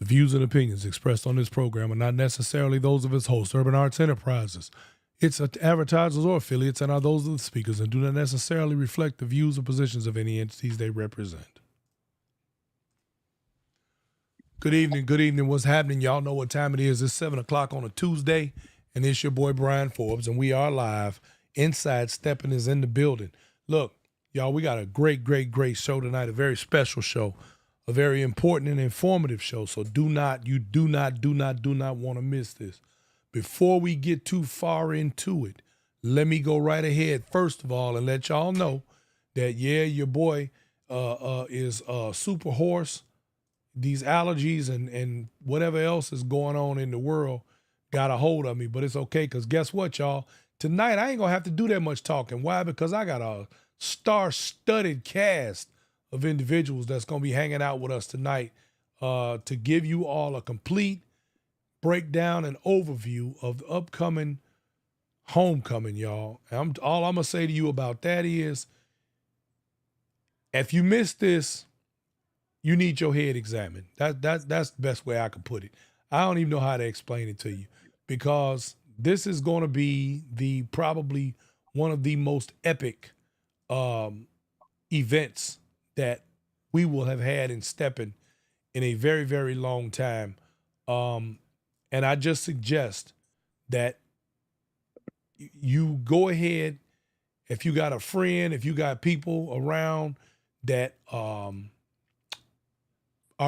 views and opinions expressed on this program are not necessarily those of its host, Urban Arts Enterprises, its advertisers or affiliates, and are those of the speakers and do not necessarily reflect the views or positions of any entities they represent. Good evening, good evening. What's happening? Y'all know what time it is. It's 7 o'clock on a Tuesday, and it's your boy Brian Forbes, and we are live. Inside Stepping is in the building. Look, y'all, we got a great show tonight, a very special show, a very important and informative show. So do not want to miss this. Before we get too far into it, let me go right ahead, first of all, and let y'all know that, yeah, your boy is super hoarse. These allergies and whatever else is going on in the world got a hold of me, but it's okay, because guess what, y'all? Tonight, I ain't going to have to do that much talking. Why? Because I got a star-studded cast of individuals that's going to be hanging out with us tonight to give you all a complete breakdown and overview of the upcoming homecoming, y'all. All I'm going to say to you about that is, if you missed this, you need your head examined. That's the best way I can put it. I don't even know how to explain it to you, because this is going to be probably one of the most epic events that we will have had in Steppin' in a very, very long time. And I just suggest that you go ahead, if you got a friend, if you got people around that are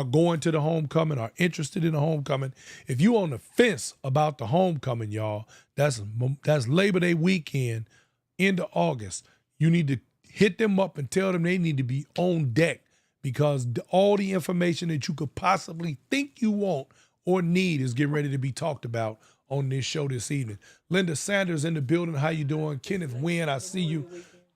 going to the homecoming, are interested in the homecoming. If you on the fence about the homecoming, y'all, that's Labor Day weekend into August. You need to hit them up and tell them they need to be on deck, because all the information that you could possibly think you want or need is getting ready to be talked about on this show this evening. Linda Sanders in the building. How you doing? Kenneth Wynn, I see you.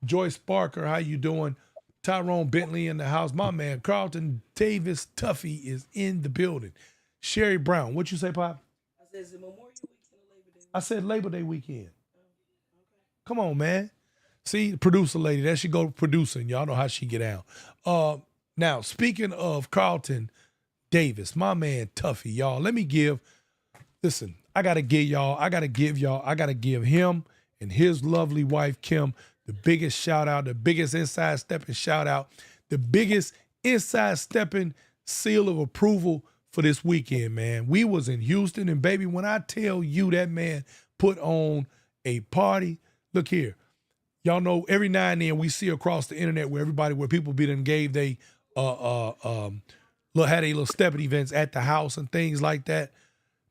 Joyce Barker, how you doing? Tyrone Bentley in the house. My man, Carlton Davis Tuffy is in the building. Sherry Brown, what you say, Pop? I said, is it Memorial Weekend or Labor Day? I said Labor Day weekend. Okay. Come on, man. See, the producer lady, there she go producing. Y'all know how she get out. Now, speaking of Carlton Davis, my man Tuffy, y'all, listen, I got to give him and his lovely wife, Kim, the biggest shout out, the biggest inside stepping shout out, the biggest inside stepping seal of approval for this weekend, man. We was in Houston, and baby, when I tell you that man put on a party, look here. Y'all know every now and then we see across the internet where people be done gave they had a little stepping events at the house and things like that.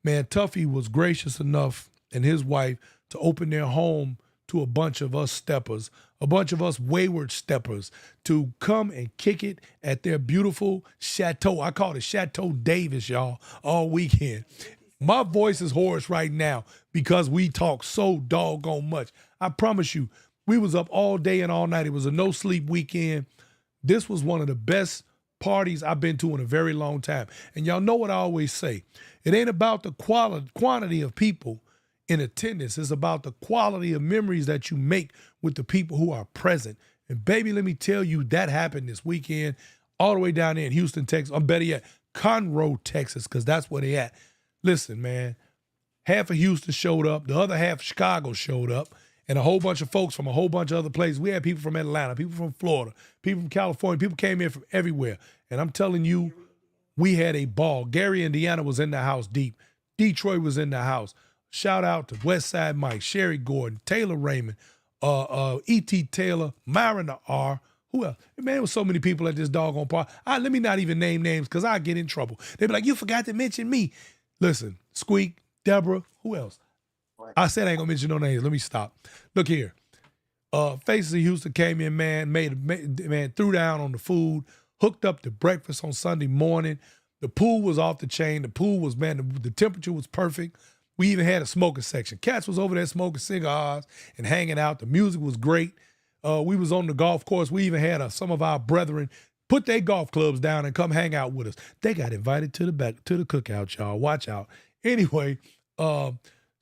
Man, Tuffy was gracious enough, and his wife, to open their home to a bunch of us steppers, a bunch of us wayward steppers, to come and kick it at their beautiful chateau. I call it Chateau Davis, y'all, all weekend. My voice is hoarse right now because we talk so doggone much. I promise you, we was up all day and all night. It was a no-sleep weekend. This was one of the best parties I've been to in a very long time. And y'all know what I always say. It ain't about the quantity of people in attendance. It's about the quality of memories that you make with the people who are present. And baby, let me tell you, that happened this weekend all the way down there in Houston, Texas. Or better yet, Conroe, Texas, because that's where they at. Listen, man, half of Houston showed up. The other half of Chicago showed up. And a whole bunch of folks from a whole bunch of other places. We had people from Atlanta, people from Florida, people from California. People came in from everywhere. And I'm telling you, we had a ball. Gary, Indiana was in the house deep. Detroit was in the house. Shout out to Westside Mike, Sherry Gordon, Taylor Raymond, E.T. Taylor, Myron the R. Who else? Man, there was so many people at this doggone party. Let me not even name names because I get in trouble. They be like, you forgot to mention me. Listen, Squeak, Deborah, who else? I said I ain't gonna mention no names. Let me stop. Look here. Faces of Houston came in, man, threw down on the food, hooked up the breakfast on Sunday morning. The pool was off the chain. The pool was, man, the temperature was perfect. We even had a smoking section. Cats was over there smoking cigars and hanging out. The music was great. We was on the golf course. We even had some of our brethren put their golf clubs down and come hang out with us. They got invited to the cookout, y'all. Watch out. Anyway,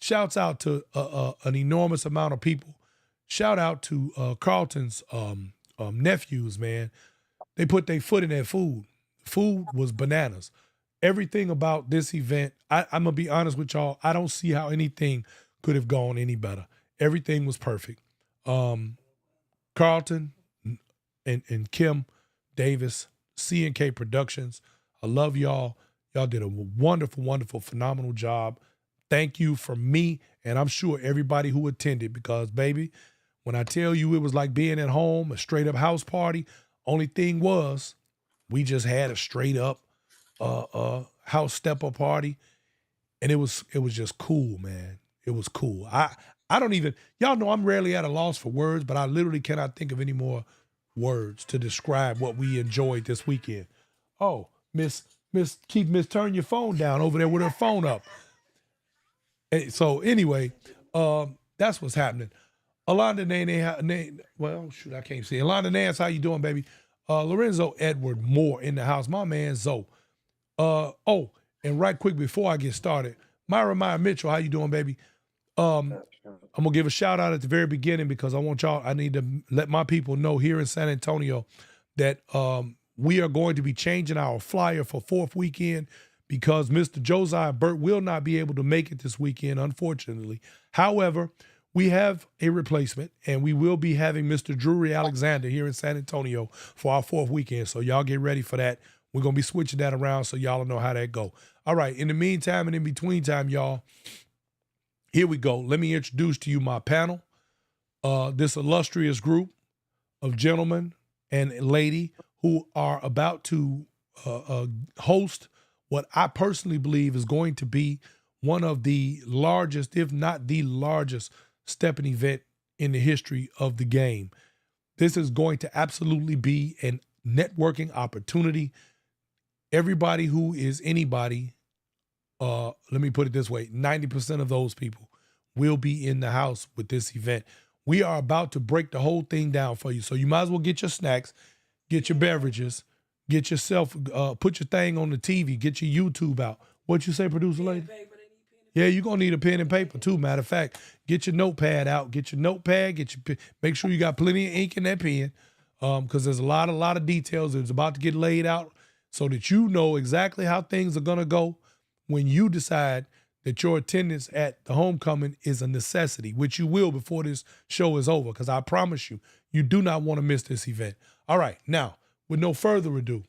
shouts out to an enormous amount of people. Shout out to Carlton's nephews, man. They put their foot in that food. Food was bananas. everything about this event, I'm going to be honest with y'all, I don't see how anything could have gone any better. Everything was perfect. Carlton and Kim Davis, C&K Productions, I love y'all. Y'all did a wonderful, wonderful, phenomenal job. Thank you from me, and I'm sure everybody who attended, because, baby, when I tell you it was like being at home, a straight-up house party, only thing was we just had a straight-up house stepper party, and it was just cool, man. It was cool. I don't even, y'all know I'm rarely at a loss for words, but I literally cannot think of any more words to describe what we enjoyed this weekend. Oh, Miss, turn your phone down over there with her phone up. So anyway, that's what's happening. Alonda Nane, well, shoot, I can't see. Alonda Nance, how you doing, baby? Lorenzo Edward Moore in the house. My man, Zoe. Oh, and right quick before I get started, Myra Mitchell, how you doing, baby? I'm going to give a shout out at the very beginning because I need to let my people know here in San Antonio that we are going to be changing our flyer for fourth weekend because Mr. Josiah Burt will not be able to make it this weekend, unfortunately. However, we have a replacement, and we will be having Mr. Drury Alexander here in San Antonio for our fourth weekend. So y'all get ready for that. We're going to be switching that around so y'all know how that go. All right, in the meantime and in between time, y'all, here we go. Let me introduce to you my panel, this illustrious group of gentlemen and lady who are about to host what I personally believe is going to be one of the largest, if not the largest, stepping event in the history of the game. This is going to absolutely be a networking opportunity. Everybody who is anybody, let me put it this way, 90% of those people will be in the house with this event. We are about to break the whole thing down for you. So you might as well get your snacks, get your beverages, get yourself, put your thing on the TV, get your YouTube out. What you say, producer lady? Yeah, you're going to need a pen and paper too. Matter of fact, get your notepad out, make sure you got plenty of ink in that pen because there's a lot of details that's about to get laid out so that you know exactly how things are going to go when you decide that your attendance at the homecoming is a necessity, which you will before this show is over, because I promise you, you do not want to miss this event. All right, now, with no further ado,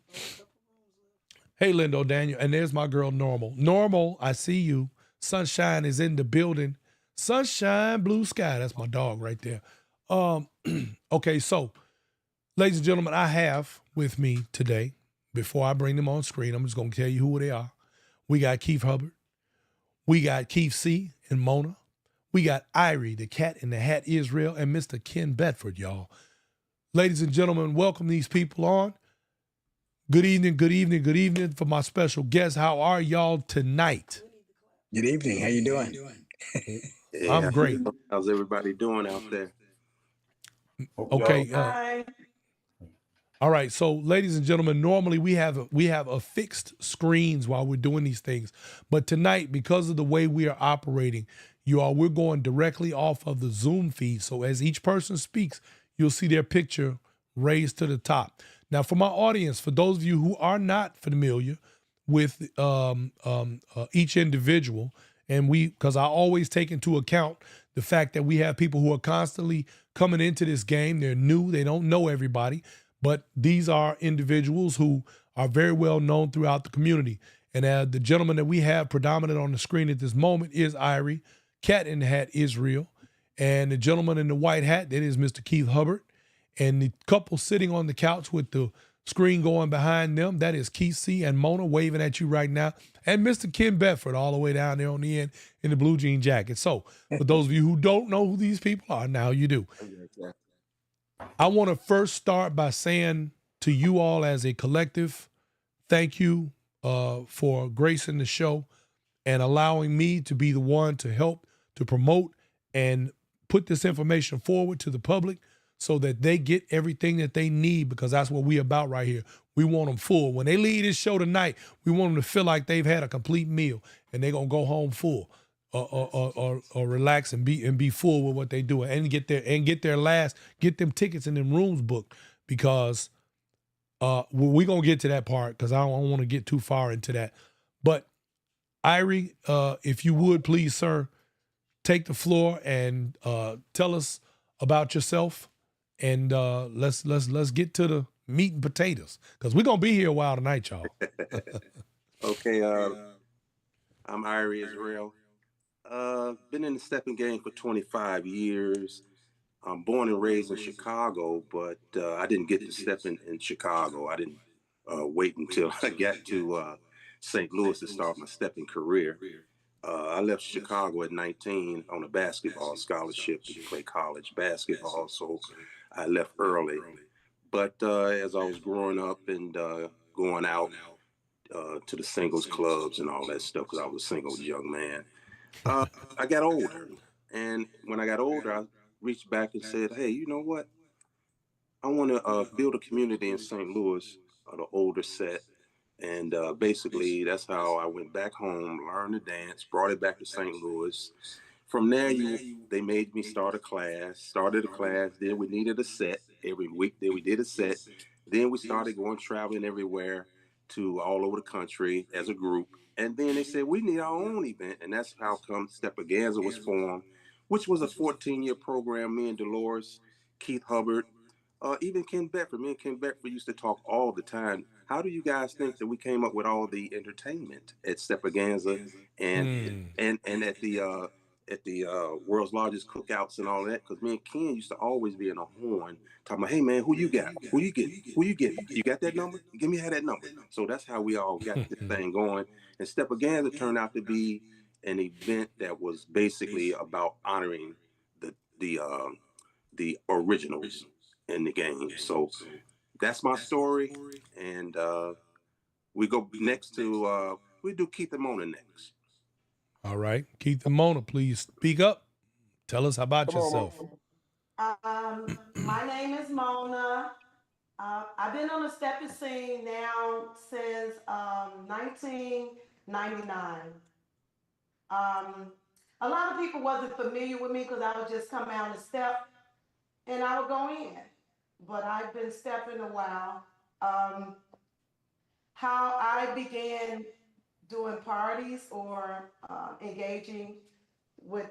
hey, Lindo Daniel, and there's my girl, Normal. Normal, I see you. Sunshine is in the building. Sunshine, blue sky. That's my dog right there. Okay, so, ladies and gentlemen, I have with me today, before I bring them on screen, I'm just going to tell you who they are. We got Keith Hubbard. We got Keith C. and Mona. We got Iary, the cat in the hat, Israel, and Mr. Ken Bedford, y'all. Ladies and gentlemen, welcome these people on. Good evening, good evening, good evening for my special guests. How are y'all tonight? Good evening. How you doing? Yeah. I'm great. How's everybody doing out there? Okay. All right. So, ladies and gentlemen, normally we have a fixed screens while we're doing these things, but tonight, because of the way we are operating, we're going directly off of the Zoom feed. So, as each person speaks, you'll see their picture raised to the top. Now, for my audience, for those of you who are not familiar with each individual, and because I always take into account the fact that we have people who are constantly coming into this game. They're new. They don't know everybody. But these are individuals who are very well known throughout the community. And the gentleman that we have predominant on the screen at this moment is Iary, cat in the hat, Israel. And the gentleman in the white hat, that is Mr. Keith Hubbard. And the couple sitting on the couch with the screen going behind them, that is Keith C. and Mona waving at you right now. And Mr. Ken Bedford all the way down there on the end in the blue jean jacket. So for those of you who don't know who these people are, now you do. I want to first start by saying to you all as a collective, thank you for gracing the show and allowing me to be the one to help to promote and put this information forward to the public so that they get everything that they need, because that's what we're about right here. We want them full. When they leave this show tonight, we want them to feel like they've had a complete meal and they're going to go home full or relax and be full with what they do and get them tickets and them rooms booked, because we're going to get to that part because I don't want to get too far into that. But Iary, if you would please, sir, take the floor and tell us about yourself, and let's get to the meat and potatoes, because we're gonna be here a while tonight, y'all. Okay, I'm Iary Isreal. Been in the stepping game for 25 years. I'm born and raised in Chicago, but I didn't get to step in Chicago. I didn't wait until I got to St. Louis to start my stepping career. I left Chicago at 19 on a basketball scholarship to play college basketball, so I left early. But as I was growing up and going out to the singles clubs and all that stuff, because I was a single young man, I got older. And when I got older, I reached back and said, hey, you know what? I want to build a community in St. Louis, the older set. And basically, that's how I went back home, learned to dance, brought it back to St. Louis. From there, they made me start a class, started a class. Then we needed a set every week. Then we did a set. Then we started going traveling everywhere to all over the country as a group. And then they said, we need our own event. And that's how come Stepaganza was formed, which was a 14-year program. Me and Dolores, Keith Hubbard, even Ken Bedford. Me and Ken Bedford used to talk all the time. How do you guys think that we came up with all the entertainment at Stepaganza and at the world's largest cookouts and all that? Because me and Ken used to always be in a horn talking about, hey man, who you got? Who you get? Who you get? You got that number? Give me that number. So that's how we all got this thing going. And Stepaganza turned out to be an event that was basically about honoring the originals in the game. So that's my story. And we go next to we do Keith and Mona next. All right, Keith and Mona, please speak up. Tell us about yourself. My name is Mona. I've been on the stepping scene now since 1999. A lot of people wasn't familiar with me because I would just come out and step, and I would go in. But I've been stepping a while. How I began doing parties or engaging with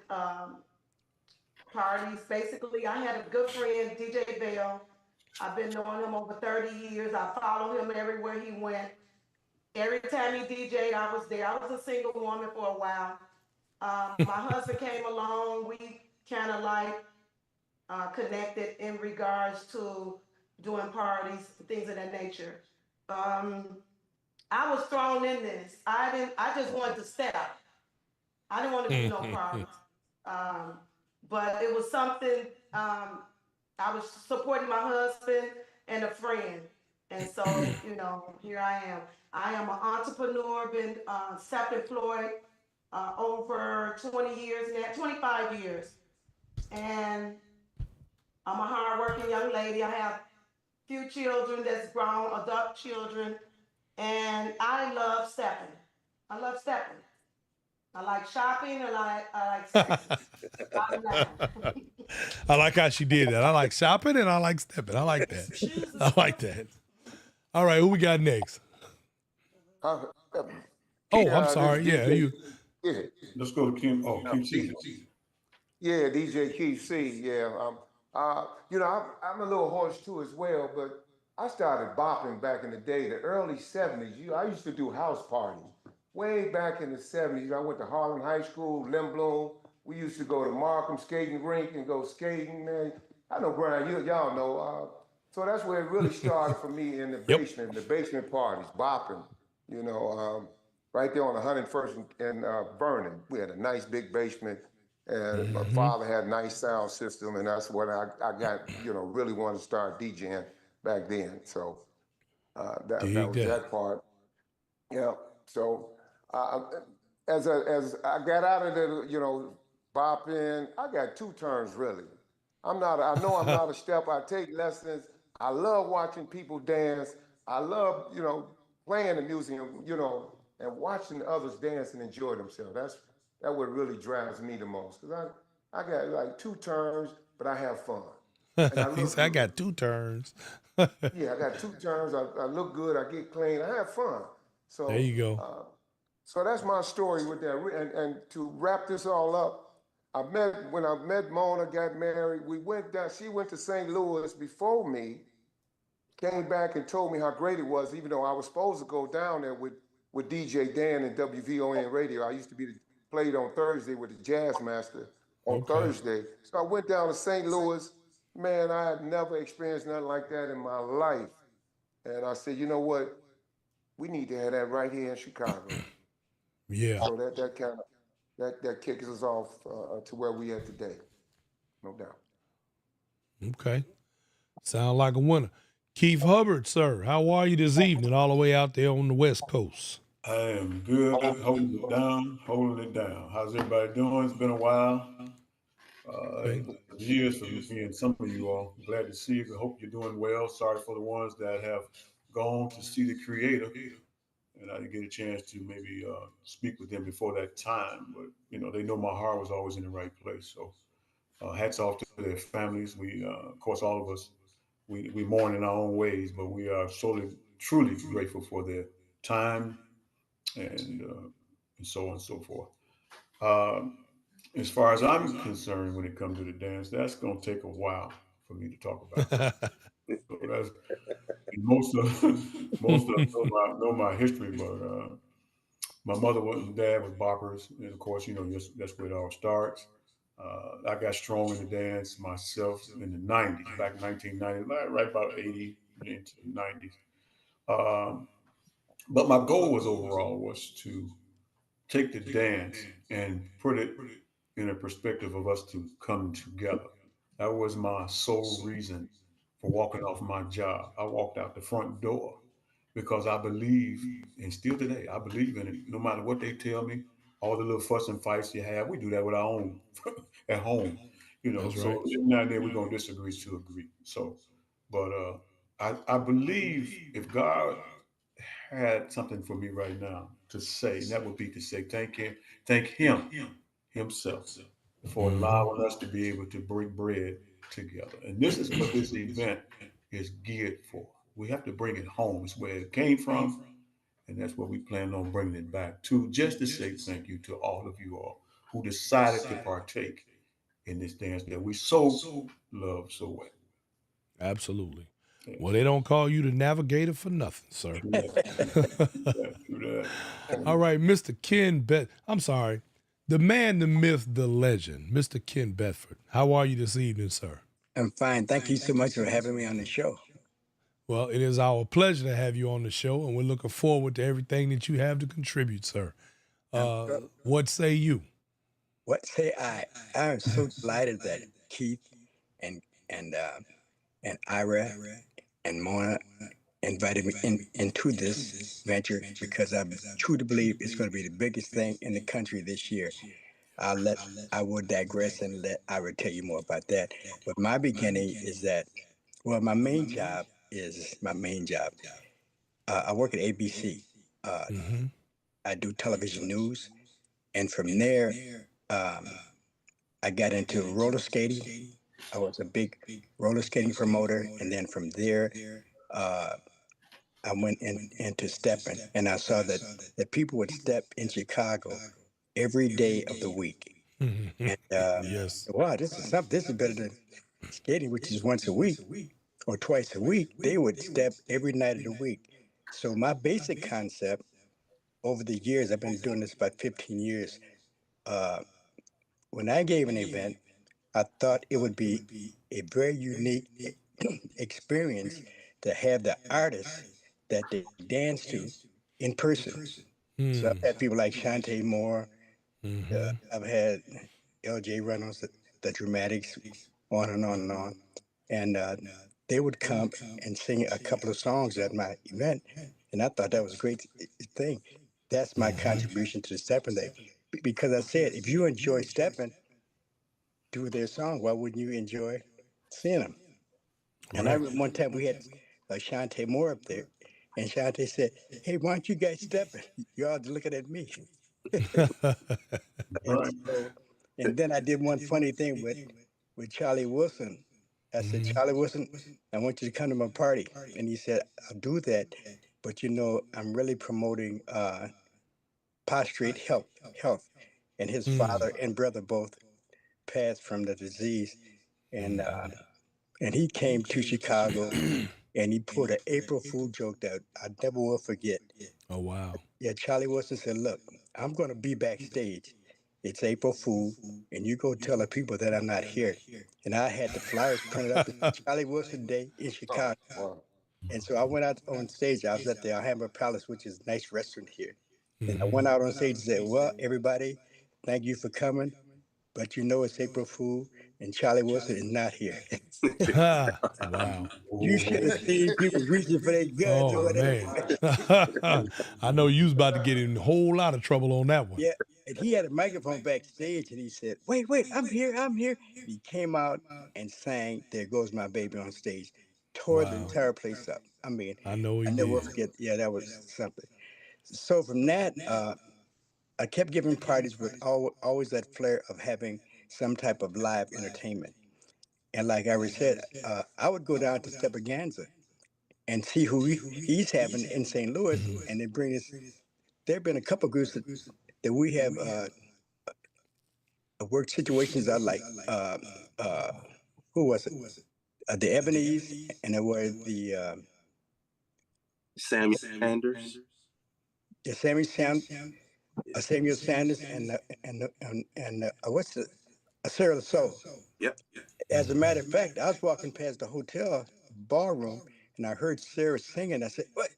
parties. Basically, I had a good friend, DJ Bell. I've been knowing him over 30 years. I follow him everywhere he went. Every time he DJ'd, I was there. I was a single woman for a while. My husband came along. We kind of like connected in regards to doing parties, things of that nature. Um, I was thrown in this. I just wanted to step. I didn't want to do no parties. But it was something, I was supporting my husband and a friend. And so, here I am. I am an entrepreneur, been self-employed over 20 years now, 25 years. And I'm a hardworking young lady. I have few children that's grown, adult children, and I love stepping. I love stepping. I like shopping. I like sex. Bottom line. I like how she did that. I like shopping and I like stepping. I like that. Shoes and I like that. All right, who we got next? Uh, Oh, I'm sorry. Yeah, you. yeah, Let's go to Kim. Oh, Kim C. yeah, DJ Keith C. Yeah, I'm a little hoarse too as well, but I started bopping back in the day, the early '70s. I used to do house parties way back in the '70s. I went to Harlem High School, Limblom. We used to go to Markham skating rink and go skating. Man, I know Brian, y'all know. So that's where it really started for me in the Yep. basement, the basement parties, bopping. Right there on 101st and Vernon. We had a nice big basement, and my father had a nice sound system, and that's what I got, really wanted to start DJing back then. So that Dig was that. that part. Yeah. So uh, as I got out of the, bopping, I got two turns really. I know I'm not a step. I take lessons. I love watching people dance. I love, playing the music, and watching others dance and enjoy themselves. That what really drives me the most. Cause I got like two turns, but I have fun. And I He look said, I good. got two turns. Yeah, I got two turns. I look good. I get clean. I have fun. There So you go. So that's my story with that. And to wrap this all up, when I met Mona, got married, we went down, she went to St. Louis before me, came back and told me how great it was, even though I was supposed to go down there with DJ Dan and WVON radio. I used to be played on Thursday with the Jazz Master on Thursday. So I went down to St. Louis. Man, I had never experienced nothing like that in my life. And I said, you know what? We need to have that right here in Chicago. Yeah. So that kind of that kicks us off to where we are today, no doubt. Okay. Sound like a winner. Keith Hubbard, sir, how are you this evening all the way out there on the West Coast? I am good, holding it down. How's everybody doing? It's been a while. Okay. Years for me and some of you all. Glad to see you. I hope you're doing well. Sorry for the ones that have gone to see the Creator, and I didn't get a chance to maybe speak with them before that time. But they know my heart was always in the right place. So hats off to their families. We, of course, all of us, we mourn in our own ways, but we are truly grateful for their time and so on and so forth. Um, as far as I'm concerned, when it comes to the dance, that's going to take a while for me to talk about. So that's most of know my history, but my mother and dad was boppers, and of course, that's where it all starts. I got strong in the dance myself in the '90s, back in 1990, right about 80 into the '90s. But my goal was to take the dance and put it in a perspective of us to come together. That was my sole reason for walking off my job. I walked out the front door because I believe, and still today, I believe in it. No matter what they tell me, all the little fuss and fights you have, we do that with our own at home. That's So right. every now and then we're gonna disagree to agree. So, but I believe if God had something for me right now to say, and that would be to say thank him himself for Mm-hmm. allowing us to be able to break bread together. And this is what this event is geared for. We have to bring it home. It's where it came from, and that's what we plan on bringing it back to, just to say thank you to all of you all who decided to partake in this dance that we so love so well. Absolutely. Yeah. Well, they don't call you the navigator for nothing, sir. True that. True that. All right, Mr. I'm sorry. The man, the myth, the legend, Mr. Ken Bedford. How are you this evening, sir? I'm fine. Thank you so much for having me on the show. Well, it is our pleasure to have you on the show, and we're looking forward to everything that you have to contribute, sir. What say you? What say I? I'm so delighted that Keith and and uh, and Ira and Mona invited me into this venture because I truly believe it's going to be the biggest thing in the country this year. I will digress and let Ira tell you more about that. But my beginning is that my main job is my main job. I work at ABC. Uh, Mm-hmm. I do television news, and from there, um, I got into roller skating. I was a big roller skating promoter, and then from there, uh, I went into stepping, and I saw that people would step in Chicago every day of the week. And Yes. wow, this is something. This is better than skating, which is once a week or twice a week. They would step every night of the week. So my basic concept over the years, I've been doing this about 15 years. Uh, when I gave an event, I thought it would be a very unique experience to have the artists that they dance to in person. So I've had people like Shantae Moore. Mm-hmm. I've had L.J. Reynolds, the Dramatics, on and on and on. And they would come and sing a couple of songs at my event. And I thought that was a great thing. That's my contribution to the stepping thing. Because I said, if you enjoy stepping, do their song. Why wouldn't you enjoy seeing them? And I Right. remember one time we had Shantae Moore up there, and Shantae said, "Hey, why aren't you guys stepping? You're all looking at me." And Right. so, and then I did one funny thing with Charlie Wilson. I said, Mhm. "Charlie Wilson, I want you to come to my party." And he said, "I'll do that, but I'm really promoting prostrate health, and his father and brother both passed from the disease. And and he came to Chicago, and he pulled an April Fool joke that I never will forget. Oh wow. Yeah, Charlie Wilson said, "Look, I'm going to be backstage. It's April Fool, and you go tell the people that I'm not here." And I had the flyers printed up. Charlie Wilson Day in Oh, Chicago. wow. And so I went out on stage. I was at the Alhambra Palace, which is a nice restaurant here. And I Mm-hmm. went out on stage and said, "Well, everybody, thank you for coming. But you know it's April Fool, and Charlie Wilson is not here." Wow. You should have seen people reaching for their guns or Oh whatever. man. I know you was about to get in a whole lot of trouble on that one. Yeah. And he had a microphone backstage, and he said, "Wait, I'm here, I'm here." And he came out and sang "There Goes My Baby" on stage, tore the Wow. entire place up. I mean, I know I he never will did. forget. Yeah, that was something. So from that, I kept giving parties with always that flair of having some type of live entertainment. And like I already said, I would go down to Stepaganza and see who he's having in St. Louis, and then bring this. There have been a couple groups that we have work situations out like uh, who was it? The Ebonies, and there were Samuel Sanders. the Samuel Sanders, and what's the Sarah Soul. Yep. As a matter of fact, I was walking past the hotel ballroom, and I heard Sarah singing. I said, "What?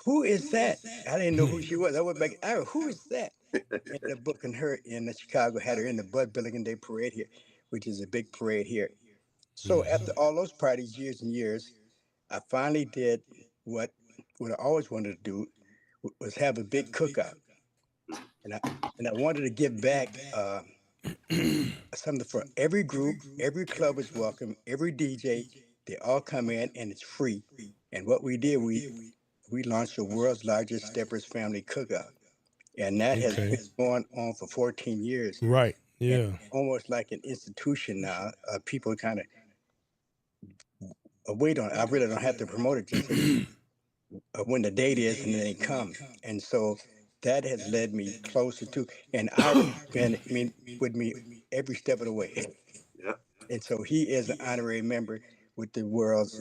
Who is that?" I didn't know who she was. I went back. Who is that? Ended up booking her in Chicago. Had her in the Bud Billiken Day Parade here, which is a big parade here. So after all those parties, years and years, I finally did what what I always wanted to do was have a big cookout, and I wanted to give back something for every group. Every club is welcome. Every DJ, they all come in, and it's free. And what we did, we launched the world's largest Steppers Family Cookout, and that has Okay. been going on for 14 years, Right. and Yeah. almost like an institution now. People kind of wait on it. I really don't have to promote it. Just when the date is, and then they come. And so that has led me closer to, and Iry's been, I mean, with me every step of the way. Yep. And so he is an honorary member with the world's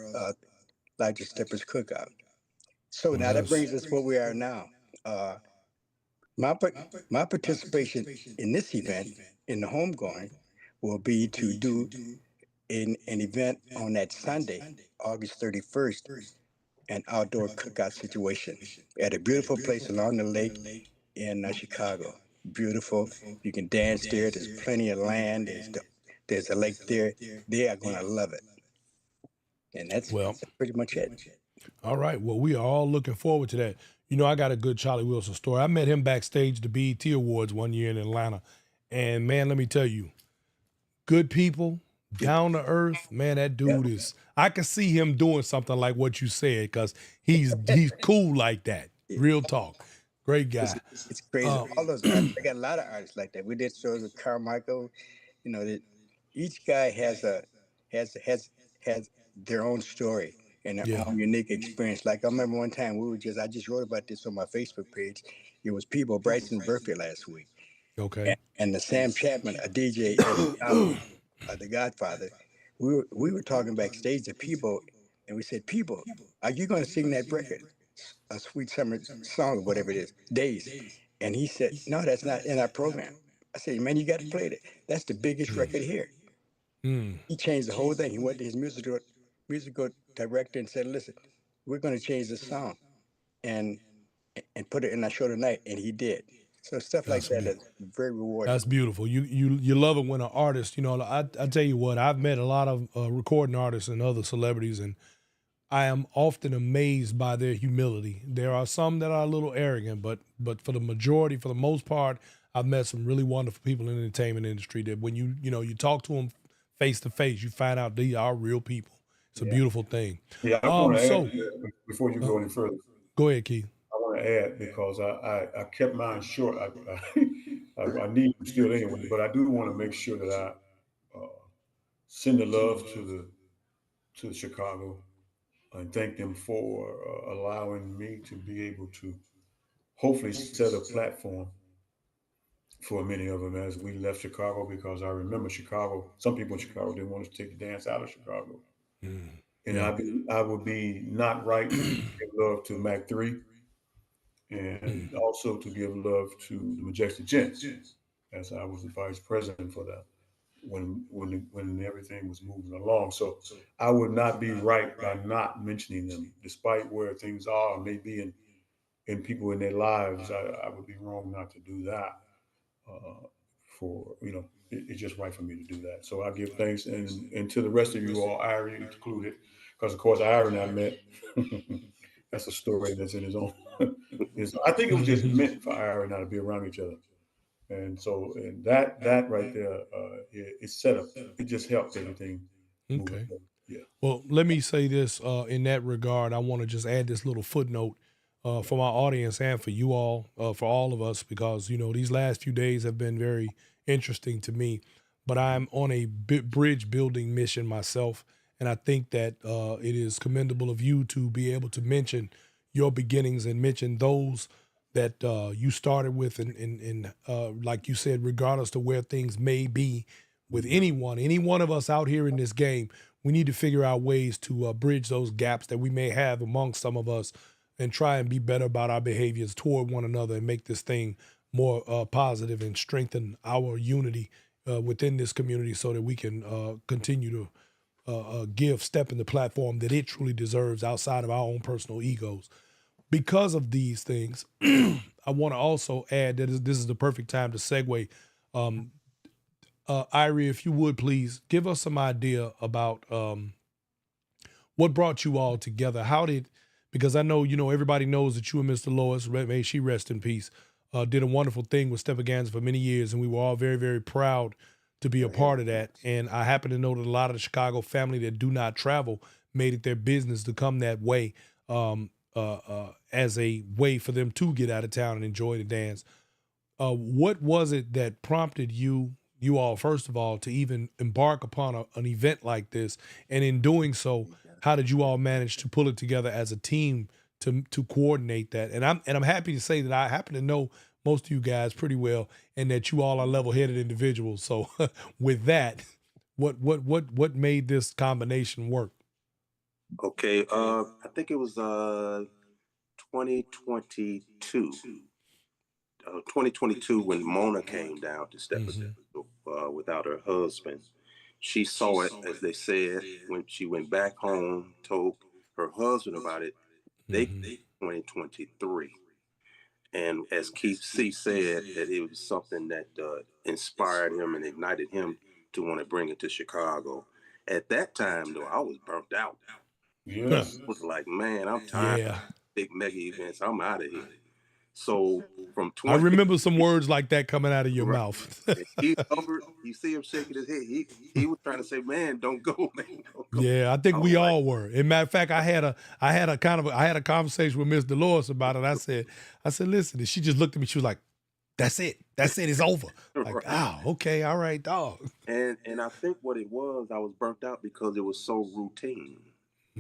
largest steppers cookout. So Well, now that that's brings us where we are now. Uh, my my participation in this event, in the homegoing, will be to do in an event on that Sunday, August 31st, an outdoor cookout situation at a beautiful place along the lake in Chicago. Beautiful. You can dance there. There's plenty of land. There's a lake there. They are going to love it. And that's well. pretty much it. All right. Well, we are all looking forward to that. You know, I got a good Charlie Wilson story. I met him backstage at the BET Awards one year in Atlanta. And man, let me tell you, good people, down to earth, man, that dude is, I can see him doing something like what you said, because he's cool like that. Real talk. Great It's, guy. it's crazy. All those artists, I got a lot of artists like that. We did shows with Carmichael. You know, that each guy has their own story and their Yeah. own unique experience. Like I remember one time I just wrote about this on my Facebook page. It was People Bryson's birthday last week, Okay. and the Sam Chapman, a DJ in Chicago, the Godfather, we were talking backstage to people, and we said, "People, are you going to sing that record, a sweet summer song, or whatever it is, Days?" And he said, "No, that's not in our program." I said, "Man, you got to play that. That's the biggest record here." Mm. He changed the whole thing. He went to his musical director and said, "Listen, we're going to change the song and put it in our show tonight," and he did. So stuff like That's that beautiful. is very rewarding. That's beautiful. You love it when an artist, you know, I tell you what, I've met a lot of recording artists and other celebrities, and I am often amazed by their humility. There are some that are a little arrogant, but for the majority, for the most part, I've met some really wonderful people in the entertainment industry that when you talk to them face to face, you find out they are real people. It's a Yeah. beautiful thing. Yeah, I want to add So to that before you go any further. go ahead, Keith. I want to add because I kept mine short. I need them still anyway, but I do want to make sure that I send the love to the Chicago and thank them for allowing me to be able to hopefully set a platform for many of them as we left Chicago, because I remember Chicago. Some people in Chicago didn't want us to take the dance out of Chicago, and Yeah. I would be not right to give love to Mac 3 and also to give love to the Majestic Gents, as I was the vice president for that when everything was moving along. So I would not be right by not mentioning them, despite where things are or may be in people in their lives. I would be wrong not to do that. For it's just right for me to do that. So I give thanks, and to the rest of you all, Iary included, because of course Iary and I met. That's a story that's in his own. I think it was just meant for Iary and I to be around each other, and so and that right there, it's set up. It just helped everything moving Okay. forward. Yeah. Well, let me say this in that regard. I want to just add this little footnote for my audience and for you all, for all of us, because these last few days have been very interesting to me. But I'm on a bridge building mission myself, and I think that it is commendable of you to be able to mention your beginnings and mention those that you started with, and like you said, regardless to where things may be with anyone, any one of us out here in this game, we need to figure out ways to bridge those gaps that we may have among some of us and try and be better about our behaviors toward one another and make this thing more positive and strengthen our unity within this community so that we can continue to step in the platform that it truly deserves outside of our own personal egos. Because of these things, I want to also add that this is the perfect time to segue. Irie, if you would please give us some idea about what brought you all together. Because I know, everybody knows that you and Mr. Lois, may she rest in peace, did a wonderful thing with Stephaganza for many years, and we were all very, very proud to be a part of that. And I happen to know that a lot of the Chicago family that do not travel made it their business to come that way as a way for them to get out of town and enjoy the dance. What was it that prompted you all, first of all, to even embark upon an event like this? And in doing so, how did you all manage to pull it together as a team to coordinate that? And I'm happy to say that I happen to know most of you guys pretty well, and that you all are level-headed individuals. So with that, what made this combination work? Okay, I think it was 2022. 2022 when Mona came down to Stephenson without her husband. She saw it, as they said, when she went back home, told her husband about it. They 2023. And as Keith C said, that it was something that inspired him and ignited him to want to bring it to Chicago. At that time, though, I was burnt out. Yes. I was like, man, I'm tired of big mega events. I'm out of here. So from I 20, remember some words like that coming out of your right. mouth. Keith Hubbard, you see him shaking his head. He was trying to say, man, don't go, man, don't go. Yeah, I think we was like, all were. In matter of fact, I had a conversation with Miss Dolores about it. I said, listen, and she just looked at me. She was like, that's it, it's over. Like, right. oh, okay, all right, dog. And I think what it was, I was burnt out because it was so routine.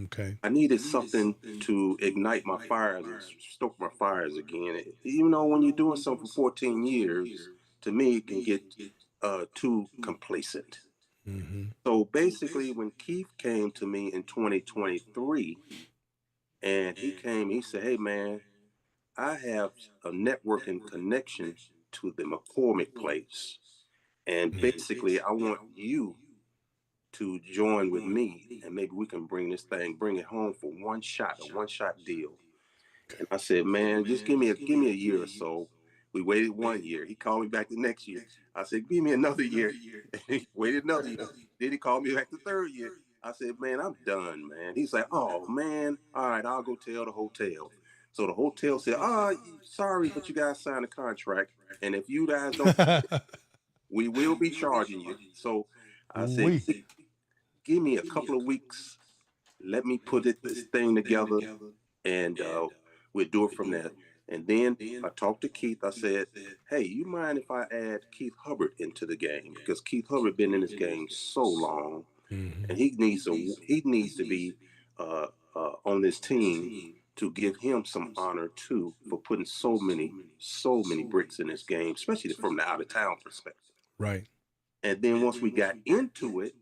Okay. I needed something to ignite my fires and stoke my fires again. You know, when you're doing something for 14 years, to me, it can get too complacent. So basically, when Keith came to me in 2023, and he said, hey, man, I have a networking connection to the McCormick place. And basically, I want you to join with me, and maybe we can bring it home for a one shot deal. And I said, man, just give me a year or so. We waited 1 year. He called me back the next year. I said, give me another year. And he waited another year. Then he called me back the third year. I said, man, I'm done, man. He's like, oh man, all right, I'll go tell the hotel. So the hotel said, sorry, but you guys signed a contract, and if you guys don't, we will be charging you. So I said, give me a couple of weeks. Let me put this thing together, and we'll do it from there. And then I talked to Keith. I said, hey, you mind if I add Keith Hubbard into the game? Because Keith Hubbard been in this game so long, and he needs to be on this team to give him some honor too for putting so many bricks in this game, especially from the out of town perspective. Right. And then once we got into it,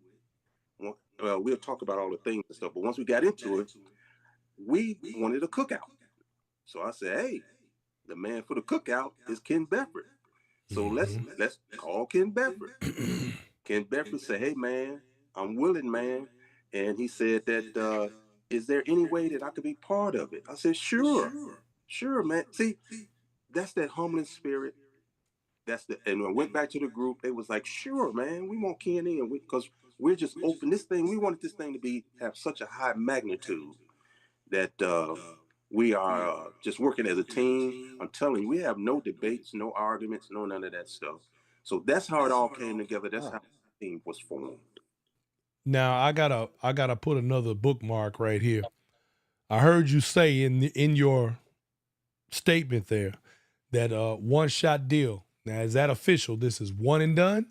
well, we'll talk about all the things and stuff, but once we got into it, we wanted a cookout. So I said, hey, the man for the cookout is Ken Bedford. So let's call Ken Bedford. Ken Bedford said, hey man, I'm willing, man. And he said that, is there any way that I could be part of it? I said, sure, man. See, that's that humbling spirit. And when I went back to the group, they was like, sure, man, we want Ken in because we're just open. This thing, we wanted this thing to have such a high magnitude that we are just working as a team. I'm telling you, we have no debates, no arguments, no none of that stuff. So that's how it all came together. That's how the team was formed. Now I gotta put another bookmark right here. I heard you say in your statement there that one shot deal. Now is that official? This is one and done?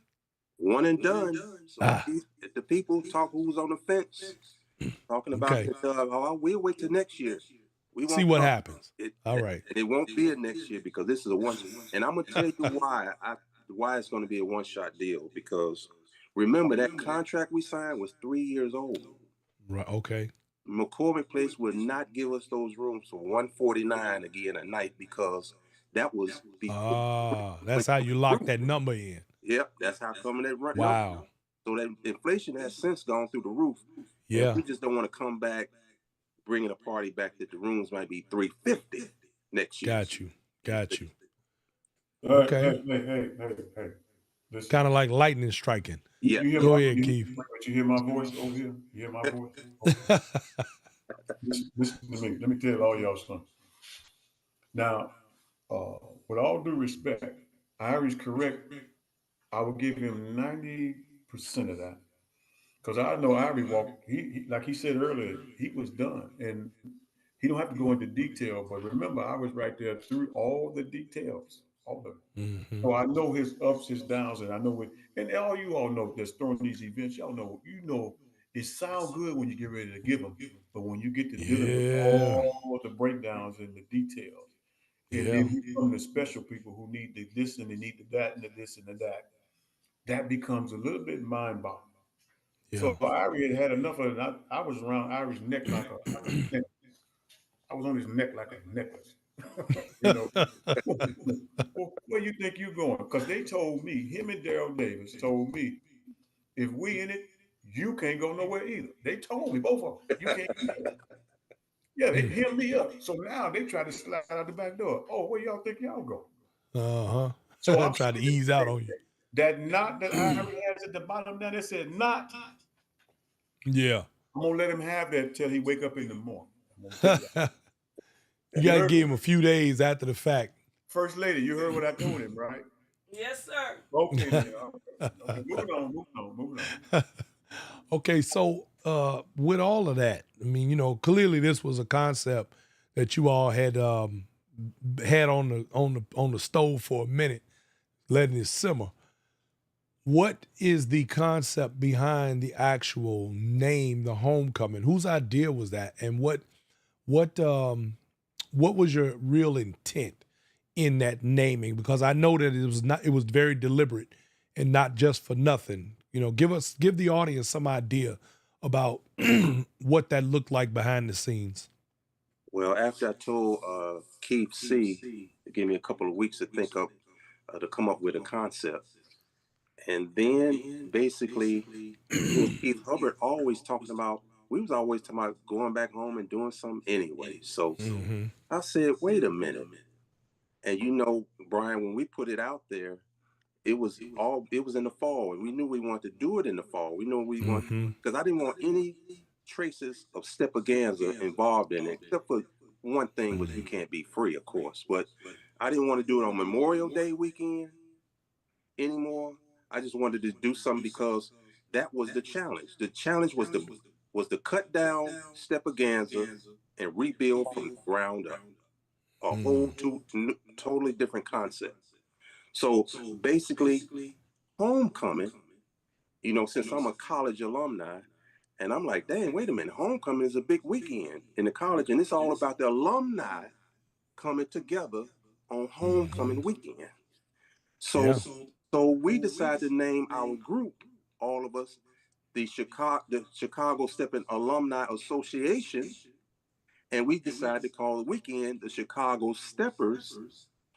One and done. So if the people talk who's on the fence, talking about that, we'll wait till next year. We won't see what happens. All right. It won't be a next year because this is a one. And I'm gonna tell you why it's going to be a one shot deal, because remember that contract we signed was 3 years old. Right. Okay. McCormick Place would not give us those rooms for $149 again a night because that was before. That's how you lock that number in. Yep, that's how coming that run. Wow. So that inflation has since gone through the roof. Yeah. And we just don't want to come back bringing a party back that the rooms might be $350 next year. Got you. Okay. Hey. Kind of like lightning striking. Yeah. Go ahead, Keith. You hear my voice over here? You hear my voice? Okay. Listen to me. Let me tell all y'all something. Now, with all due respect, Iary's correct. I will give him 90% of that. Because I know Iary walked, he like he said earlier, he was done. And he don't have to go into detail, but remember, I was right there through all the details, all of them. Mm-hmm. So I know his ups, his downs, and I know it. And all you all know that's throwing these events, y'all know, it sounds good when you get ready to give them, but when you get to dealing with all the breakdowns and the details, and then from the special people who need the this and they need the that and the this and the that becomes a little bit mind-boggling. Yeah. So Iary had enough of it. I was around Ierie's neck like a necklace. I was on his neck like a necklace. Where you think you going? Because they told me, him and Daryl Davis told me, if we in it, you can't go nowhere either. They told me, both of them, you can't go nowhere. Yeah, they hit me up. So now they try to slide out the back door. Oh, where y'all think y'all go? So I'm trying to ease out on you. That knot that Iary has at the bottom there, they said knot. Yeah. I'm gonna let him have that till he wake up in the morning. You gotta give him a few days after the fact. First lady, you heard what I told him, right? Yes, sir. Okay, then. Moving on. Okay, so with all of that, I mean, clearly this was a concept that you all had had on the stove for a minute, letting it simmer. What is the concept behind the actual name, the Homecoming? Whose idea was that, and what was your real intent in that naming? Because I know that it was very deliberate and not just for nothing. Give the audience some idea about what that looked like behind the scenes. Well, after I told Keith C to give me a couple of weeks to think up to come up with a concept. And then basically Keith Hubbard always talking about, we was always talking about going back home and doing something anyway. So I said, wait a minute. And Brian, when we put it out there, it was in the fall, and we knew we wanted to do it in the fall. We knew we wanted, because I didn't want any traces of Stepaganza involved in it, except for one thing was you can't be free, of course. But I didn't want to do it on Memorial Day weekend anymore. I just wanted to do something because that was the challenge. The challenge was to cut down Stepaganza and rebuild from the ground up. A whole totally different concept. So basically, Homecoming, since I'm a college alumni, And I'm like, dang, wait a minute. Homecoming is a big weekend in the college, and it's all about the alumni coming together on homecoming weekend. So, so we decided to name our group, all of us, the Chicago Stepping Alumni Association, and we decided to call the weekend the Chicago Steppers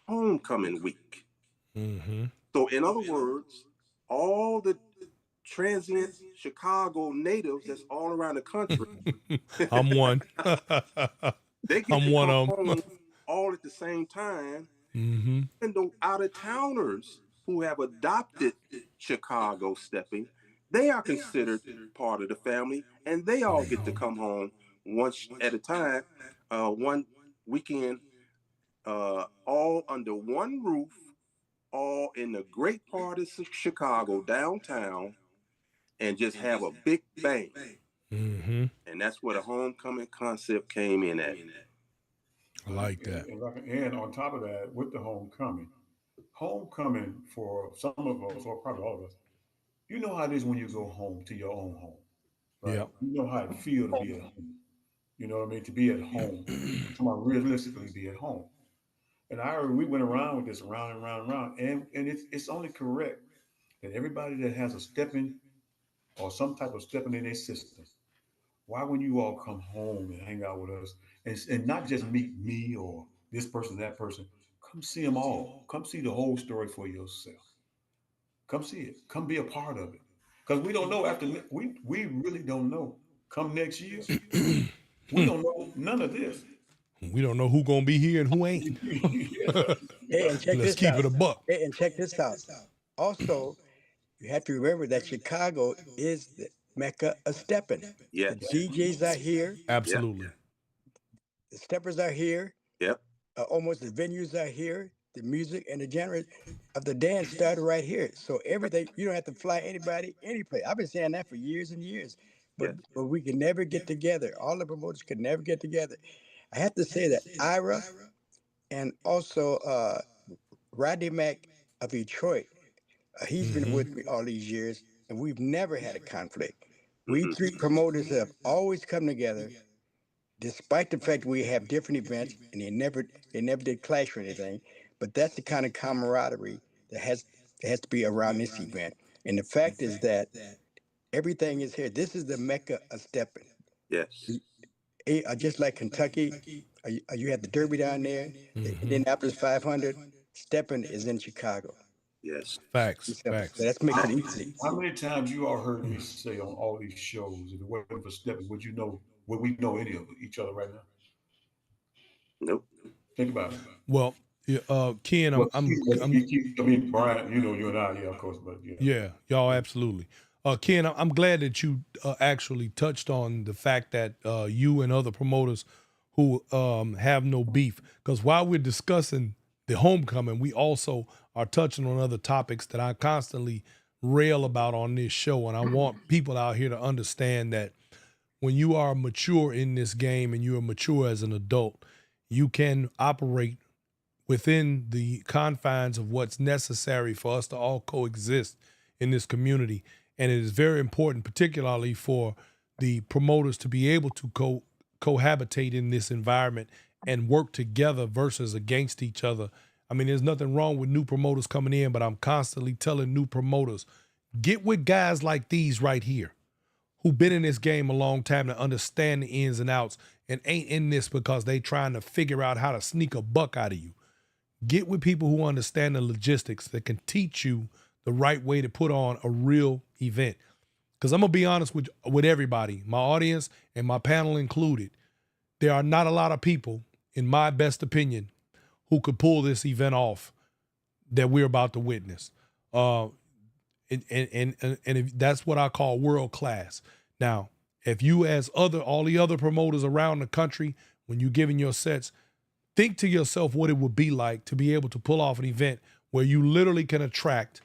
Homecoming Week. So, in other words, all the transient Chicago natives that's all around the country, I'm one. they get I'm to one come of them. home all at the same time. And the out-of-towners who have adopted Chicago stepping, they are considered part of the family, and they all get to come home once at a time, one weekend, all under one roof, all in the great part of Chicago downtown, and just have a big bang. And that's where the homecoming concept came in at. I like that. And on top of that, with the homecoming for some of us, or probably all of us, you know how it is when you go home to your own home, right? Yep. You know how it feels to be at home. You know what I mean? To be at home. I'm talking about realistically be at home. And we went around with this round and round and round, and it's only correct that everybody that has a stepping or some type of stepping in their system, why when you all come home and hang out with us and not just meet me or this person, that person, come see them all. Come see the whole story for yourself. Come see it. Come be a part of it. Because we don't know we really don't know. Come next year, we don't know none of this. We don't know who gonna be here and who ain't. Hey, and check Let's this keep out. it a buck. Hey, and check this out. Also, you have to remember that Chicago is the Mecca of stepping. Yes. The DJs are here. Absolutely. The steppers are here. Yep. Almost the venues are here. The music and the genre of the dance started right here. So everything, you don't have to fly anybody, any place. I've been saying that for years and years. But we can never get together. All the promoters could never get together. I have to say that Ira and also Rodney Mack of Detroit, he's been with me all these years, and we've never had a conflict. We three promoters have always come together, despite the fact we have different events, and they never did clash or anything. But that's the kind of camaraderie that has to be around this event. And the fact is that everything is here. This is the Mecca of stepping. Yes. Just like Kentucky, you have the Derby down there, the Indianapolis 500. Stepping is in Chicago. Yes. Facts. So Facts. that makes it easy. How many times you all heard me say on all these shows, if it wasn't for stepping, would we know any of each other right now? Nope. Think about it. Well, Ken, I mean, Brian, you and I, yeah, of course, but yeah. Yeah, y'all absolutely. Ken, I'm glad that you actually touched on the fact that you and other promoters who have no beef, because while we're discussing the homecoming, we also are touching on other topics that I constantly rail about on this show, and I want people out here to understand that when you are mature in this game and you are mature as an adult, you can operate within the confines of what's necessary for us to all coexist in this community. And it is very important, particularly for the promoters, to be able to cohabitate in this environment and work together versus against each other. I mean, there's nothing wrong with new promoters coming in, but I'm constantly telling new promoters, get with guys like these right here who've been in this game a long time to understand the ins and outs and ain't in this because they trying to figure out how to sneak a buck out of you. Get with people who understand the logistics that can teach you the right way to put on a real event. Because I'm going to be honest with everybody, my audience and my panel included, there are not a lot of people, in my best opinion, who could pull this event off that we're about to witness. And if that's what I call world class. Now, if you as all the other promoters around the country, when you're giving your sets, think to yourself what it would be like to be able to pull off an event where you literally can attract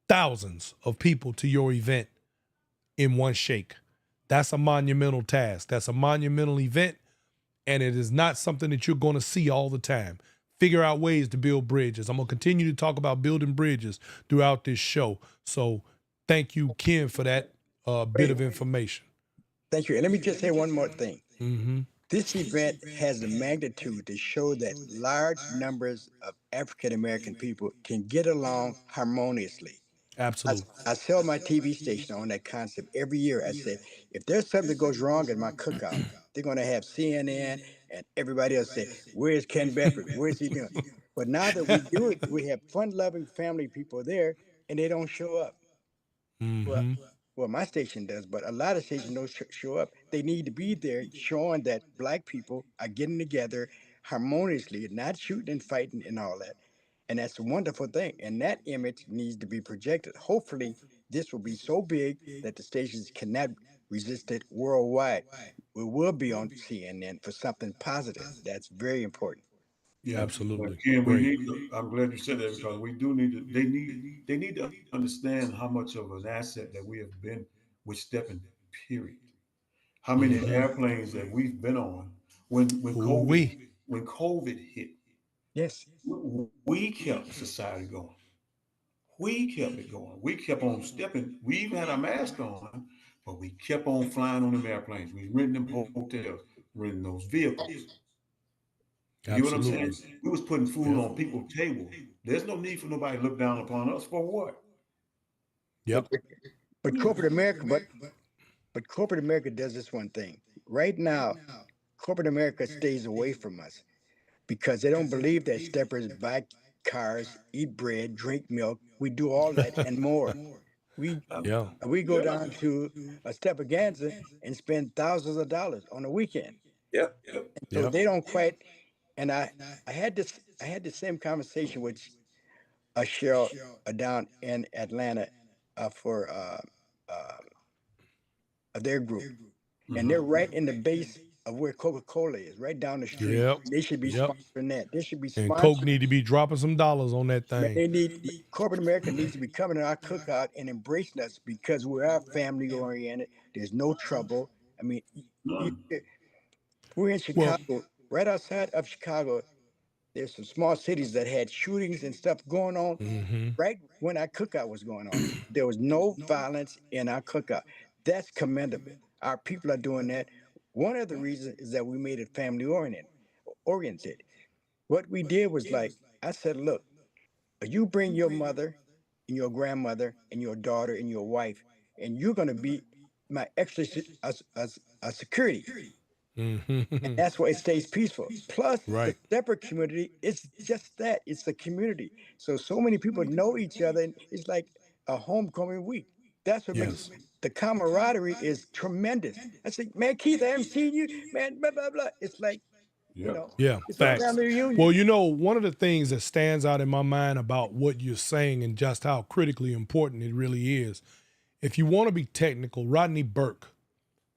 thousands of people to your event in one shake. That's a monumental task. That's a monumental event, and it is not something that you're going to see all the time. Figure out ways to build bridges. I'm going to continue to talk about building bridges throughout this show. So thank you, Ken, for that bit of information. Thank you. And let me just say one more thing. Mm-hmm. This event has the magnitude to show that large numbers of African American people can get along harmoniously. I, Absolutely. I sell my TV station on that concept every year. I say, if there's something that goes wrong in my cookout, they're going to have CNN and everybody else say, where's Ken Bedford? Where's he doing? But now that we do it, we have fun-loving family people there, and they don't show up. Well, Mm-hmm. well, my station does, but a lot of stations don't show up. They need to be there showing that black people are getting together harmoniously, not shooting and fighting and all that. And that's a wonderful thing. And that image needs to be projected. Hopefully, this will be so big that the stations cannot resist it worldwide. We will be on CNN for something positive. That's very important. Yeah, but Absolutely. Ken, we Great. need to, I'm glad you said that because we do need to, they need to understand how much of an asset that we have been with stepping, period. How many Mm-hmm. airplanes that we've been on Ooh-wee. when COVID hit, Yes. we kept society going. We kept it going. We kept on stepping. We even had our mask on, but we kept on flying on them airplanes. We renting them hotels, renting those vehicles. You get what I'm saying? Absolutely. We was putting food Yep. on people's table. There's no need for nobody to look down upon us for what? But Yep. but corporate America, but corporate America does this one thing. Right now, corporate America stays away from us because they don't believe that steppers buy cars, eat bread, drink milk. We do all that and more. We Yeah. we go Yeah. down to a steppaganza and spend thousands of dollars on a weekend. Yep. So Yep. they don't quite. And I had the same conversation with Cheryl down in Atlanta for uh, their group, and Mm-hmm. they're right in the base of where Coca-Cola is, right down the street. Yep. They should be Yep. sponsoring that. They should be And Coke sponsoring. need to be dropping some dollars on that Man, thing. corporate America needs to be coming to our cookout and embracing us because we are family oriented. There's no trouble. I mean, you, None. we're in Well, Chicago, right outside of Chicago. There's some small cities that had shootings and stuff going on mm-hmm. right when our cookout was going on. There was no violence in our cookout. That's commendable. Our people are doing that. One of the reasons is that we made it family oriented. What we did was like I said, look, you bring your mother and your grandmother and your daughter and your wife, and you're going to be my extra security. And Mm-hmm. that's why it stays peaceful. Plus, the Right. separate community is just that. It's a community. So many people know each other, and it's like a homecoming week. That's what makes Yes. the camaraderie is tremendous. I say, man, Keith, I haven't seen you, man, blah, blah, blah. It's like, Yep. Yeah. it's a Facts. family reunion. Well, one of the things that stands out in my mind about what you're saying and just how critically important it really is, if you want to be technical, Rodney Burke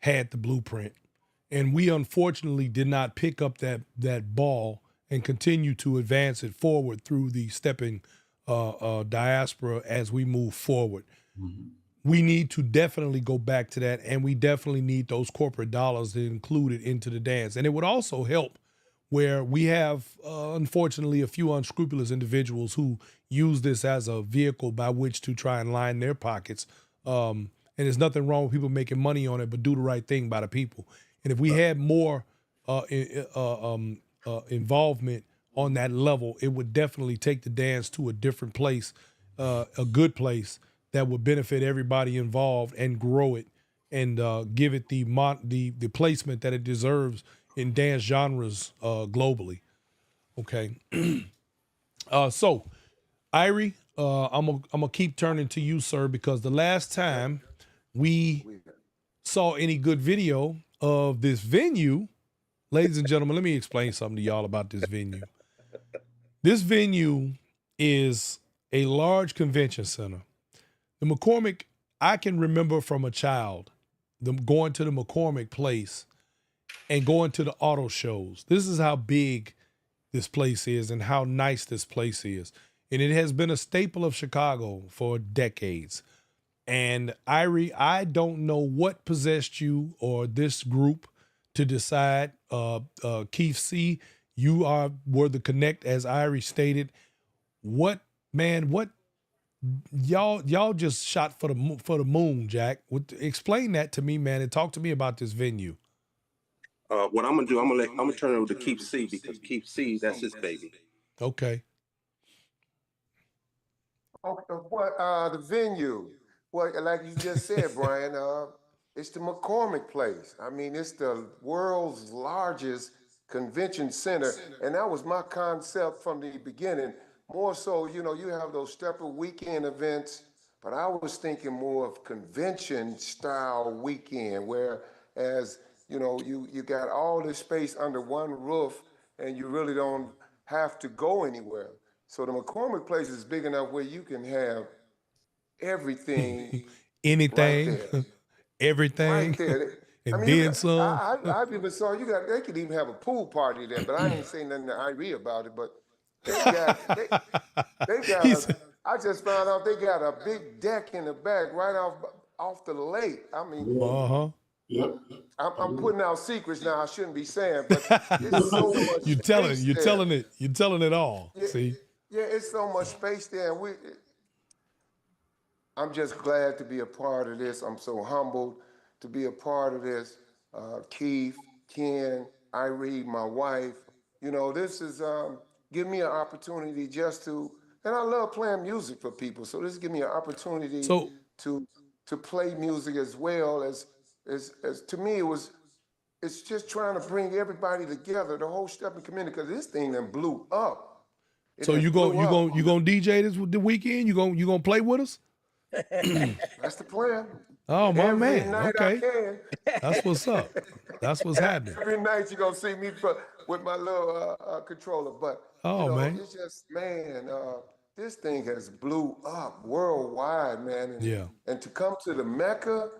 had the blueprint. And we unfortunately did not pick up that ball and continue to advance it forward through the stepping diaspora as we move forward. Mm-hmm. We need to definitely go back to that, and we definitely need those corporate dollars to include it into the dance. And it would also help where we have, unfortunately, a few unscrupulous individuals who use this as a vehicle by which to try and line their pockets. And there's nothing wrong with people making money on it, but do the right thing by the people. And if we had more involvement on that level, it would definitely take the dance to a different place, a good place that would benefit everybody involved and grow it and give it the placement that it deserves in dance genres globally. Okay. So, Irie, I'm gonna keep turning to you, sir, because the last time we saw any good video of this venue, ladies and gentlemen, let me explain something to y'all about this venue. This venue is a large convention center. The McCormick, I can remember from a child, them going to the McCormick place and going to the auto shows. This is how big this place is and how nice this place is. And it has been a staple of Chicago for decades. And Irie, I don't know what possessed you or this group to decide. Keith C., you were the connect, as Irie stated. What y'all just shot for the moon, Jack. Explain that to me, man, and talk to me about this venue. What I'm gonna do, I'm gonna turn it over to Keith C, because Keith C, that's his baby. Okay. Okay, what the venue? Well, like you just said, Brian, it's the McCormick Place. I mean, it's the world's largest convention center, and that was my concept from the beginning. More so, you know, you have those stepper weekend events, but I was thinking more of convention style weekend, whereas you know you got all this space under one roof, and you really don't have to go anywhere. So the McCormick Place is big enough where you can have everything right Anything, there, everything, right there. I and mean, you then got, some. I've even saw you got, they could even have a pool party there, but I ain't saying nothing to Iary about it, but they got, they got He's I just found out they got a big deck in the back right off the lake. I mean, uh-huh. Yep. I'm putting out secrets now I shouldn't be saying, but it's so much space you're there. telling it all. Yeah, See? yeah, it's so much space there, and I'm just glad to be a part of this. I'm so humbled to be a part of this. Keith, Ken, Irie, my wife. You know, this is give me an opportunity just to, and I love playing music for people. So this give me an opportunity So to play music as well as to me it's just trying to bring everybody together, the whole stepping community, because this thing then blew up. It so then you blew up. gonna DJ this the weekend? You gonna play with us? That's the plan. Oh my Every man. night I Okay. can. That's what's up. That's what's happening. Every night you're gonna see me with my little controller. But you Oh know, man. it's just man, this thing has blew up worldwide, man. Yeah. And to come to the Mecca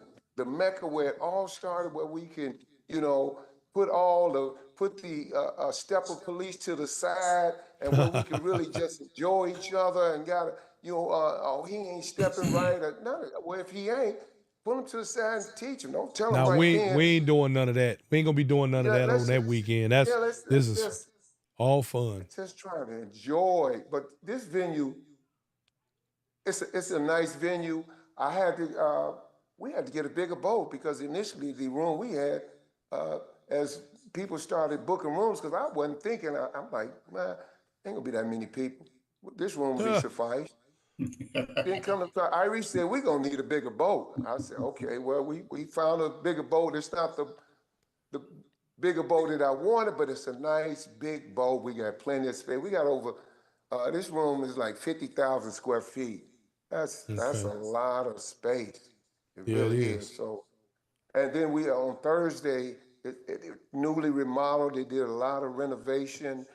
where it all started, where we can, you know, put the stepper police to the side, and where we can really just enjoy each other and got you know, oh, he ain't stepping right, or none of that. Well, if he ain't, pull him to the side and teach him. Don't tell him Now right then. we ain't doing none of that. We ain't gonna be doing none of Yeah, that on that weekend. This let's is just all fun. try to enjoy. But this venue, it's a nice venue. I had to we had to get a bigger boat because initially the room we had, as people started booking rooms, because I wasn't thinking. I'm like, man, ain't gonna be that many people. This room will be suffice. Then come to Irie said, we're gonna need a bigger boat. I said, okay, well, we found a bigger boat. It's not the bigger boat that I wanted, but it's a nice big boat. We got plenty of space. We got over this room is like 50,000 square feet. That's a Okay. lot of space. It Yeah, it really is. is. So, and then we on Thursday, it newly remodeled. They did a lot of renovation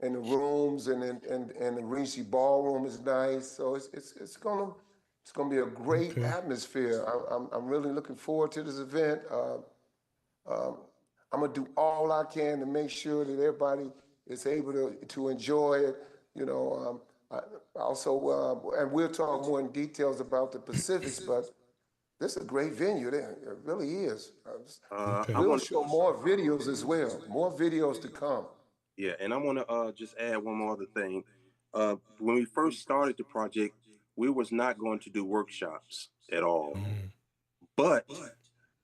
in the rooms, and the Regency Ballroom is nice. So it's gonna be a great Okay. atmosphere. I'm really looking forward to this event. Um, I'm gonna do all I can to make sure that everybody is able to enjoy it. You know, also, and we'll talk more in details about the Pacifics, but this is a great venue there. It really is. Okay. I We'll want, show more videos as well. More videos to come. yeah, and I want to just add one more other thing. When we first started the project, we was not going to do workshops at all. Mhm. But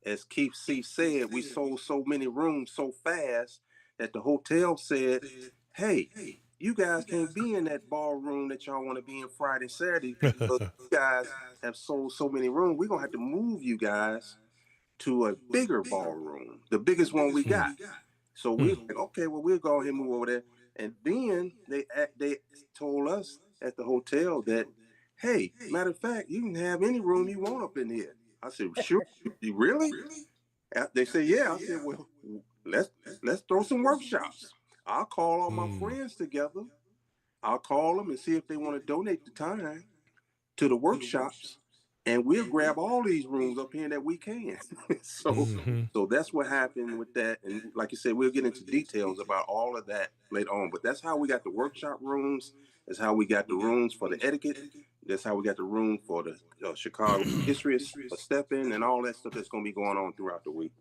as Keith C said, we sold so many rooms so fast that the hotel said, "Hey, you guys can't be in that ballroom that y'all want to be in Friday, Saturday because you guys have sold so many rooms. We're gonna have to move you guys to a bigger ballroom, the biggest one we got." So we're like, okay, well, we'll go ahead and move over there. And then they told us at the hotel that, hey, matter of fact, you can have any room you want up in here. I said, sure. You really? They said, yeah. I said, well, let's throw some workshops. I'll call all my friends together. I'll call them and see if they want to donate the time to the workshops, and we'll grab all these rooms up here that we can. so Mhm. so that's what happened with that. And like you said, we'll get into details about all of that later on. But that's how we got the workshop rooms. That's how we got the rooms for the etiquette. That's how we got the room for the Chicago history of stepping and all that stuff that's going to be going on throughout the week.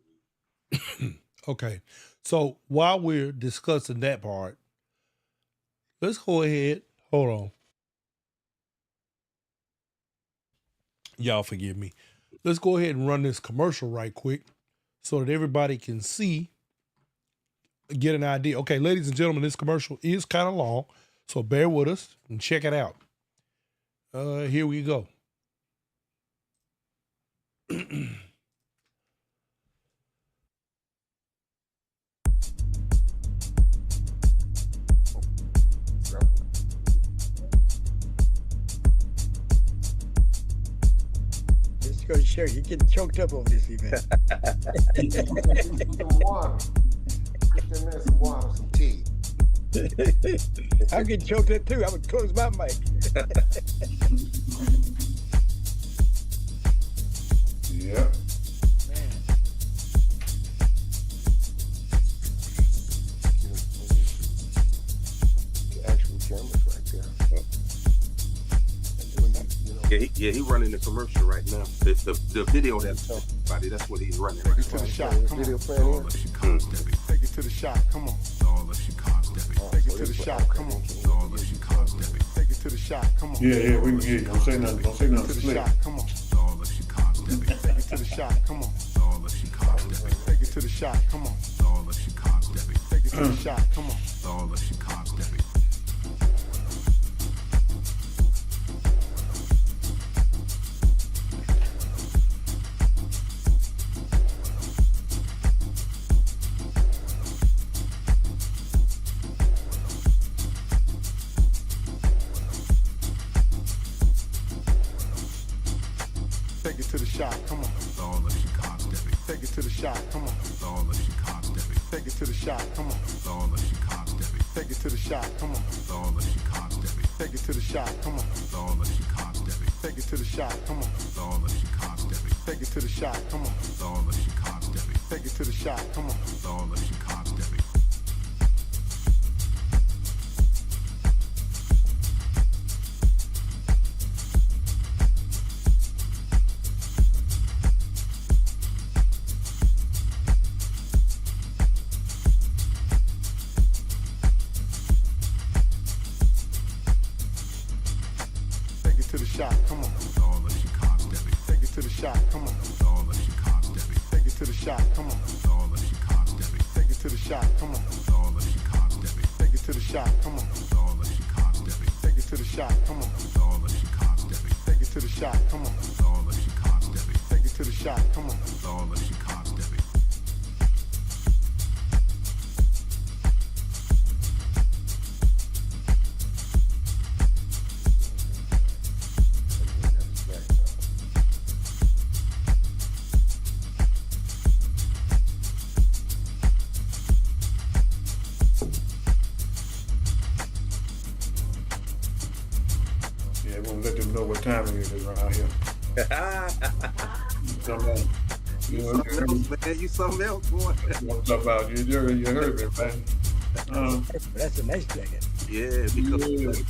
Okay. So while we're discussing that part, let's go ahead. Hold on. Y'all forgive me. Let's go ahead and run this commercial right quick so that everybody can see, get an idea. Okay, ladies and gentlemen, this commercial is kind of long, so bear with us and check it out. Here we go. Just go to show you getting choked up over this event. Some water. Some water, some tea. I'm getting choked up too. I would close my mic. Yeah. Man. The actual cameras right there. Yeah, he running the commercial right now. The video that's about it, that's what he's running right To the now. shop, come on. Take it to the shop, come on. Take it to the shop, come on. Take it to the shop, come on. Yeah, we can hear you. Don't say nothing. Don't say nothing To the slick. shop, come on. Take it to the shop, come on. Take it to the shop, come on. Take it to the shop, come on. Take it to the shop, come on. Take it to the shop, come on. Take it to the shop, come on. Take it to the shop, come on. Take it to the shop, come on. Take it to the shop, come on. Take it to the shop, come on. Take it to the shop, come on. Take it to the shop, come on. Take it to the shop, come on. Take it to the shop, come on. Take it to the shop, come on. Take it to the shop, come on. Take it to the shop, come on. Take it to the shop, come on. Take it to the shop, come on. Yeah, we're gonna let them know what time it is around here. Something else. You know, Something else, man. You something else, boy. what's up out you? You heard me, man. That's a nice jacket. Yeah, because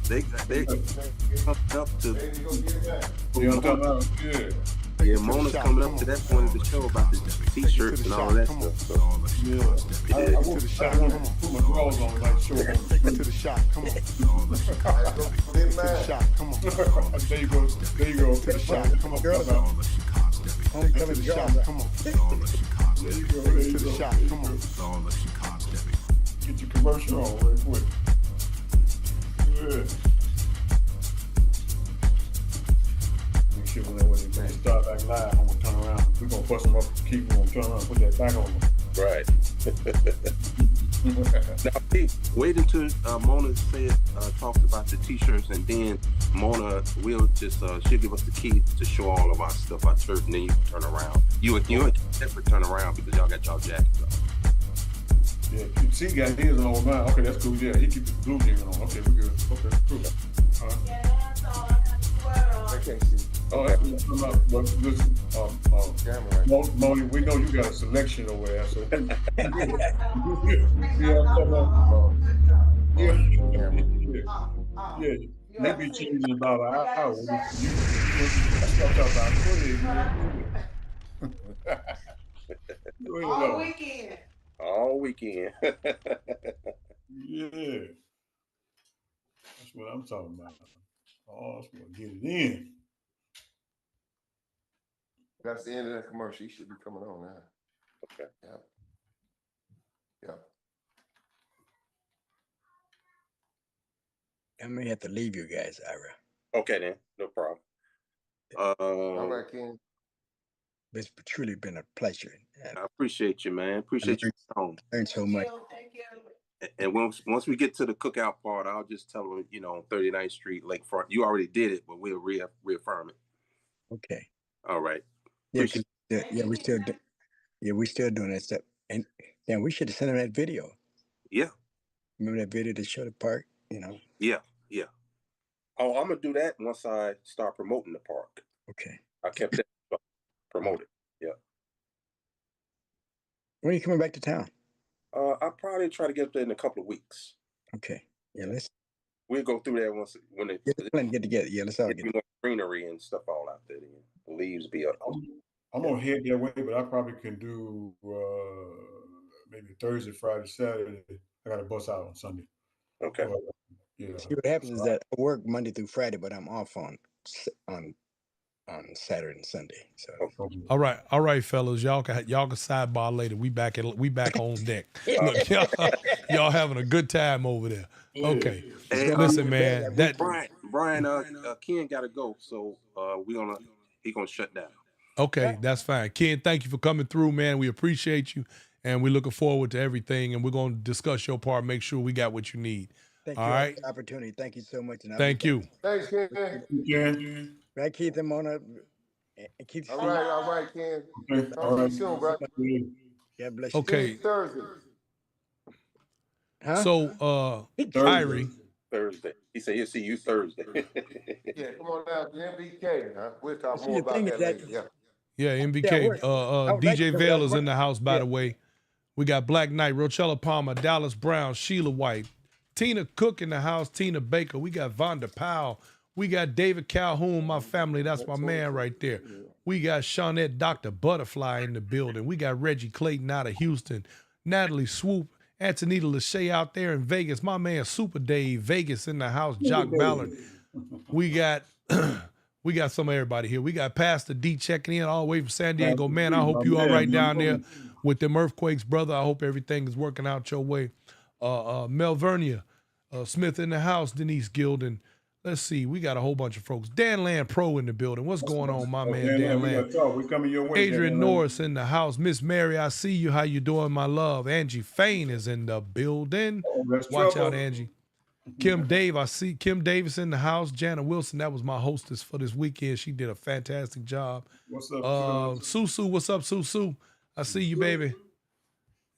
they coming up to. You know what I'm talking about? Yeah. Yeah, Mona's coming up to that point of the show about the t-shirts and all that stuff. So, Yeah. yeah. I want to put my drawers on like short. Take it to the shop, come on. Big man. Shop, come on. There you go. There you go. To the shop, come on. Girls Take out. it Homecoming to the girls shop, out. come on. There you go. There To you the go. shop, come on. Get your commercial on real quick. Good. Make sure when they start back live, I'm gonna turn around. We're gonna bust them up, keep them, turn around, put that back on them. Right. Now, hey, wait until Mona talks about the t-shirts, and then Mona will just she'll give us the key to show all of our stuff, our shirt, and then you can turn around. You and Bedford turn around because y'all got y'all jackets on. Yeah, see, got his on mine. Okay, that's cool. Yeah, he keep the blue jeans on. Okay, we good. Okay, cool. I can't see. Oh, that's what I'm about. But listen, Camera right Moni, we know you got a selection over there, so. Yeah, I'm talking about. Yeah, they be changing in about an hour. That's what I'm talking about. Go ahead. All weekend. All weekend. Yeah. That's what I'm talking about. Oh, that's gonna get it in. That's the end of that commercial. You should be coming on now. Okay. Yep. Yep. I may have to leave you guys, Ira. Okay then, no problem. All right, Ken. It's truly been a pleasure. And I appreciate you, man. Appreciate you coming on. learned so much. Thank you. And once we get to the cookout part, I'll just tell them, you know, 39th Street, Lakefront. You already did it, but we'll reaffirm it. Okay. All right. Yeah, we still doing that stuff. And then we should have sent them that video. Yeah. Remember that video that showed the park? You know. Yeah. Yeah. Oh, I'm gonna do that once I start promoting the park. Okay. I kept that promoted. Yeah. When are you coming back to town? I'll probably try to get up there in a couple of weeks. Okay. Yeah, We'll go through there when they get together. Yeah, let's all get more greenery and stuff all out there. The leaves be up. I'm gonna head that way, but I probably can do maybe Thursday, Friday, Saturday. I got a bus out on Sunday. Okay. Yeah. See, what happens is that I work Monday through Friday, but I'm off on Saturday and Sunday. So All right, fellas, y'all can sidebar later. We back on deck. Look, y'all having a good time over there. Okay, Hey, listen, man. Brian, Ken got to go, so he gonna shut down. Okay, that's fine. Ken, thank you for coming through, man. We appreciate you, and we're looking forward to everything. And we're gonna discuss your part, make sure we got what you need. thank All you right. for the opportunity. Thank you so much. And Thank you. Thanks, Ken. Yeah. Right, Keith, I'm on a keep. All right, Ken. Okay. Talk to you soon, bro. God bless you. Okay. See you Thursday. Huh? So, Iary. Thursday. He said he'll see you Thursday. Yeah, come on down to MBK. Huh? We'll talk See, more the about thing that is that- later. Yeah, Yeah, MBK. DJ Vale is in the house, by Yeah. the way. We got Black Knight, Rochella Palmer, Dallas Brown, Sheila White, Tina Cook in the house, Tina Baker. We got Vonda Powell. We got David Calhoun, my family. That's my man right there. We got Shawnette Dr. Butterfly in the building. We got Reggie Clayton out of Houston, Natalie Swoop, Antonita Lachey out there in Vegas. My man Super Dave, Vegas in the house, Jock Ballard. We got some of everybody here. We got Pastor D checking in all the way from San Diego. Man, I hope you all right down there with them earthquakes, brother. I hope everything is working out your way. Melvernia Smith in the house, Denise Gilden. Let's see, we got a whole bunch of folks. Dan Land Pro in the building. What's going on, my man Dan Land? We coming your way. Adrian Norris in the house. Miss Mary, I see you. How you doing, my love? Angie Fain is in the building. Watch out, Angie. Kim Dave, I see Kim Davis in the house. Jana Wilson, that was my hostess for this weekend. She did a fantastic job. What's up, Susu, what's up, Susu? I see you, baby.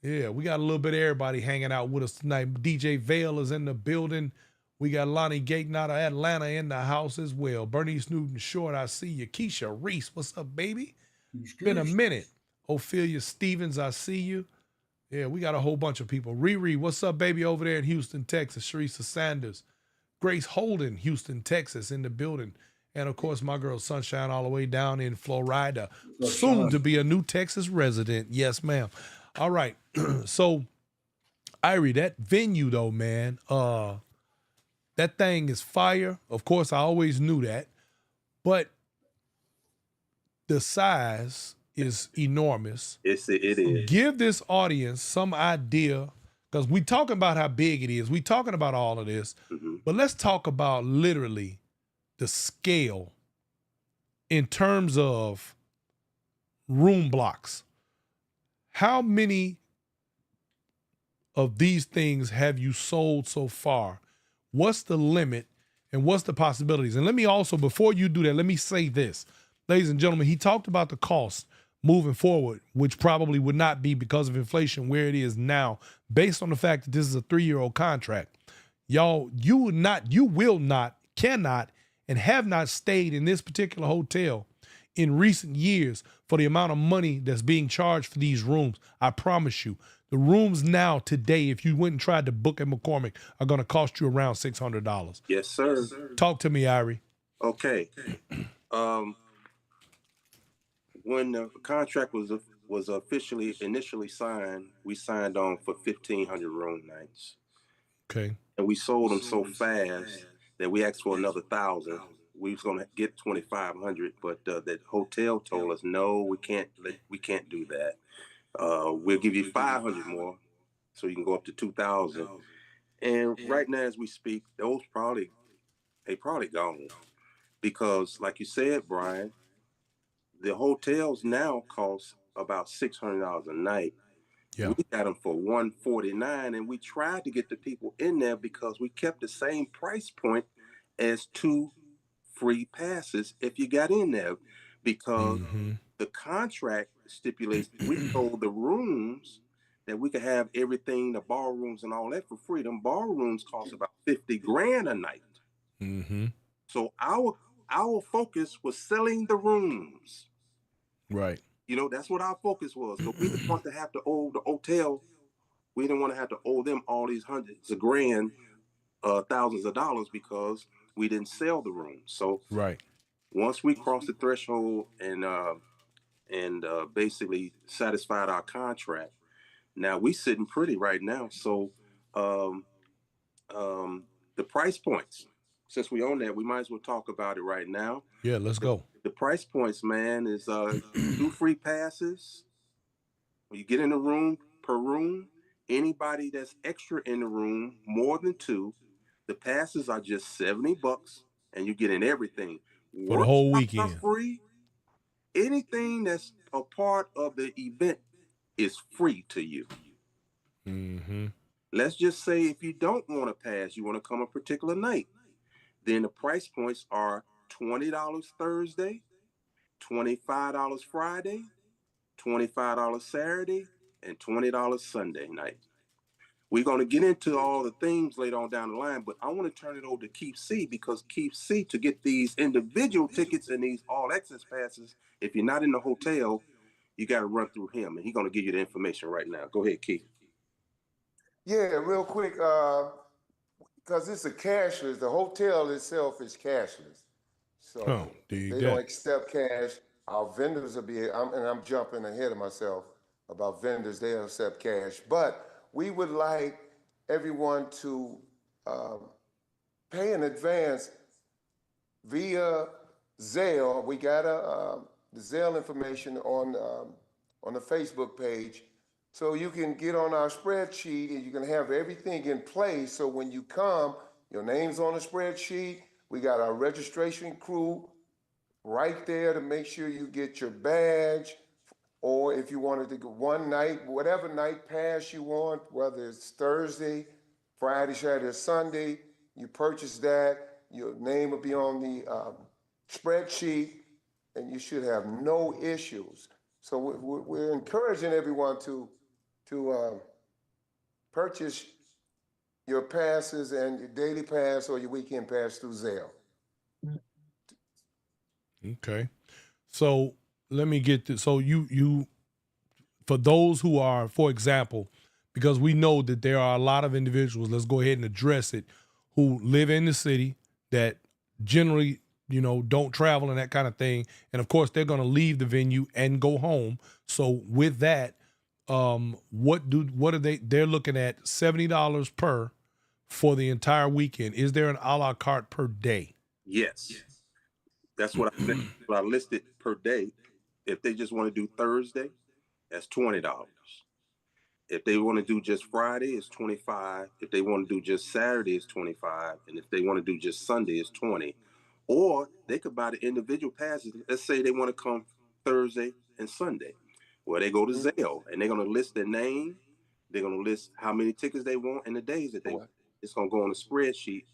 Yeah, we got a little bit of everybody hanging out with us tonight. DJ Vale is in the building. We got Lonnie Gayton out of Atlanta in the house as well. Bernice Newton Short, I see you. Keisha Reese, what's up, baby? Been a minute. Ophelia Stevens, I see you. Yeah, we got a whole bunch of people. Riri, what's up, baby, over there in Houston, Texas? Sharisa Sanders. Grace Holden, Houston, Texas, in the building. And, of course, my girl Sunshine all the way down in Florida. Soon to be a new Texas resident. Yes, ma'am. All right. So, Irie, that venue, though, man, that thing is fire. Of course, I always knew that. But the size is enormous. It is. Give this audience some idea, because we talking about how big it is. We talking about all of this. But let's talk about literally the scale in terms of room blocks. How many of these things have you sold so far? What's the limit and what's the possibilities? And let me also, before you do that, let me say this. Ladies and gentlemen, he talked about the cost moving forward, which probably would not be because of inflation where it is now, based on the fact that this is a 3-year-old contract. Y'all, you will not, cannot, and have not stayed in this particular hotel in recent years for the amount of money that's being charged for these rooms. I promise you. The rooms now today, if you went and tried to book at McCormick, are going to cost you around $600. Yes, sir. Talk to me, Irie. Okay. When the contract was initially signed, we signed on for 1,500 room nights. Okay. And we sold them so fast that we asked for another 1,000. we was gonna get 2,500, but that hotel told us no, we can't do that. We'll give you 500 more, so you can go up to 2,000. And right now, as we speak, those probably gone, because, like you said, Brian, the hotels now cost about $600 a night. Yeah. We got them for $149, and we tried to get the people in there because we kept the same price point as 2 free passes if you got in there, because the contract stipulates we sold the rooms that we could have everything, the ballrooms and all that, for free. Them ballrooms cost about 50 grand a night. So our focus was selling the rooms. Right. You know, that's what our focus was. So we didn't want to have to owe the hotel. We didn't want to have to owe them all these hundreds of grand, thousands of dollars, because we didn't sell the room. So right. Once we crossed the threshold and basically satisfied our contract, now we sitting pretty right now. So the price points, since we own that, we might as well talk about it right now. Yeah, let's go. The price points, man, is 2 free passes. When you get in the room, per room, anybody that's extra in the room, more than 2, the passes are just $70, and you get in everything. For the whole Workshops weekend. are free. Anything that's a part of the event is free to you. Let's just say if you don't want to pass, you want to come a particular night, then the price points are $20 Thursday, $25 Friday, $25 Saturday, and $20 Sunday night. We're going to get into all the things later on down the line, but I want to turn it over to Keith C, because Keith C, to get these individual tickets and these all access passes, if you're not in the hotel, you got to run through him, and he's going to give you the information right now. Go ahead, Keith. Yeah, real quick, because it's a cashless, the hotel itself is cashless. So they don't accept cash. Our vendors will be, and I'm jumping ahead of myself about vendors, they don't accept cash. But we would like everyone to pay in advance via Zelle. We got the Zelle information on the Facebook page. So you can get on our spreadsheet and you can have everything in place. So when you come, your name's on the spreadsheet. We got our registration crew right there to make sure you get your badge. Or if you wanted to go one night, whatever night pass you want, whether it's Thursday, Friday, Saturday, or Sunday, you purchase that, your name will be on the spreadsheet, and you should have no issues. So we're encouraging everyone to purchase your passes and your daily pass or your weekend pass through Zelle. Okay. So let me get this. So you, for those who are, for example, because we know that there are a lot of individuals, let's go ahead and address it, who live in the city that generally, don't travel and that kind of thing. And of course, they're going to leave the venue and go home. So with that, what are they're looking at $70 per for the entire weekend. Is there an a la carte per day? Yes. That's what I listed per day. If they just want to do Thursday, that's $20. If they want to do just Friday, it's $25. If they want to do just Saturday, it's $25. And if they want to do just Sunday, it's $20. Or they could buy the individual passes. Let's say they want to come Thursday and Sunday. Well, they go to Zelle and they're going to list their name. They're going to list how many tickets they want and the days that they want. It's going to go on the spreadsheet,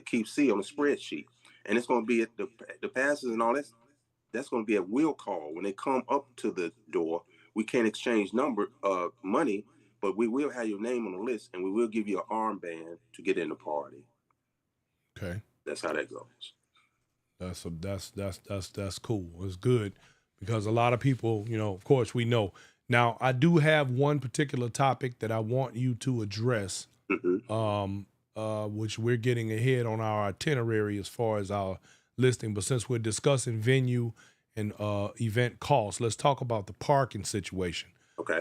Keep C on the spreadsheet. And it's going to be at the passes and all that. That's going to be a will call. When they come up to the door, we can't exchange money, but we will have your name on the list and we will give you an armband to get in the party. Okay. That's how that goes. That's cool. It's good because a lot of people, of course we know. Now, I do have one particular topic that I want you to address, which we're getting ahead on our itinerary as far as our listing. But since we're discussing venue and event costs, let's talk about the parking situation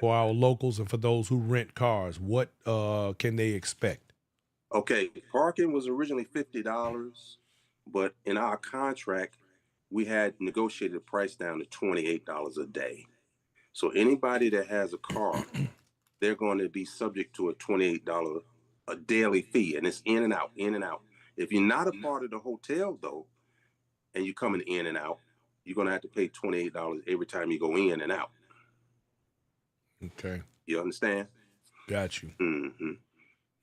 for our locals and for those who rent cars. What can they expect? Okay, parking was originally $50. But in our contract, we had negotiated the price down to $28 a day. So anybody that has a car, they're going to be subject to a $28 a daily fee, and it's in and out, in and out. If you're not a part of the hotel though, and you're coming in and out, you're going to have to pay $28 every time you go in and out. Okay. You understand? Got you. Mm-hmm.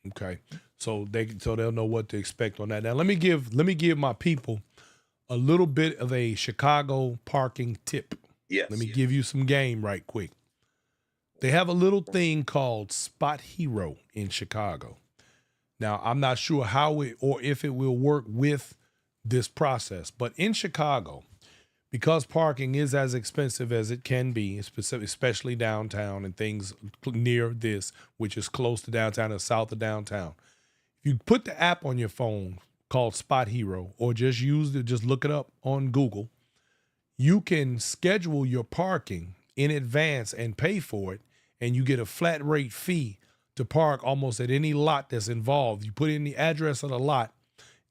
Okay. So they'll know what to expect on that. Now let me give my people a little bit of a Chicago parking tip. Yes. Let me give you some game right quick. They have a little thing called Spot Hero in Chicago. Now, I'm not sure how it or if it will work with this process, but in Chicago, because parking is as expensive as it can be, especially downtown and things near this, which is close to downtown and south of downtown. If you put the app on your phone called Spot Hero, or just look it up on Google, you can schedule your parking in advance and pay for it, and you get a flat rate fee to park almost at any lot that's involved. You put in the address of the lot,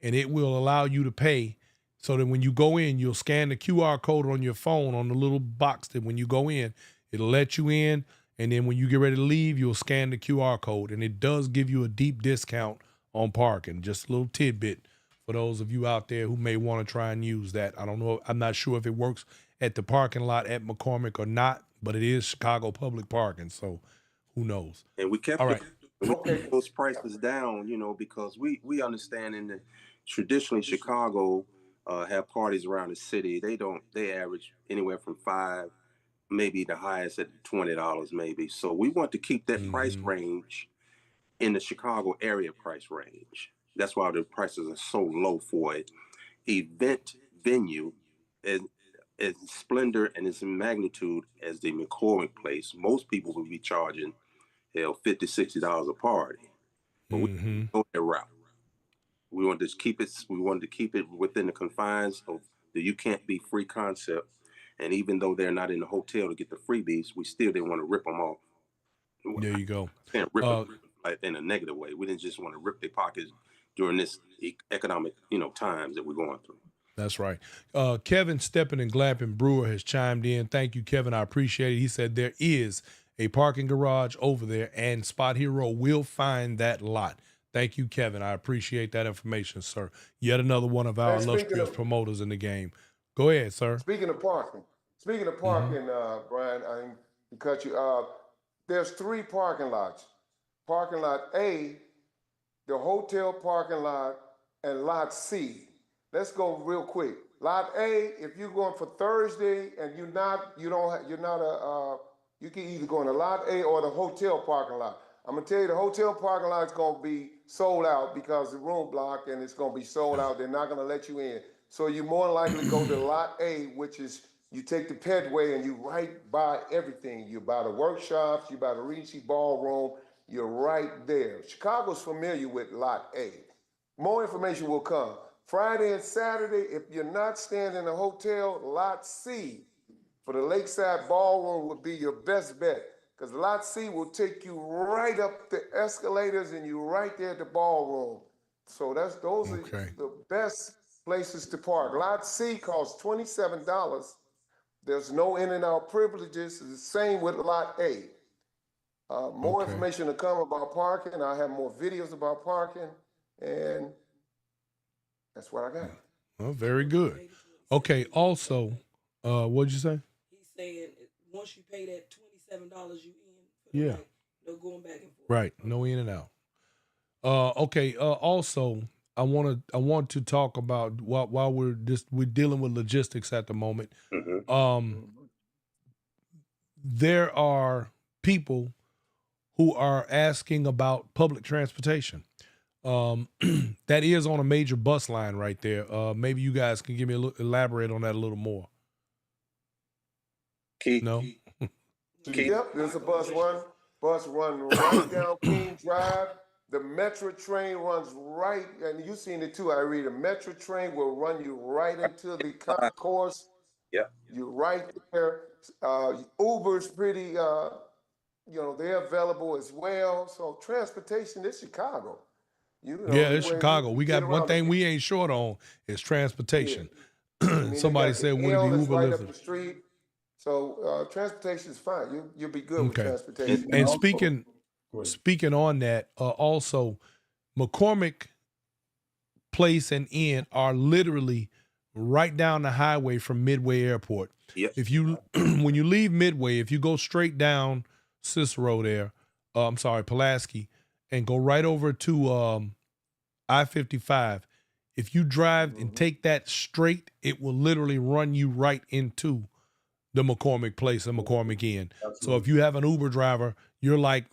and it will allow you to pay, so that when you go in, you'll scan the QR code on your phone on the little box that when you go in, it'll let you in, and then when you get ready to leave, you'll scan the QR code, and it does give you a deep discount on parking. Just a little tidbit for those of you out there who may want to try and use that. I don't know. I'm not sure if it works at the parking lot at McCormick or not, but it is Chicago public parking, so who knows? And we kept All right. those prices down, because we understand traditionally Chicago have parties around the city. They average anywhere from $5, maybe the highest at $20 maybe. So we want to keep that price range in the Chicago area price range. That's why the prices are so low for an event venue as splendor and its magnitude as the McCormick place. Most people would be charging $50, $60 a party. But we go that route. We wanted to keep it within the confines of the you can't be free concept. And even though they're not in the hotel to get the freebies, we still didn't want to rip them off. There you go. Rip them in a negative way. We didn't just want to rip their pockets during this economic, times that we're going through. That's right. Kevin Steppen and Glampin Brewer has chimed in. Thank you, Kevin. I appreciate it. He said there is a parking garage over there, and Spot Hero will find that lot. Thank you, Kevin. I appreciate that information, sir. Yet another one of our illustrious promoters in the game. Go ahead, sir. Speaking of parking, Brian, I didn't cut you. There's 3 parking lots. Parking lot A, the hotel parking lot, and lot C. Let's go real quick. Lot A, if you're going for Thursday and you can either go in the lot A or the hotel parking lot. I'm gonna tell you, the hotel parking lot is gonna be sold out because the room blocked and it's gonna be sold out. They're not gonna let you in. So you're more likely to go to lot A, which is you take the Pedway and you right by everything. You buy the workshops, you buy the Regency Ballroom, you're right there. Chicago's familiar with lot A. More information will come. Friday and Saturday, if you're not staying in a hotel, lot C for the Lakeside Ballroom would be your best bet, because lot C will take you right up the escalators and you're right there at the ballroom. So those are the best places to park. Lot C costs $27. There's no in and out privileges. It's the same with lot A. More information to come about parking. I have more videos about parking, and that's what I got. Well, very good. Okay. Also, what'd you say? He's saying once you pay that $27, you in. Yeah. No going back and forth. Right. No in and out. Okay. Also, I want to talk about while we're dealing with logistics at the moment. There are people who are asking about public transportation. That is on a major bus line right there. Maybe you guys can give me elaborate on that a little more. Keith? No? Yep, there's a bus run right down King Drive. The Metro train runs right, and you've seen it too, Iary. The Metro train will run you right into the concourse. Yeah. You're right there. Uber's pretty, they're available as well. So transportation is Chicago. You know, Yeah, the it's way Chicago. you We get got one around thing the we ain't short on is yeah. transportation. I mean, they Somebody got said the one of the L that's Uber right up lifters. the street. So transportation is fine. You'll be good with Okay. transportation. And also, go ahead. speaking on that, also McCormick Place and Inn are literally right down the highway from Midway Airport. Yep. If you when you leave Midway, if you go straight down Cicero there, I'm sorry, Pulaski, and go right over to I-55, if you drive and take that straight, it will literally run you right into the McCormick Place and McCormick Inn. So if Absolutely. you have an Uber driver, you're like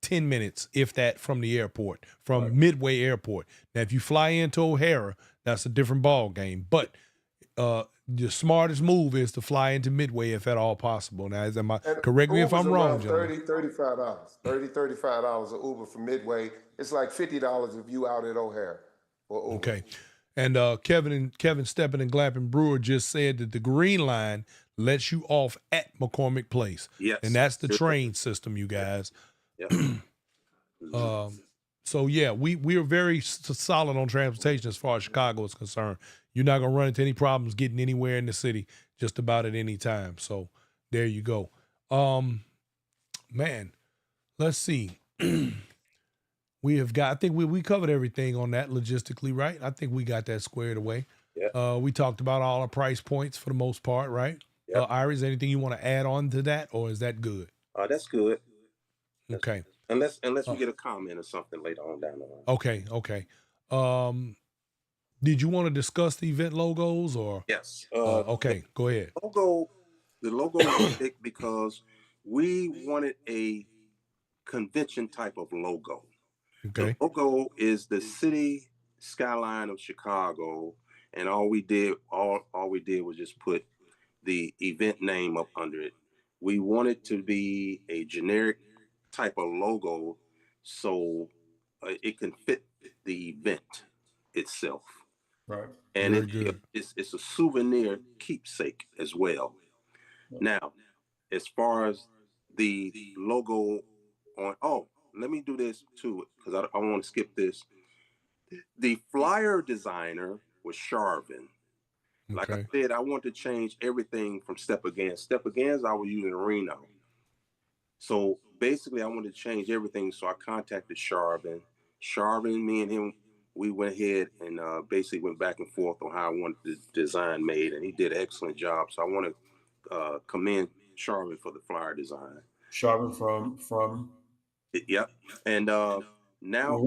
10 minutes, if that, from the airport, from Right. Midway Airport. Now, if you fly into O'Hara, that's a different ball game. But the smartest move is to fly into Midway if at all possible. Now, And correct me if Uber's I'm wrong, around gentlemen. $30, $35. $35 an Uber from Midway. It's like $50 if you out at O'Hare for Uber. Okay. And Kevin Steppen and Glapping Brewer just said that the Green Line lets you off at McCormick Place. Yes. And that's the Sure. train system, you guys. Yep. So yeah, we are very solid on transportation as far as Chicago is concerned. You're not gonna run into any problems getting anywhere in the city just about at any time. So there you go. Man, let's see. We have got. I think we covered everything on that logistically, right? I think we got that squared away. Yeah. We talked about all our price points for the most part, right? Yep. Iary, is there anything you want to add on to that, or is that good? That's good. Okay. Unless we get a comment or something later on down the line. Okay. Did you want to discuss the event logos or? Yes. Okay, go ahead. The logo was picked because we wanted a convention type of logo. Okay. The logo is the city skyline of Chicago, and all we did was just put the event name up under it. We wanted to be a generic type of logo so it can fit the event itself. Right. And Very good. it's a souvenir keepsake as well. Now, as far as the logo let me do this too, because I want to skip this. The flyer designer was Charvin. Like I Okay. said, I want to change everything from Step Again. Step Again, I was using Reno. So basically, I wanted to change everything. So I contacted Charvin. Charvin, me and him, we went ahead and basically went back and forth on how I wanted the design made, and he did an excellent job. So I want to commend Charvin for the flyer design. Sharvin from Yep. And now, no,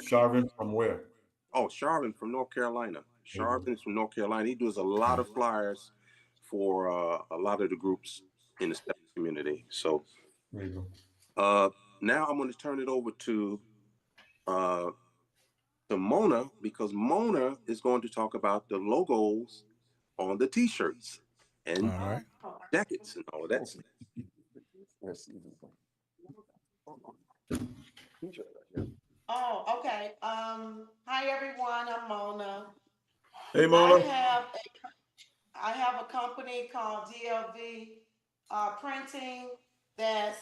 Sharvin from where? oh, Charvin from North Carolina. Charvin is from North Carolina. He does a lot of flyers for a lot of the groups in the STEP community. So There you go. now I'm going to turn it over to Mona, because Mona is going to talk about the logos on the T-shirts and All right. jackets and all of that. Oh, okay. Hi everyone, I'm Mona. Hey, Mona. I have a company called DLV Printing that's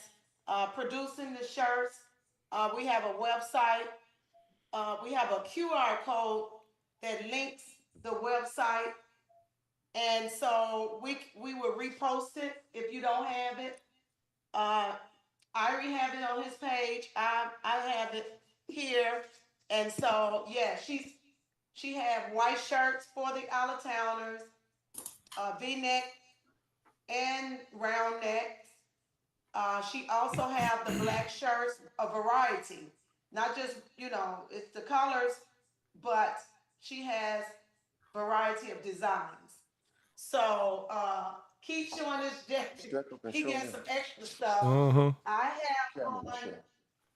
producing the shirts. We have a website. We have a QR code that links the website, and so we will repost it if you don't have it. I already have it on his page. I have it here, and so yeah, she had white shirts for the out of towners, V-neck and round necks. She also have the black shirts, a variety, not just it's the colors, but she has variety of designs. So keep showing this jacket. He gets some extra stuff. Uh-huh. I have Camera one. right there.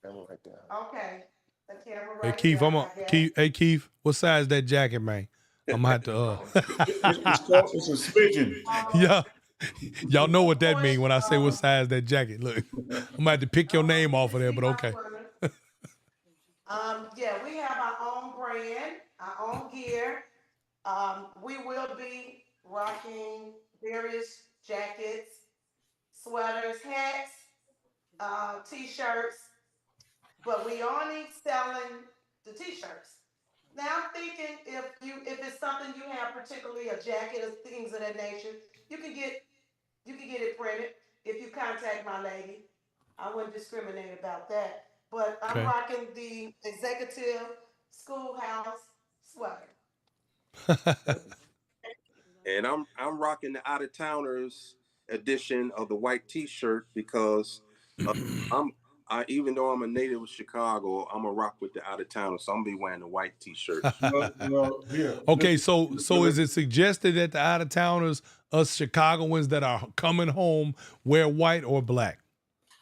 Camera right there. Okay. The camera Hey right Keith, there. I guess. Hey Keith, what size that jacket, man? I'm gonna have to It's a smidgen. yeah. Y'all know what that means when I say what size that jacket. Look, I'm gonna have to pick your name off of there, but okay. Yeah, we have our own brand, our own gear. We will be rocking various jackets, sweaters, hats, t-shirts, but we only selling the t-shirts. Now I'm thinking if it's something you have, particularly a jacket or things of that nature, you can get it printed if you contact my lady. I wouldn't discriminate about that. But I'm Okay. rocking the executive schoolhouse sweater. And I'm rocking the out of towners edition of the white T-shirt because uh, I'm even though I'm a native of Chicago, I'm a rock with the out of towners, so I'm gonna be wearing the white T-shirt. Here. Okay, so is it suggested that the out of towners, us Chicagoans that are coming home, wear white or black?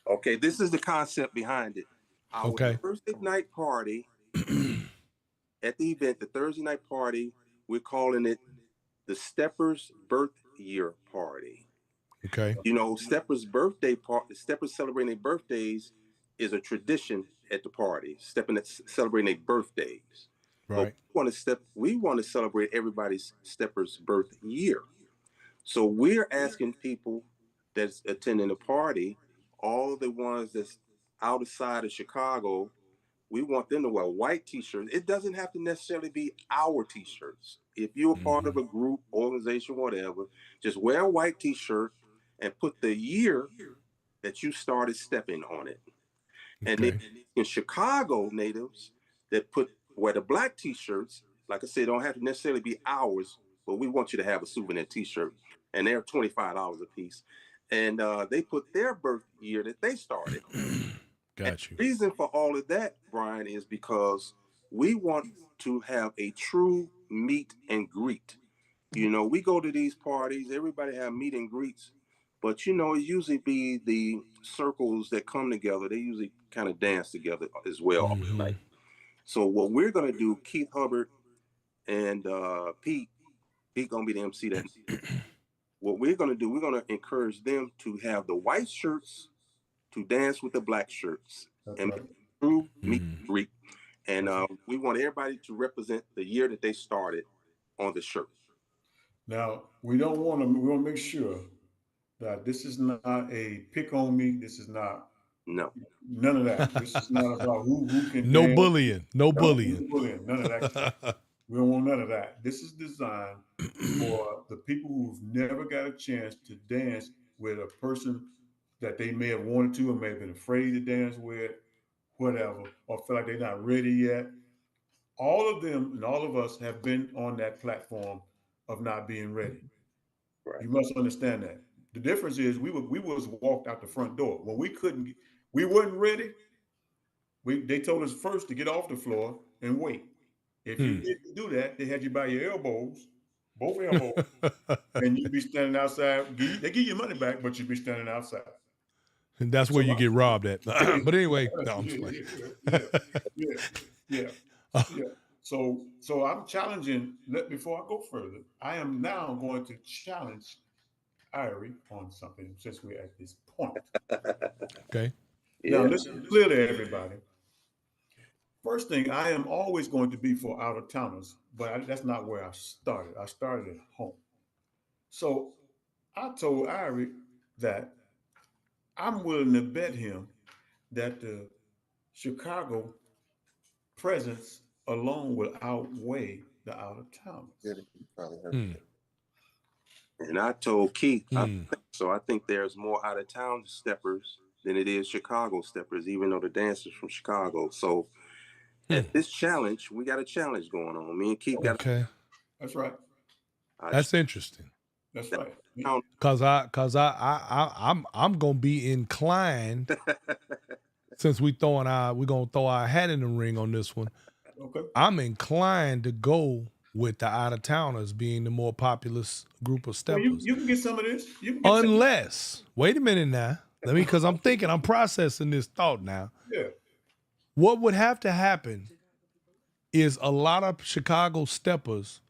Okay, this is the concept behind it. Our Okay. Thursday night party at the event, the Thursday night party, we're calling it the Steppers Birth Year Party. Okay. You know, Steppers' birthday party, Steppers celebrating their birthdays is a tradition at the party. Celebrating their birthdays. But Right. we want to celebrate everybody's Steppers' birth year. So we're asking people that's attending the party, all the ones that's outside of Chicago, we want them to wear white t-shirts. It doesn't have to necessarily be our t-shirts. If you're a part of a group, organization, whatever, just wear a white t-shirt and put the year that you started stepping on it. And then in Chicago natives that wear the black t-shirts, like I said, don't have to necessarily be ours, but we want you to have a souvenir t-shirt. And they're $25 a piece. And they put their birth year that they started. Got you. The reason for all of that, Brian, is because we want to have a true meet and greet. You know, we go to these parties, everybody have meet and greets, but you know, it usually be the circles that come together. They usually kind of dance together as well all night. So what we're gonna do, Keith Hubbard and Pete gonna be the MC that night. What we're gonna do, we're gonna encourage them to have the white shirts to dance with the black shirts. That's and right. True meet and greet. And we want everybody to represent the year that they started on the shirt. Now, we want to make sure that this is not a pick on me. This is not No. none of that. This is not about who can No dance. bullying. No bullying. None of that stuff. We don't want none of that. This is designed for the people who've never got a chance to dance with a person that they may have wanted to or may have been afraid to dance with, whatever, or feel like they're not ready yet. All of them and all of us have been on that platform of not being ready. Right. You must understand that. The difference is we was walked out the front door when we weren't ready. They told us first to get off the floor and wait. If you didn't do that, they had you by your elbows, both elbows, and you'd be standing outside. They give you money back, but you'd be standing outside. And that's where you get robbed at. But anyway, no, I'm just playing. Yeah. So I'm challenging. Before I go further, I am now going to challenge Iary on something since we're at this point. Okay. Now listen clearly, everybody. First thing, I am always going to be for out of towners, but that's not where I started. I started at home. So I told Iary that I'm willing to bet him that the Chicago presence alone will outweigh the out of towners. And I told Keith, I think so. I think there's more out of town steppers than it is Chicago steppers, even though the dancers from Chicago. So at this challenge, we got a challenge going on. Me and Keith got. Okay. That's right. That's interesting. That's right. Cause I'm gonna be inclined since we're gonna throw our hat in the ring on this one. Okay. I'm inclined to go with the out of towners being the more populous group of steppers. Well, you can get some of this. Unless, wait a minute now. Because I'm processing this thought now. Yeah. What would have to happen is a lot of Chicago steppers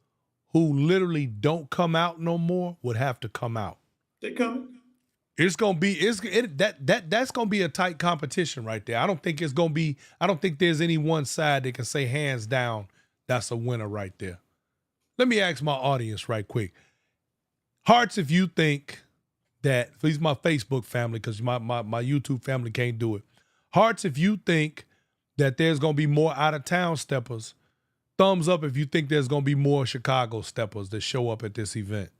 who literally don't come out no more would have to come out. They coming. It's gonna be that's gonna be a tight competition right there. I don't think there's any one side that can say hands down that's a winner right there. Let me ask my audience right quick. Hearts, if you think that, please, my Facebook family, because my YouTube family can't do it. Hearts, if you think that there's gonna be more out of town steppers. Thumbs up if you think there's gonna be more Chicago steppers that show up at this event.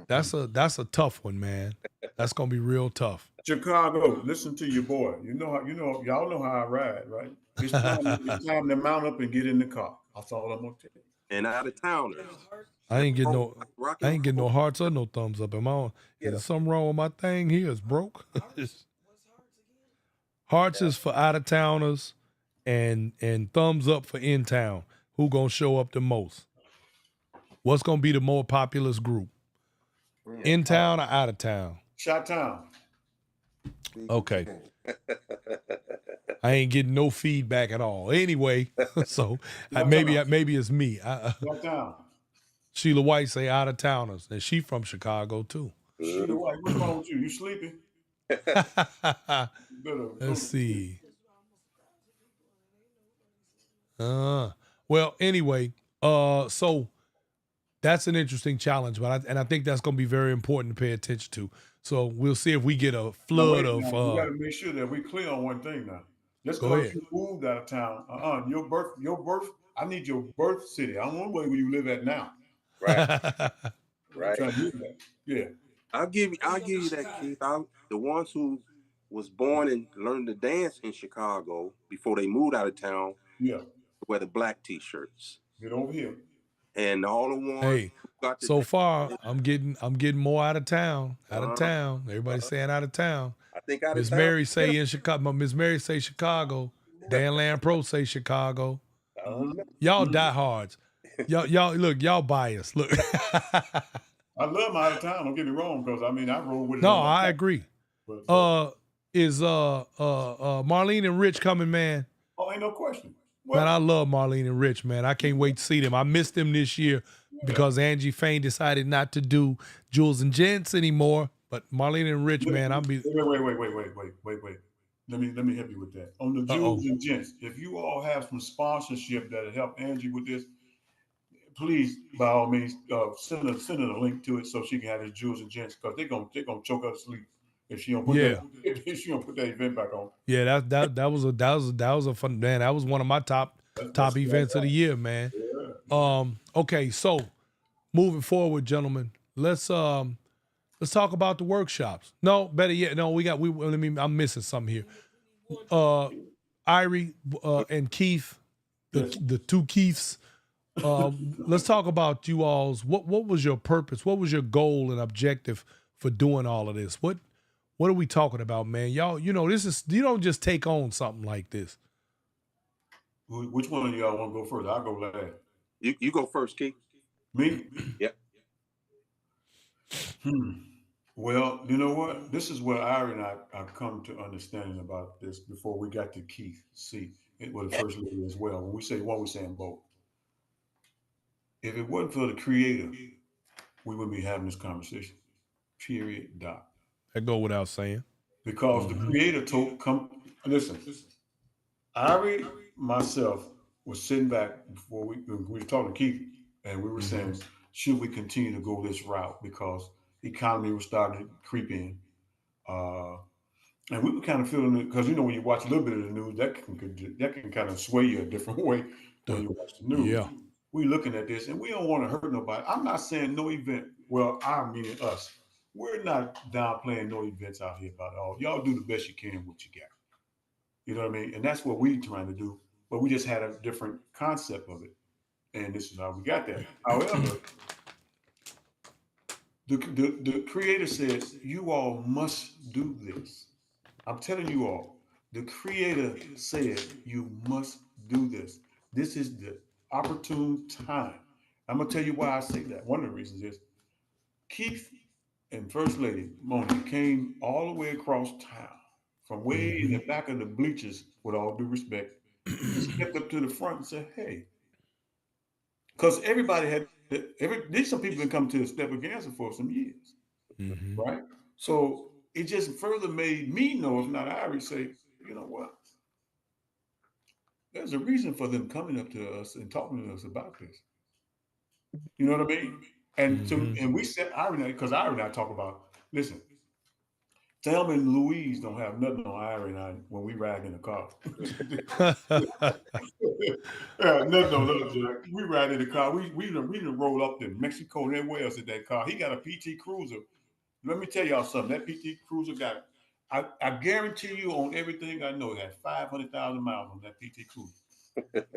That's a tough one, man. That's gonna be real tough. Chicago, listen to your boy. Y'all know how I ride, right? It's time to mount up and get in the car. That's all I'm gonna tell you. And out of towners. I ain't getting no Rock I and ain't getting no roll. hearts or no thumbs up. Am I on? Is there something wrong with my thing here? It's broke. Hearts is for out of towners and thumbs up for in town. Who gonna show up the most? What's gonna be the more populous group? In town or out of town? Shot town. Okay. I ain't getting no feedback at all. Anyway, so maybe it's me. Shot town. Sheila White say out of towners, and she from Chicago too. Sheila White, what's wrong with you? You sleeping? Let's see. Well, anyway, so that's an interesting challenge, but I think that's going to be very important to pay attention to. So we'll see if we get a flood of. We got to make sure that we clear on one thing now. Just because you moved out of town, your birth. I need your birth city. I don't want where you live at now. Right. Right. Trying to do that. Yeah. I'll give you that, Keith. The ones who was born and learned to dance in Chicago before they moved out of town. Yeah. Wear the black T-shirts. Get over here. And all the ones. Hey, so far I'm getting more out of town. Out of town. Everybody's saying out of town. I think out of Miss town. Mary say in Chicago. Miss Mary say Chicago. Dan Land Pro say Chicago. Y'all diehards. Y'all look. Y'all biased. Look. I love my out of town. Don't get me wrong, because I roll with it. No, I agree. Is Marlene and Rich coming, man? Oh, ain't no question. Man, I love Marlene and Rich, man. I can't wait to see them. I missed them this year because Angie Fain decided not to do Jules and Gents anymore. But Marlene and Rich, man, I'll be. Wait. Let me help you with that. On the Jules and Gents, if you all have some sponsorship that'll help Angie with this, please, by all means, send her a link to it so she can have this Jules and Gents, because they're gonna choke her to sleep if she don't put that event back on. Yeah, that was a fun, man. That was one of my top events of the year, man. Yeah. Okay, so moving forward, gentlemen, let's talk about the workshops. No, better yet, no, I'm missing something here. Iary and Keith, the two Keiths. Let's talk about you all's. What was your purpose? What was your goal and objective for doing all of this? What are we talking about, man? Y'all, this is, you don't just take on something like this. Which one of y'all want to go first? I'll go last. You go first, Keith. Me? Yep. Well, you know what? This is where Iary and I come to understanding about this before we got to Keith. See, it was the first lady as well. When we say one, we're saying both. If it wasn't for the creator, we wouldn't be having this conversation. Period. Dot. That go without saying. Because the creator listen. Iary, myself, was sitting back before we were talking to Keith, and we were saying, should we continue to go this route? Because the economy was starting to creep in. And we were kind of feeling it, because when you watch a little bit of the news, that can kind of sway you a different way when you watch the news. Yeah. We're looking at this, and we don't want to hurt nobody. I'm not saying no event. Well, I mean us. We're not downplaying no events out here about all. Y'all do the best you can with what you got. You know what I mean? And that's what we're trying to do. But we just had a different concept of it. And this is how we got there. However, the creator says, you all must do this. I'm telling you all, the creator said, you must do this. This is the opportune time. I'm going to tell you why I say that. One of the reasons is Keith and First Lady Moni came all the way across town from way in the back of the bleachers, with all due respect, stepped up to the front and said, hey, because everybody there's some people that come to the Step Against for some years, right? So it just further made me know, if not Iary, say, you know what? There's a reason for them coming up to us and talking to us about this. You know what I mean? And and we said Iary, because Iary and I talk about, listen, Thelma and Louise don't have nothing on Irie and I when we ride in the car. Yeah, nothing on us, Jack. We ride in the car. We done roll up to Mexico and everywhere else in that car. He got a PT Cruiser. Let me tell y'all something. That PT Cruiser got, I guarantee you on everything I know, it had 500,000 miles on that PT Cruiser.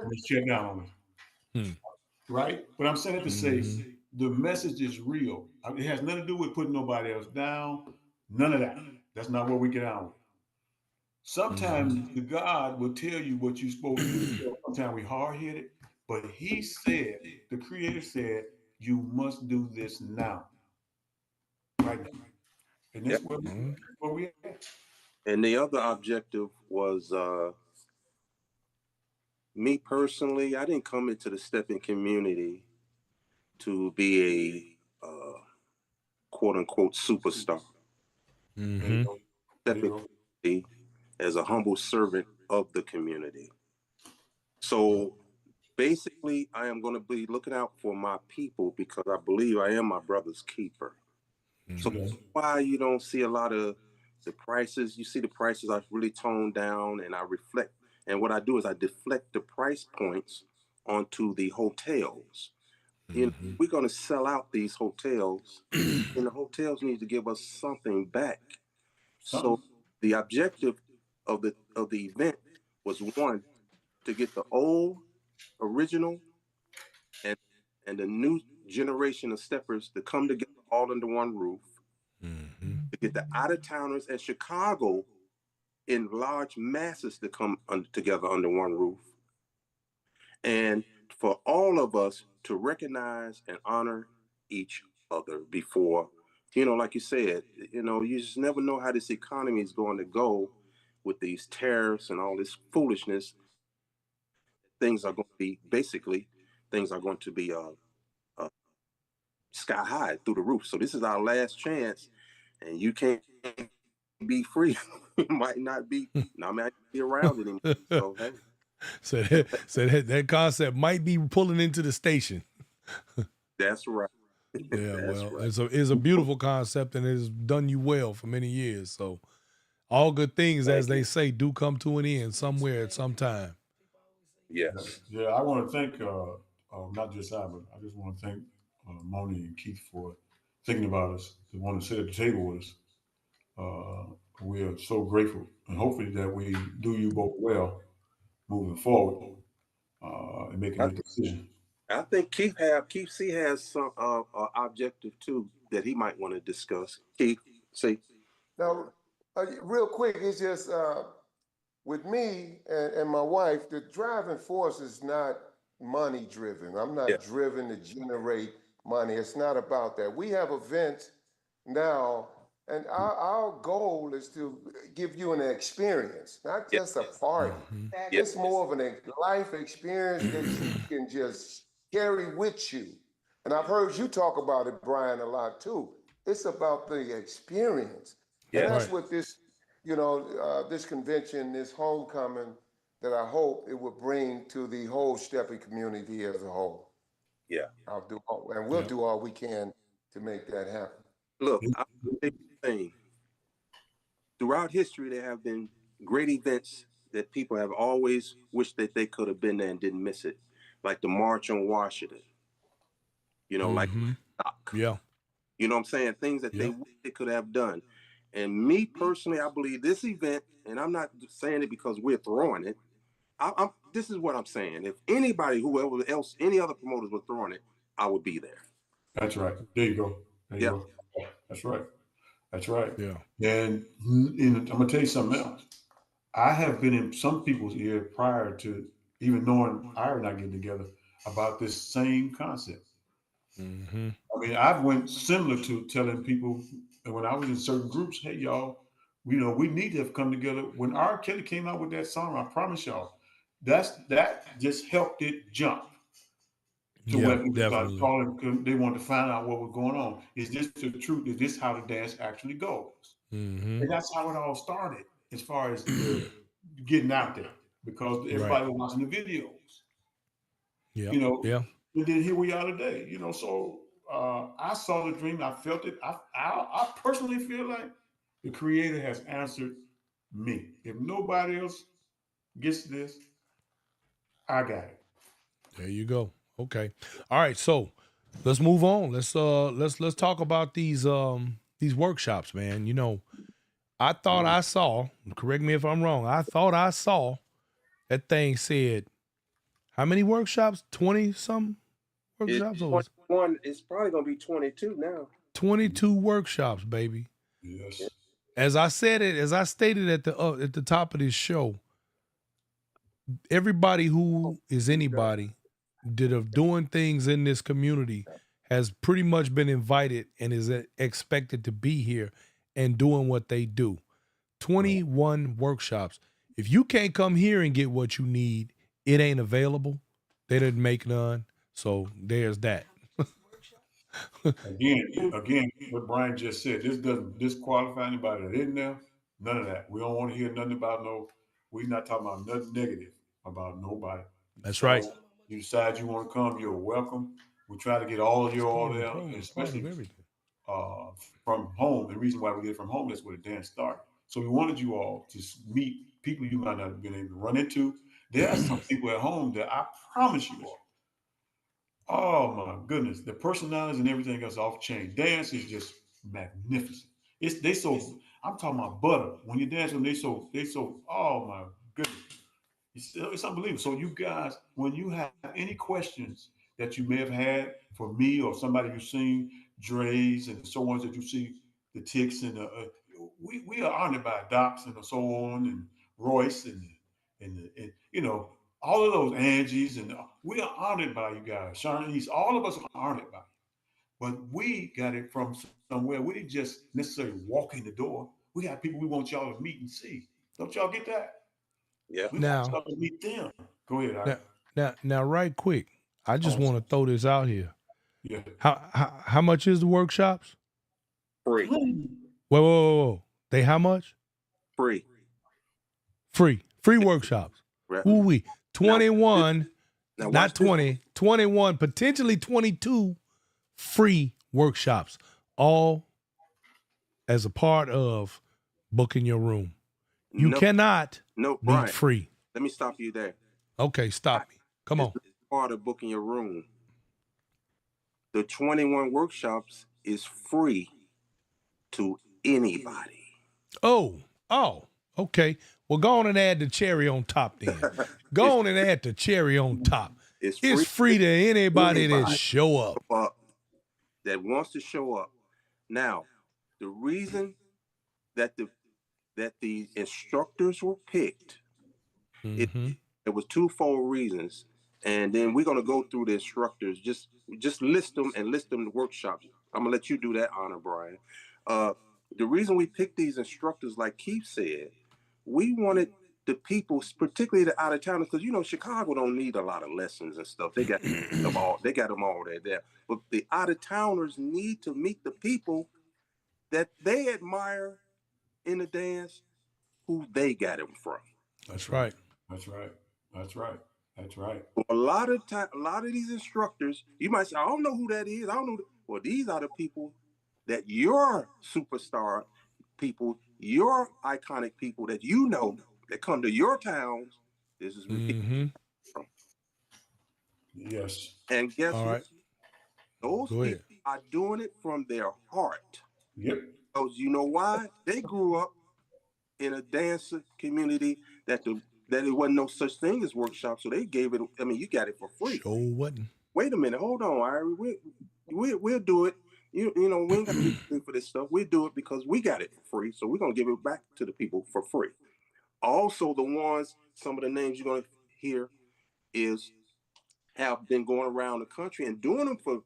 We check down on it. Right? But I'm saying it to say the message is real. It has nothing to do with putting nobody else down. None of that. That's not what we get out with. Sometimes the God will tell you what you're supposed to do. Sometimes we hard headed, but He said, the Creator said, you must do this now, right now, and Yeah. that's where we at. And the other objective was me personally. I didn't come into the stepping community to be a quote unquote superstar. There you go. There you Stepping go. community as a humble servant of the community. So basically, I am going to be looking out for my people because I believe I am my brother's keeper. So Yes. that's why you don't see a lot of the prices. You see the prices I've really toned down, and I reflect. And what I do is I deflect the price points onto the hotels. You know, we're going to sell out these hotels, and the hotels need to give us something back. So Something. the objective of the event was one to get the old original and and the new generation of steppers to come together all under one roof, to get the out of towners and Chicago in large masses to come together under one roof, and for all of us to recognize and honor each other before, like you said, you just never know how this economy is going to go with these tariffs and all this foolishness. Things are going to be basically, things are going to be uh, sky high through the roof. So this is our last chance, and you can't be free. You might not be. I might not be around anymore. So hey, So that concept might be pulling into the station. that's right. Yeah, That's well, right. it's a beautiful concept and it has done you well for many years. So all good things, as Thank they you. say, do come to an end somewhere at some time. Yes. Yeah, I want to thank not just I, but I just want to thank Moni and Keith for thinking about us. They want to sit at the table with us. We are so grateful, and hopefully that we do you both well moving forward and making I, that decision. I think Keith C has some objective too that he might want to discuss. Keith, see. Now, real quick, it's just with me and my wife, the driving force is not money driven. I'm Yeah. not driven to generate money. It's not about that. We have events now, and our goal is to give you an experience, not Yeah. just a party. Yeah. It's more of a life experience that you can just carry with you. And I've heard you talk about it, Brian, a lot too. It's about the experience. And Yes. that's Right. what this convention, this homecoming, that I hope it will bring to the whole stepping community as a whole. Yeah. We'll Yeah. do all we can to make that happen. Look, I'll tell you one thing. Throughout history, there have been great events that people have always wished that they could have been there and didn't miss it, like the March on Washington. Like Doc. Yeah. You know what I'm saying? Things that they Yeah. wish they could have done. And me personally, I believe this event, and I'm not saying it because we're throwing it. This is what I'm saying. If anybody, whoever else, any other promoters were throwing it, I would be there. That's right. There you go. There you Yeah. go. That's right. That's right. Yeah. And I'm gonna tell you something else. I have been in some people's ear prior to even knowing Irie and I getting together about this same concept. I mean, I've went similar to telling people when I was in certain groups, hey y'all, we need to have come together. When R. Kelly came out with that song, I promise y'all, that just helped it jump to Yeah, where people started definitely. calling because they wanted to find out what was going on. Is this the truth? Is this how the dance actually goes? And that's how it all started, as far as the getting out there, because Right. everybody was watching the videos, Yeah. you know. Yeah. And then here we are today, So I saw the dream. I felt it. I personally feel like The Creator has answered me. If nobody else gets this, I got it. There you go. Okay. All right. So let's move on. Let's talk about these workshops, man. You know, I thought I saw, correct me if I'm wrong, I thought I saw that thing said how many workshops? 20 some It's workshops? Or 21. It's probably gonna be 22 now. 22 workshops, baby. Yes. As I stated at the top of this show, everybody who is anybody that are doing things in this community has pretty much been invited and is expected to be here and doing what they do. 21 workshops. If you can't come here and get what you need, it ain't available. They didn't make none. So there's that. Again, what Brian just said, this doesn't disqualify anybody that isn't there. None of that. We don't want to hear nothing about no. We're not talking about nothing negative about nobody. That's So right. you decide you want to come, you're welcome. We try to get all of you all there, Part of especially everything. uh, from home. The reason why we get it from home is where the dance started. So we wanted you all to meet people you might not have been able to run into. There are some people at home that I promise you all. Oh my goodness, the personalities and everything else off chain. Dance is just magnificent. It's they so I'm talking about butter. When you dance with them, they so oh my goodness. It's unbelievable. So you guys, when you have any questions that you may have had for me or somebody you've seen, Dre's and so on that you see the ticks and we are honored by Docs and so on and Royce and you know all of those Angie's and we are honored by you guys. Shawnee's, all of us are honored by you. But we got it from somewhere. We didn't just necessarily walk in the door. We got people we want y'all to meet and see. Don't y'all get that? Yeah. We got Now, y'all to meet them. Go ahead, Art. now, right quick. I just want to Awesome. throw this out here. Yeah. How much is the workshops? Free. Whoa. They how much? Free. Free workshops. Right. Ooh we Now, 21, now watch not this. 20, 21, potentially 22 free workshops, all as a part of booking your room. You No, cannot no, be Brian. free. Let me stop you there. Okay, stop me. Come on. It's part of booking your room. The 21 workshops is free to anybody. Oh, okay. Well, go on and add the cherry on top then. Go on and add the cherry on top. It's It's free free to anybody that anybody. show up. That wants to show up. Now, the reason that the instructors were picked, Mm-hmm. it was twofold reasons, and then we're gonna go through the instructors. Just list them and list them the workshops. I'm gonna let you do that honor, Brian. The reason we picked these instructors, like Keith said, we wanted the people, particularly the out of towners, because you know Chicago don't need a lot of lessons and stuff. They got them all. They got them all there. But the out of towners need to meet the people that they admire in the dance, who they got them from. That's right. That's right. That's right. That's right. A lot of time, a lot of these instructors, you might say, I don't know who that is. I don't know. Well, these are the people that your superstar people, your iconic people that you know that come to your towns. This is Mm-hmm. from. Yes. And guess All what? right. Those Go ahead. people are doing it from their heart. Yep. Because you know why? They grew up in a dance community that it wasn't no such thing as workshops, so they gave it. I mean, you got it for free. Show wasn't. Wait a minute, hold on, Iary. We'll do it. You know, we ain't got to pay for this stuff. We'll do it because we got it for free. So we're gonna give it back to the people for free. Also, some of the names you're gonna hear have been going around the country and doing them for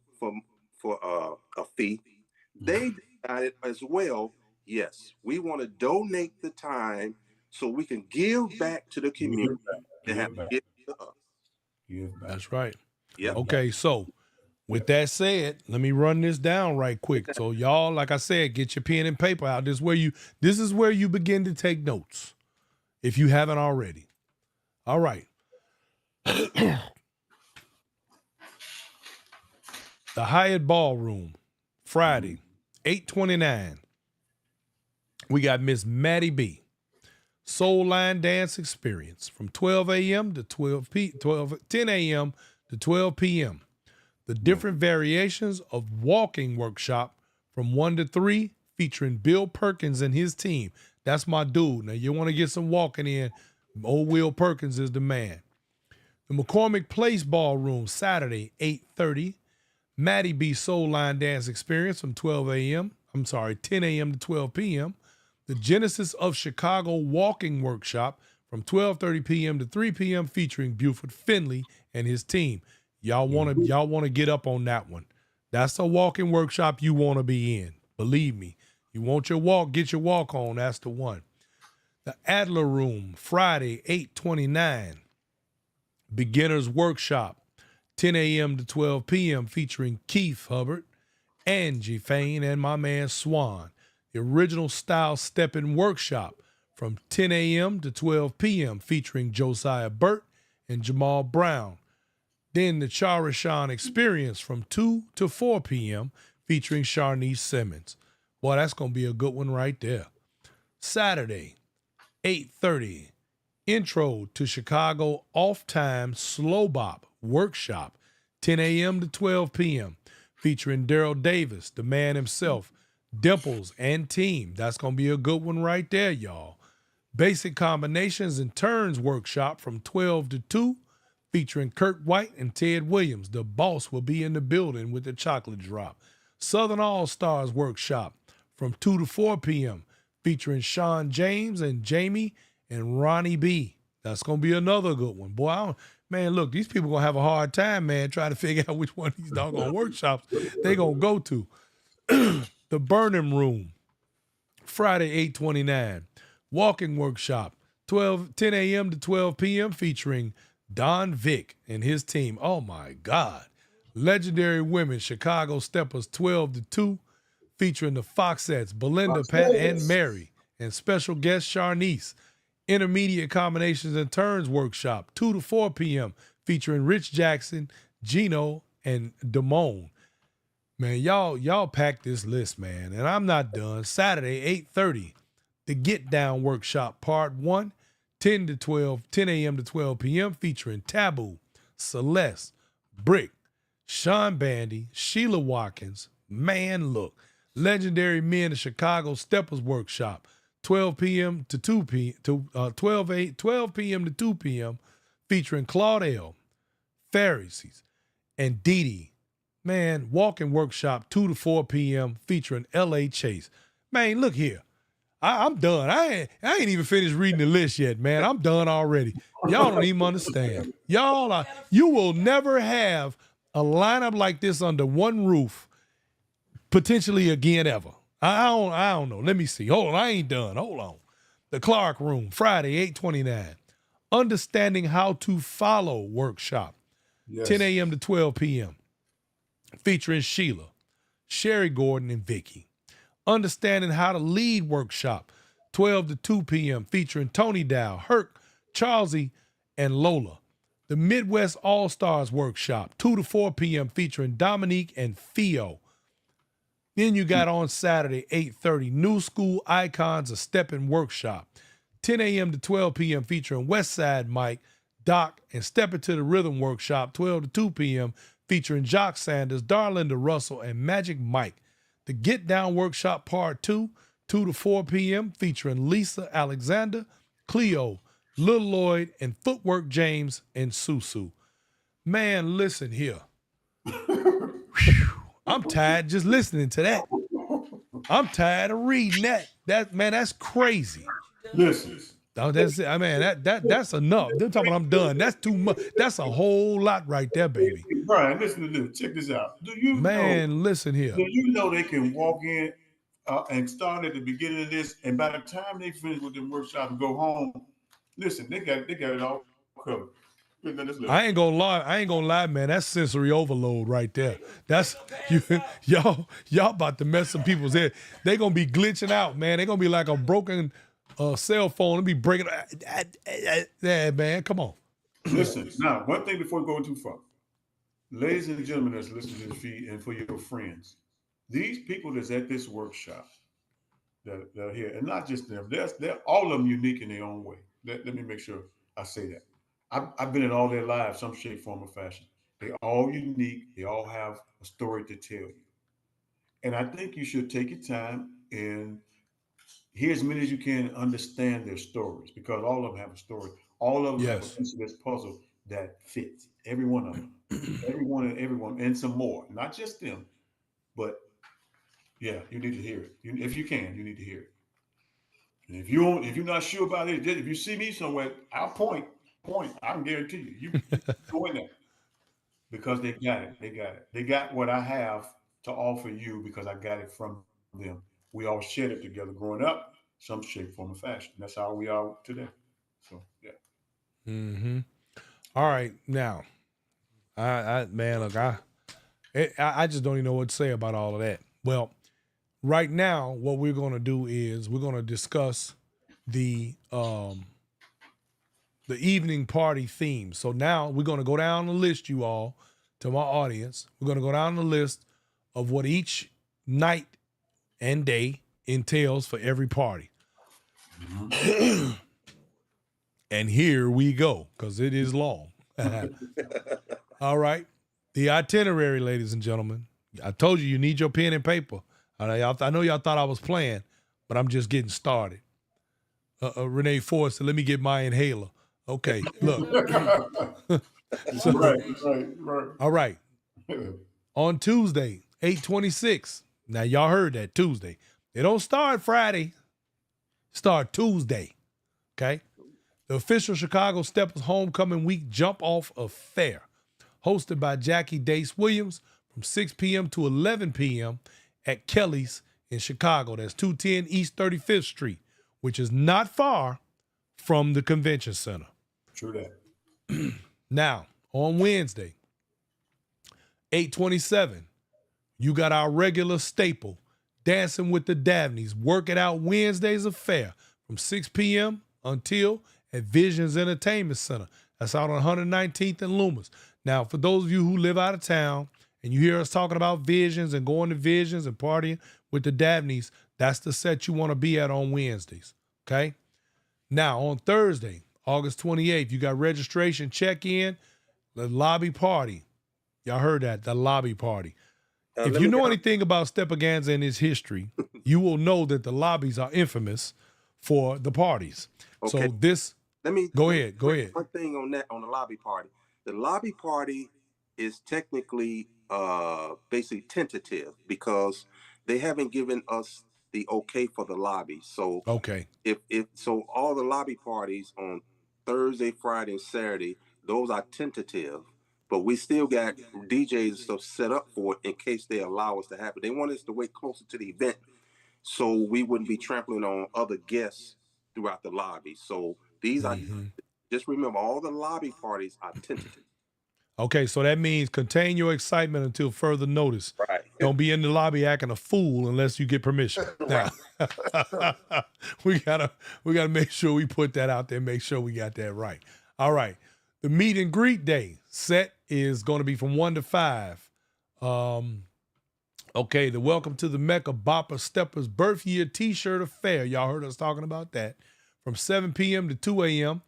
a fee. They decided as well. Yes, we want to donate the time so we can give back to the community that have given to us. Give back. That's right. Yep. Okay, so with that said, let me run this down right quick. So y'all, like I said, get your pen and paper out. This is where you begin to take notes, if you haven't already. All right. The Hyatt Ballroom, Friday, 8/29. We got Miss Maddie B. Soul Line Dance Experience from 12 a.m. to 10 a.m. to 12 p.m. The different variations of walking workshop from 1 to 3 featuring Bill Perkins and his team. That's my dude. Now, you want to get some walking in, old Will Perkins is the man. The McCormick Place Ballroom, Saturday, 8:30. Maddie B. Soul Line Dance Experience from 10 a.m. to 12 p.m. The Genesis of Chicago Walking Workshop from 12:30 p.m. to 3 p.m. featuring Buford Finley and his team. Y'all want to get up on that one. That's a walking workshop you want to be in. Believe me. You want your walk, get your walk on. That's the one. The Adler Room, Friday, 8/29. Beginners Workshop, 10 a.m. to 12 p.m. featuring Keith Hubbard, Angie Fain, and my man Swan. The Original Style Stepping Workshop from 10 a.m. to 12 p.m. featuring Josiah Burt and Jamal Brown. Then the Charashan Experience from 2 to 4 p.m. featuring Sharnice Simmons. Boy, that's going to be a good one right there. Saturday, 8:30, Intro to Chicago Off-Time Slow Bop Workshop, 10 a.m. to 12 p.m. featuring Daryl Davis, the man himself, Dimples, and team. That's going to be a good one right there, y'all. Basic Combinations and Turns Workshop from 12 to 2 featuring Kurt White and Ted Williams. The boss will be in the building with the chocolate drop. Southern All-Stars Workshop from 2 to 4 p.m. featuring Sean James and Jamie and Ronnie B. That's going to be another good one. Boy, man, look, these people going to have a hard time, man, trying to figure out which one of these doggone workshops they going to go to. The Burnham Room, Friday, 8/29. Walking Workshop, 10 a.m. to 12 p.m. featuring Don Vick and his team. Oh, my God. Legendary Women, Chicago Steppers, 12 to 2, featuring the Foxettes, Belinda, Pat, and Mary, and special guest Sharnice. Intermediate Combinations and Turns Workshop, 2 to 4 p.m., featuring Rich Jackson, Gino, and Damone. Man, y'all pack this list, man, and I'm not done. Saturday, 8:30, the Get Down Workshop, Part 1, 10 a.m. to 12 p.m., featuring Taboo, Celeste, Brick, Sean Bandy, Sheila Watkins, Man Look, Legendary Men of Chicago Steppers Workshop, 12 p.m. to 2 p.m. 12 p.m. to 2 p.m. featuring Claudel, Pharisees, and Dee Dee. Man, Walking Workshop, 2 to 4 p.m. featuring L.A. Chase. Man, look here. I'm done. I ain't even finished reading the list yet, man. I'm done already. Y'all don't even understand. You will never have a lineup like this under one roof potentially again ever. I don't know. Let me see. Hold on. I ain't done. Hold on. The Clark Room, Friday, 8/29. Understanding How to Follow Workshop, yes. 10 a.m. to 12 p.m. featuring Sheila, Sherry Gordon, and Vicky. Understanding How to Lead Workshop, 12 to 2 p.m. featuring Tony Dow, Herc, Charlesy, and Lola. The Midwest All-Stars Workshop, 2 to 4 p.m. featuring Dominique and Theo. Then you got on Saturday, 8:30, New School Icons of Steppin' Workshop, 10 a.m. to 12 p.m. featuring Westside Mike, Doc, and Step Into the Rhythm Workshop, 12 to 2 p.m. featuring Jock Sanders, Darlinda Russell, and Magic Mike. The Get Down Workshop Part 2, 2 to 4 p.m. featuring Lisa Alexander, Cleo, Lil Lloyd, and Footwork James and Susu. Man, listen here. I'm tired just listening to that. I'm tired of reading that. That's crazy. Listen. Oh, that's it. I mean, that's enough. They're talking about I'm done. That's too much. That's a whole lot right there, baby. Brian, listen to this. Check this out. Listen here. Do you know they can walk in and start at the beginning of this, and by the time they finish with the workshop and go home, listen, they got it all covered. I ain't gonna lie, man. That's sensory overload right there. That's y'all about to mess some people's head. They gonna be glitching out, man. They gonna be like a broken cell phone. It'll be breaking. Yeah, man. Come on. Listen, now one thing before we go too far, ladies and gentlemen that's listening to this feed, and for your friends, these people that's at this workshop, that are here, and not just them. They're all of them unique in their own way. Let me make sure I say that. I've been in all their lives, some shape, form, or fashion. They all unique. They all have a story to tell you, and I think you should take your time and hear as many as you can and understand their stories because all of them have a story. All of them have a Yes. piece of this puzzle that fits. Every one of them, everyone, and some more. Not just them, but yeah, you need to hear it. If you can, you need to hear it. And if you're not sure about it, if you see me somewhere, I'll point. I can guarantee you go in there because they got it. They got it. They got what I have to offer you because I got it from them. We all shared it together growing up, some shape, form, or fashion. That's how we are today. So yeah. Mm-hmm. All right, now, man, look, I just don't even know what to say about all of that. Well, right now, what we're going to do is we're going to discuss the evening party theme. So now we're going to go down the list, you all, to my audience. We're going to go down the list of what each night and day entails for every party. And here we go, because it is long. All right. The itinerary, ladies and gentlemen. I told you need your pen and paper. I know y'all thought I was playing, but I'm just getting started. Renee Ford said, let me get my inhaler. Okay, look. So, right. all right. On Tuesday, 8/26. Now, y'all heard that, Tuesday. They don't start Friday. Start Tuesday. Okay? The official Chicago Steppers Homecoming Week Jump Off Affair, hosted by Jackie Dace Williams from 6 p.m. to 11 p.m. at Kelly's in Chicago. That's 210 East 35th Street, which is not far from the convention center. True that. Now, on Wednesday, 8/27, you got our regular staple, Dancing with the Dabneys, Work It Out Wednesdays affair from 6 p.m. until at Visions Entertainment Center. That's out on 119th and Loomis. Now, for those of you who live out of town and you hear us talking about Visions and going to Visions and partying with the Dabneys, that's the set you want to be at on Wednesdays, okay? Now, on Thursday, August 28th, you got registration check-in, the lobby party. Y'all heard that, the lobby party. If you know anything about Steppaganza and its history, you will know that the lobbies are infamous for the parties. Okay. So this, go ahead. One thing on that, on the lobby party. The lobby party is technically basically tentative because they haven't given us the okay for the lobby. So okay, if so all the lobby parties on Thursday, Friday, and Saturday, those are tentative. But we still got DJs and stuff set up for it in case they allow us to have it. They want us to wait closer to the event so we wouldn't be trampling on other guests throughout the lobby. So these are, just remember, all the lobby parties are tentative. Okay, so that means contain your excitement until further notice. Right. Don't be in the lobby acting a fool unless you get permission. Now, we gotta make sure we put that out there, make sure we got that right. All right. The meet and greet day set is going to be from 1 to 5. Okay, the Welcome to the MECCA Bopper Steppers Birth Year T-shirt affair. Y'all heard us talking about that. From 7 p.m. to 2 a.m.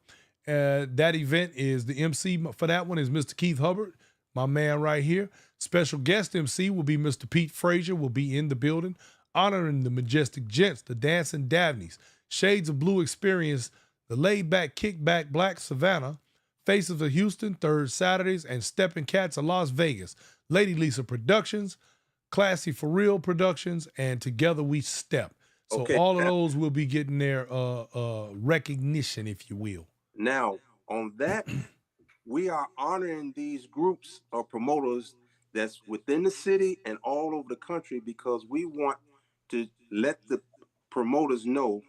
That event is, the MC for that one is Mr. Keith Hubbard, my man right here. Special guest MC will be Mr. Pete Frazier, will be in the building, honoring the majestic gents, the Dancing Dabneys, Shades of Blue Experience, the laid-back, kickback Black Savannah, Faces of Houston, Third Saturdays, and Steppin' Cats of Las Vegas, Lady Lisa Productions, Classy For Real Productions, and Together We Step. So all of those will be getting their recognition, if you will. Now, on that, we are honoring these groups of promoters that's within the city and all over the country because we want to let the promoters know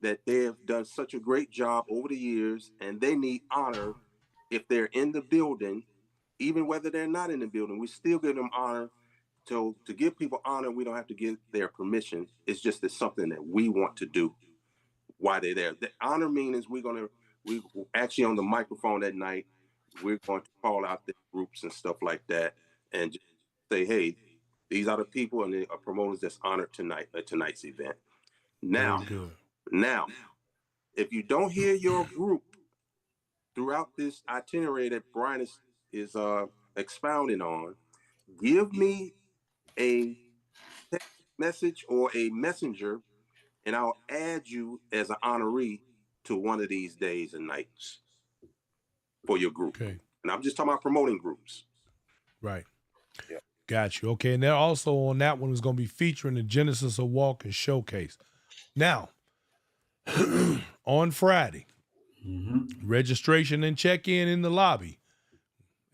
that they have done such a great job over the years and they need honor if they're in the building, even whether they're not in the building. We still give them honor. So to give people honor, we don't have to give their permission. It's just it's something that we want to do while they're there. The honor means we actually on the microphone that night, we're going to call out the groups and stuff like that and just say, hey, these are the people and the promoters that's honored tonight at tonight's event. Now, Very good. now, if you don't hear your group throughout this itinerary that Brian is expounding on, give me a text message or a messenger, and I'll add you as an honoree to one of these days and nights for your group. Okay. And I'm just talking about promoting groups. Right. Yeah. Got you. Okay. And then also on that one is going to be featuring the Genesis of Walk and Showcase. Now, on Friday, registration and check-in in the lobby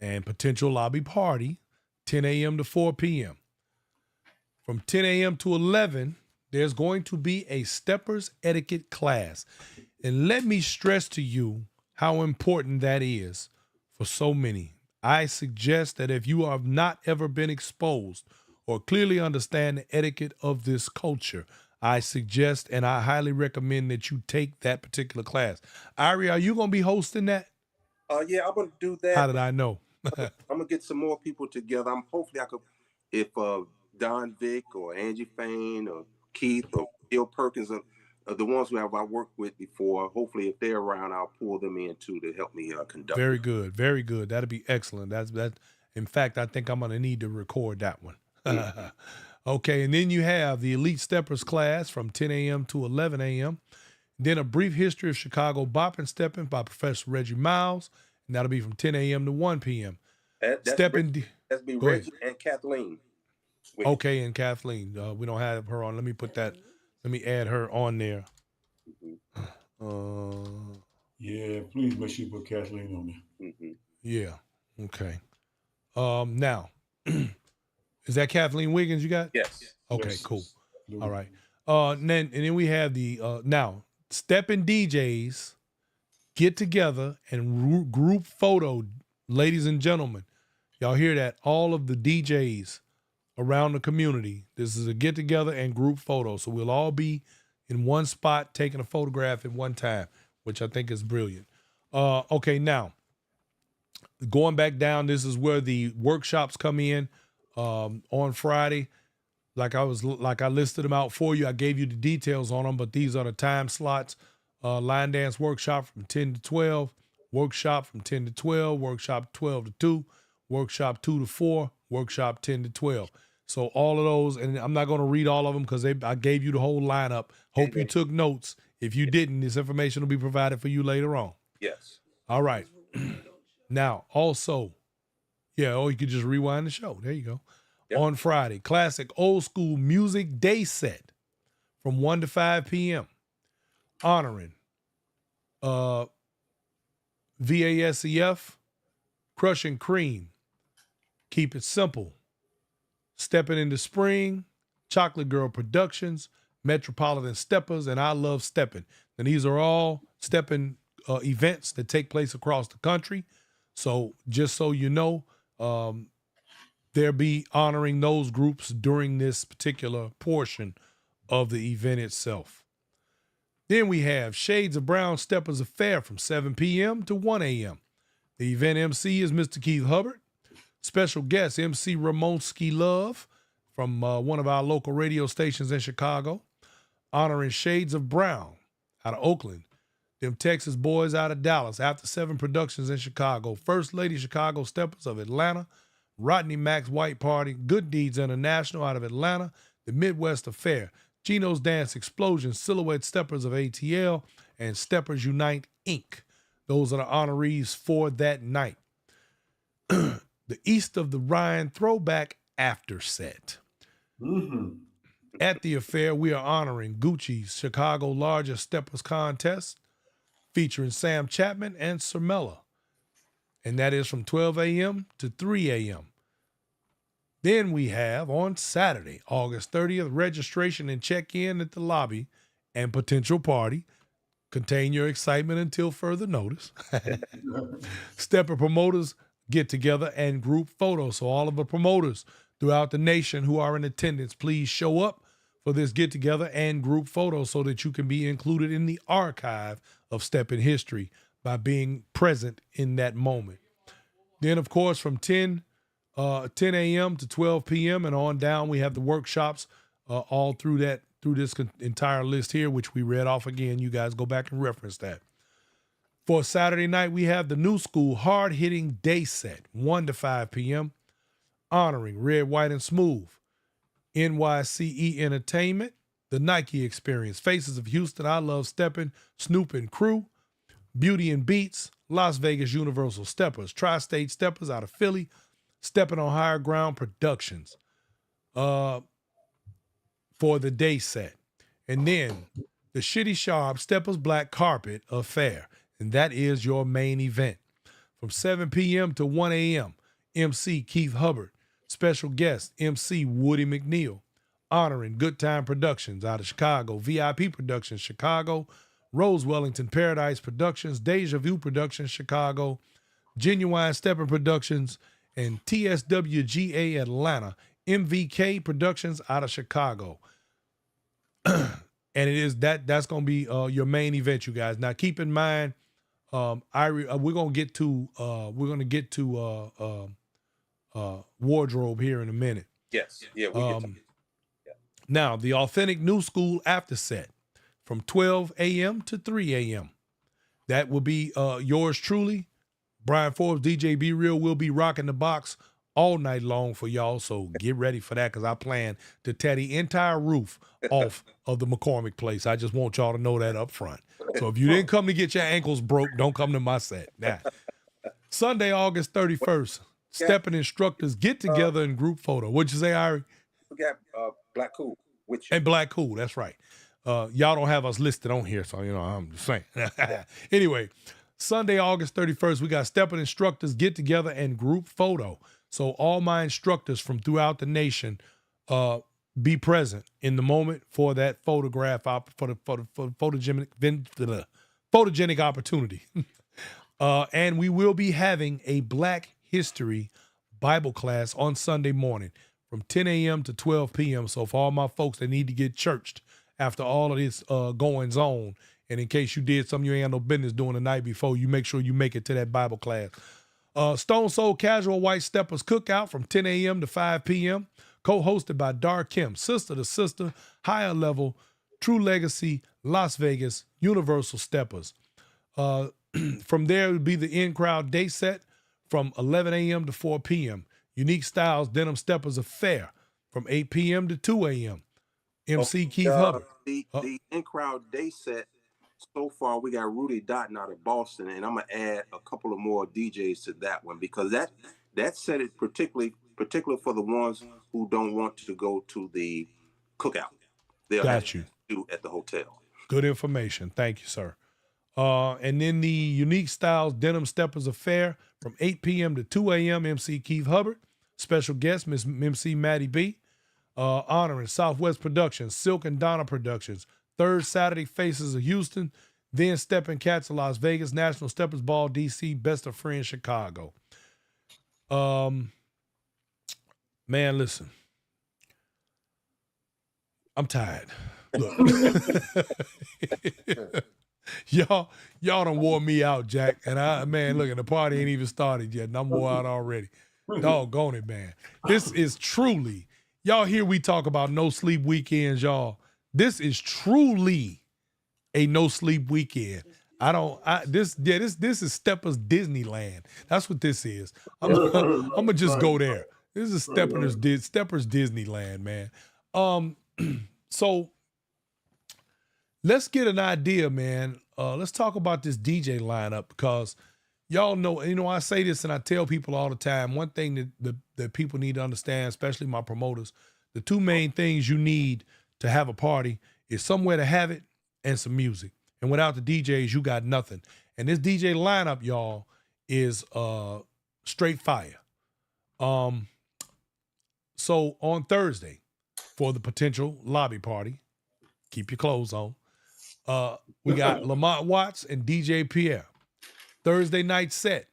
and potential lobby party, 10 a.m. to 4 p.m. From 10 a.m. to 11, there's going to be a Steppers Etiquette class. And let me stress to you how important that is for so many. I suggest that if you have not ever been exposed or clearly understand the etiquette of this culture, I suggest and I highly recommend that you take that particular class. Iary, are you going to be hosting that? Yeah, I'm gonna do that. How did I know? I'm gonna get some more people together. Hopefully I could, if Don Vick or Angie Fain or Keith or Bill Perkins are the ones who I worked with before. Hopefully, if they're around, I'll pull them in too to help me conduct. Very good, very good. That'd be excellent. That. In fact, I think I'm gonna need to record that one. Okay, and then you have the Elite Steppers class from 10 a.m. to 11 a.m. Then a brief history of Chicago bopping stepping by Professor Reggie Miles, and that'll be from 10 a.m. to 1 p.m. That's Stepping. That's be Go Reggie ahead. and Kathleen. Okay, and Kathleen. We don't have her on. Let me put that. Let me add her on there. Yeah, please make sure you put Kathleen on there. Yeah. Okay. Now, is that Kathleen Wiggins you got? Yes. Okay, Yes. cool. All right. And then we have the now stepping DJs get together and group photo, ladies and gentlemen. Y'all hear that? All of the DJs around the community. This is a get together and group photo. So we'll all be in one spot taking a photograph at one time, which I think is brilliant. Okay, now going back down, this is where the workshops come in on Friday. Like I listed them out for you. I gave you the details on them, but these are the time slots. Line dance workshop from 10 to 12, workshop from 10 to 12, workshop 12 to 2, workshop 2 to 4, workshop 10 to 12. So all of those, and I'm not going to read all of them because I gave you the whole lineup. Hope you took notes. If you didn't, this information will be provided for you later on. Yes. All right. Now, also, or you could just rewind the show. There you go. Yep. On Friday, classic old school music day set from 1 to 5 p.m. honoring VASEF, Crushing Cream, Keep It Simple, Stepping into Spring, Chocolate Girl Productions, Metropolitan Steppers, and I Love Stepping. And these are all stepping events that take place across the country. So just so you know, they'll be honoring those groups during this particular portion of the event itself. Then we have Shades of Brown Steppers Affair from 7 p.m. to 1 a.m. The event MC is Mr. Keith Hubbard. Special guest MC Ramonski Love from one of our local radio stations in Chicago, honoring Shades of Brown out of Oakland. Them Texas boys out of Dallas, After 7 Productions in Chicago, First Lady Chicago Steppers of Atlanta, Rodney Max White Party, Good Deeds International out of Atlanta, the Midwest Affair, Gino's Dance Explosion, Silhouette Steppers of ATL, and Steppers Unite, Inc. Those are the honorees for that night. The East of the Rhine Throwback After Set. At the affair, we are honoring Gucci's Chicago Largest Steppers Contest, featuring Sam Chapman and Sermella. And that is from 12 a.m. to 3 a.m. Then we have on Saturday, August 30th, registration and check-in at the lobby and potential party. Contain your excitement until further notice. Stepper promoters get together and group photos. So all of the promoters throughout the nation who are in attendance, please show up for this get together and group photos so that you can be included in the archive of Steppin' history by being present in that moment. Then, of course, from 10 a.m. to 12 p.m. and on down, we have the workshops all through that through this entire list here, which we read off again. You guys go back and reference that. For Saturday night, we have the New School hard-hitting day set, 1 to 5 p.m., honoring Red, White, and Smooth, NYCE Entertainment, The Nike Experience, Faces of Houston, I Love Steppin', Snoop and Crew, Beauty and Beats, Las Vegas Universal Steppers, Tri-State Steppers out of Philly, Steppin' on Higher Ground Productions for the day set. And then the Shitty Sharp Steppers Black Carpet Affair, and that is your main event. From 7 p.m. to 1 a.m., MC Keith Hubbard, special guest MC Woody McNeil, honoring Good Time Productions out of Chicago, VIP Productions Chicago, Rose Wellington Paradise Productions, Deja Vu Productions Chicago, Genuine Steppin' Productions, and TSWGA Atlanta, MVK Productions out of Chicago. And it is that's going to be your main event, you guys. Now keep in mind, we're going to get to wardrobe here in a minute. Yes. Yeah. We get to Now, the Authentic New School after set from 12 a.m. to 3 a.m. That will be yours truly. Brian Forbes, DJ Be Real will be rocking the box all night long for y'all. So get ready for that, because I plan to tear the entire roof off of the McCormick place. I just want y'all to know that up front. So if you didn't come to get your ankles broke, don't come to my set. Now, Sunday, August 31st, Steppin' instructors get together in group photo. What'd you say, Iary? We got Black Cool with you. And Black Cool, that's right. Y'all don't have us listed on here, so, I'm just saying. Anyway, Sunday, August 31st, we got Steppin' instructors get together and group photo. So all my instructors from throughout the nation be present in the moment for that photograph, for the photogenic opportunity. And we will be having a Black History Bible class on Sunday morning from 10 a.m. to 12 p.m. So for all my folks that need to get churched after all of this goings on, and in case you did something you ain't had no business doing the night before, you make sure you make it to that Bible class. Stone Soul Casual White Steppers Cookout from 10 a.m. to 5 p.m., co-hosted by Dar Kim, Sister to Sister, Higher Level, True Legacy, Las Vegas, Universal Steppers. From there, it would be the in-crowd day set from 11 a.m. to 4 p.m. Unique Styles Denim Steppers Affair from 8 p.m. to 2 a.m. MC Keith Hubbard. The in-crowd day set, so far we got Rudy Dotton out of Boston, and I'm going to add a couple of more DJs to that one, because that set is particularly for the ones who don't want to go to the cookout. They'll Got you. Do at the hotel. Good information. Thank you, sir. And then the Unique Styles Denim Steppers Affair from 8 p.m. to 2 a.m. MC Keith Hubbard. Special guest, Miss MC Maddie B. Honoring Southwest Productions, Silk and Donna Productions. Third Saturday, Faces of Houston. Then Steppin' Cats of Las Vegas. National Steppers Ball, D.C. Best of Friends, Chicago. Man, listen. I'm tired. Look. Y'all done wore me out, Jack. And look, the party ain't even started yet, and I'm wore out already. Doggone it, man. This is truly, y'all hear we talk about no sleep weekends, y'all. This is truly a no sleep weekend. This is Steppers Disneyland. That's what this is. I'm gonna just go there. This is Steppers Disneyland, man. So let's get an idea, man. Let's talk about this DJ lineup, because y'all know, I say this and I tell people all the time, one thing that people need to understand, especially my promoters, the two main things you need to have a party is somewhere to have it and some music. And without the DJs, you got nothing. And this DJ lineup, y'all, is straight fire. So on Thursday, for the potential lobby party, keep your clothes on, we got Lamont Watts and DJ Pierre. Thursday night set,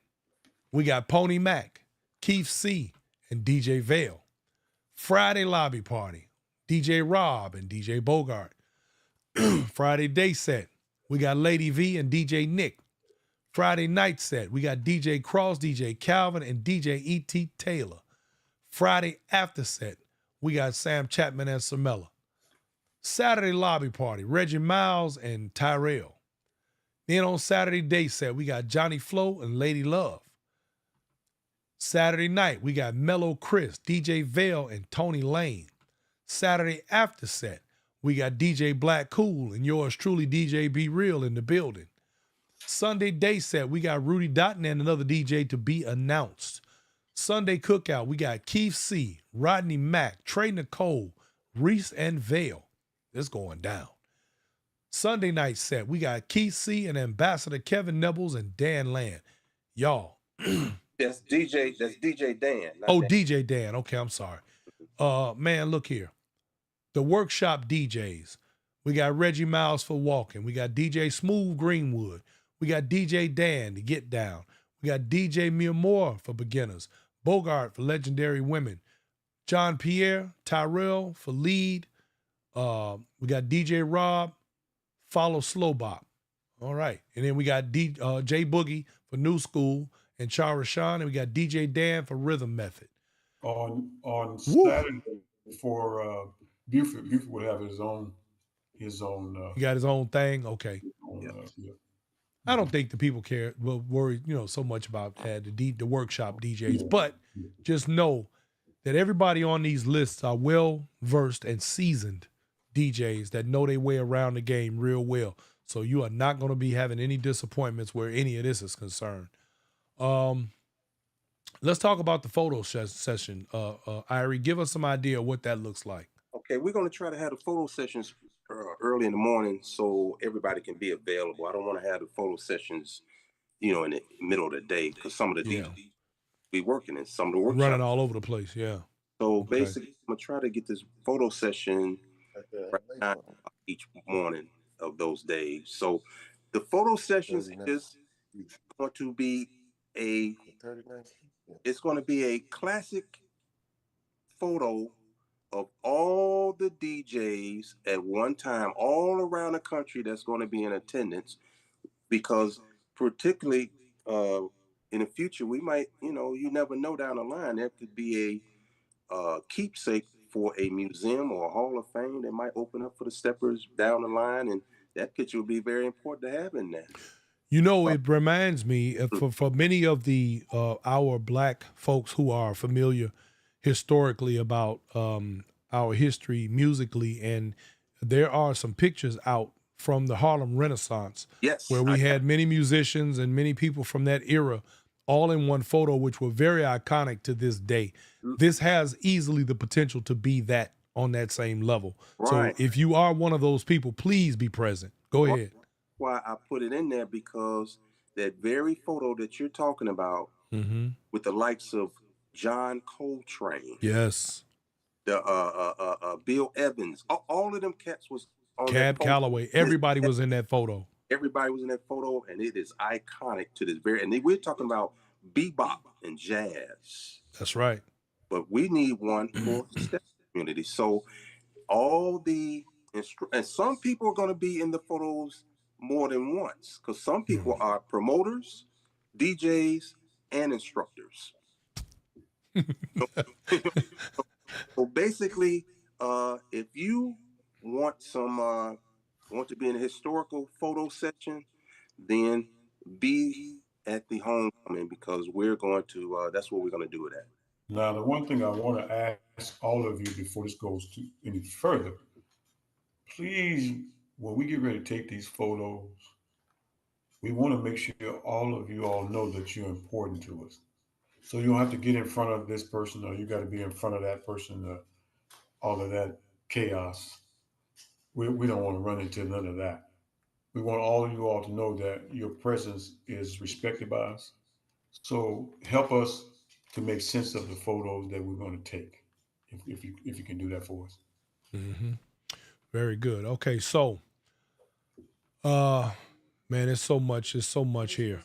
we got Pony Mac, Keith C, and DJ Vale. Friday lobby party, DJ Rob and DJ Bogart. Friday day set, we got Lady V and DJ Nick. Friday night set, we got DJ Cross, DJ Calvin, and DJ E.T. Taylor. Friday after set, we got Sam Chapman and Samella. Saturday lobby party, Reggie Miles and Tyrell. Then on Saturday day set, we got Johnny Flo and Lady Love. Saturday night, we got Mellow Chris, DJ Vale, and Tony Lane. Saturday after set, we got DJ Black Cool and yours truly, DJ Be Real, in the building. Sunday day set, we got Rudy Dotton and another DJ to be announced. Sunday cookout, we got Keith C., Rodney Mack, Trey Nicole, Reese, and Vale. It's going down. Sunday night set, we got Keith C. and Ambassador Kevin Nebbles and Dan Land. Y'all. That's DJ Dan. Oh, Dan. DJ Dan. Okay, I'm sorry. Man, look here. The workshop DJs. We got Reggie Miles for walking. We got DJ Smooth Greenwood. We got DJ Dan to get down. We got DJ Mia Moore for beginners. Bogart for legendary women. John Pierre, Tyrell for lead. We got DJ Rob, follow Slow Bop. All right. And then we got Jay Boogie for New School and Chara Sean, and we got DJ Dan for Rhythm Method. On Saturday for Buford would have his own. He got his own thing. Okay. I don't think the people will worry, so much about the workshop DJs, but just know that everybody on these lists are well versed and seasoned DJs that know their way around the game real well. So you are not going to be having any disappointments where any of this is concerned. Let's talk about the photo session. Irie, give us some idea of what that looks like. Okay, we're going to try to have the photo sessions early in the morning so everybody can be available. I don't want to have the photo sessions, in the middle of the day, because some of the DJs be working and some of the workshops running all over the place. Yeah. So basically, I'm going to try to get this photo session right each morning of those days. So the photo sessions is going to be a classic photo of all the DJs at one time, all around the country that's going to be in attendance, because particularly in the future, we might, you never know down the line, there could be a keepsake for a museum or a Hall of Fame that might open up for the steppers down the line, and that picture would be very important to have in there. It reminds me for many of the our Black folks who are familiar historically about our history musically, and there are some pictures out from the Harlem Renaissance, where we had many musicians and many people from that era all in one photo, which were very iconic to this day. This has easily the potential to be that on that same level. Right. So if you are one of those people, please be present. Go ahead. Why I put it in there, because that very photo that you're talking about with the likes of John Coltrane, yes, the Bill Evans, all of them cats was on Cab Calloway. Everybody was in that photo. Everybody was in that photo, and it is iconic to this very. And we're talking about bebop and jazz. That's right. But we need one for the step community. So all the and some people are going to be in the photos more than once, because some people are promoters, DJs, and instructors. So basically, if you want to be in a historical photo section, then be at the homecoming, because we're going to. That's what we're going to do it at. Now, the one thing I want to ask all of you before this goes to any further, please, when we get ready to take these photos, we want to make sure all of you all know that you're important to us. So you don't have to get in front of this person, or you got to be in front of that person, all of that chaos. We don't want to run into none of that. We want all of you all to know that your presence is respected by us. So help us to make sense of the photos that we're going to take, if you can do that for us. Mm-hmm. Very good. Okay, so, man, it's so much here.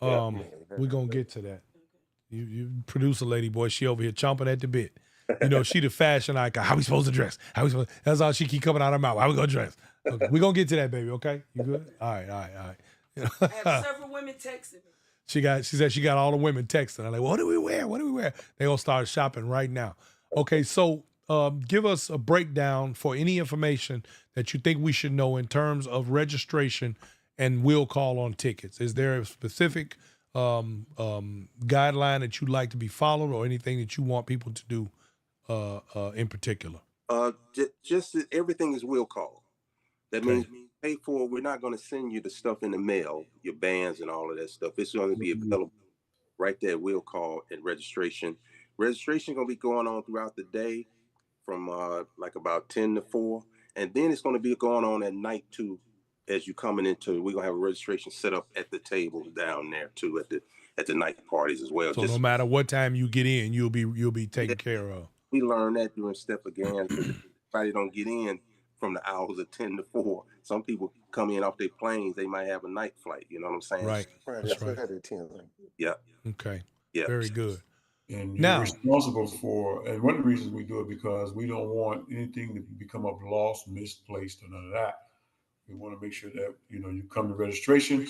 We're gonna get to that. You producer lady boy, she over here chomping at the bit. She the fashion icon. How we supposed to dress? That's all she keep coming out of her mouth. How we gonna dress? Okay, we're gonna get to that, baby. Okay, you good? All right. I have several women texting me. She said she got all the women texting. I'm like, what do we wear? They gonna start shopping right now. Okay, so give us a breakdown for any information that you think we should know in terms of registration and will call on tickets. Is there a specific guideline that you'd like to be followed, or anything that you want people to do in particular? Just that everything is will call. That Okay. means pay for it. We're not going to send you the stuff in the mail, your bands and all of that stuff. It's going to be available right there. Will call and registration. Registration going to be going on throughout the day from like about 10 to 4. And then it's going to be going on at night too. As you coming into, we're going to have a registration set up at the tables down there too, at the night parties as well. So no matter what time you get in, you'll be taken care of. We learned that during Step Again, because everybody don't get in from the hours of 10 to 4. Some people come in off their planes, they might have a night flight, you know what I'm saying? Right. That's right. 10. Yeah. Okay. Yeah. Very good. And Now- you're responsible for, and one of the reasons we do it, because we don't want anything to become up lost, misplaced, or none of that. We want to make sure that, you come to registration,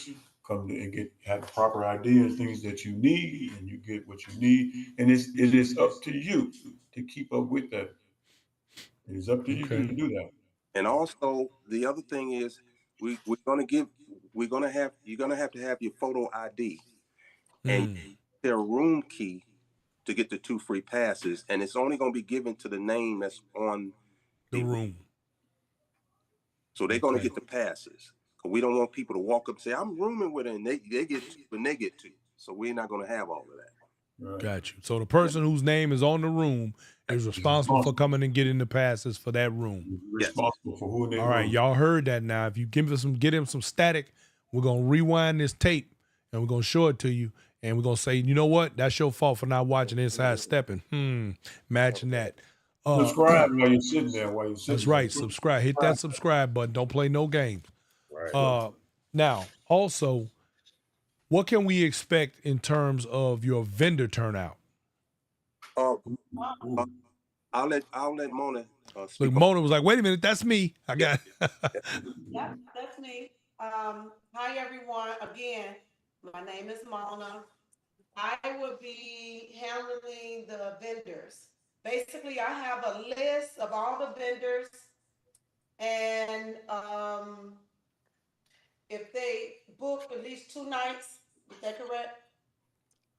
come to and have the proper ID and things that you need, and you get what you need. And it is up to you to keep up with that. It is up to you Okay. to do that. And also the other thing is you're gonna have to have your photo ID and their room key to get the 2 free passes, and it's only gonna be given to the name that's on The room. So they're gonna Okay. get the passes. We don't want people to walk up and say, I'm rooming with her, and they get 2 and they get 2. So we're not gonna have all of that. Right. Got you. So the person whose name is on the room is responsible for coming and getting the passes for that room. You're responsible for who they All right, y'all heard that now. If you get him some static, we're gonna rewind this tape and we're gonna show it to you, and we're gonna say, you know what? That's your fault for not watching Inside Stepping. Imagine that. Subscribe while you're sitting there. That's right. Subscribe. Hit that subscribe button. Don't play no games. Right. Now, also, what can we expect in terms of your vendor turnout? I'll let Mona speak. Look, Mona was like, "Wait a minute, that's me. I got." Yeah, that's me. Hi everyone. Again, my name is Mona. I will be handling the vendors. Basically, I have a list of all the vendors, and if they book at least 2 nights, is that correct?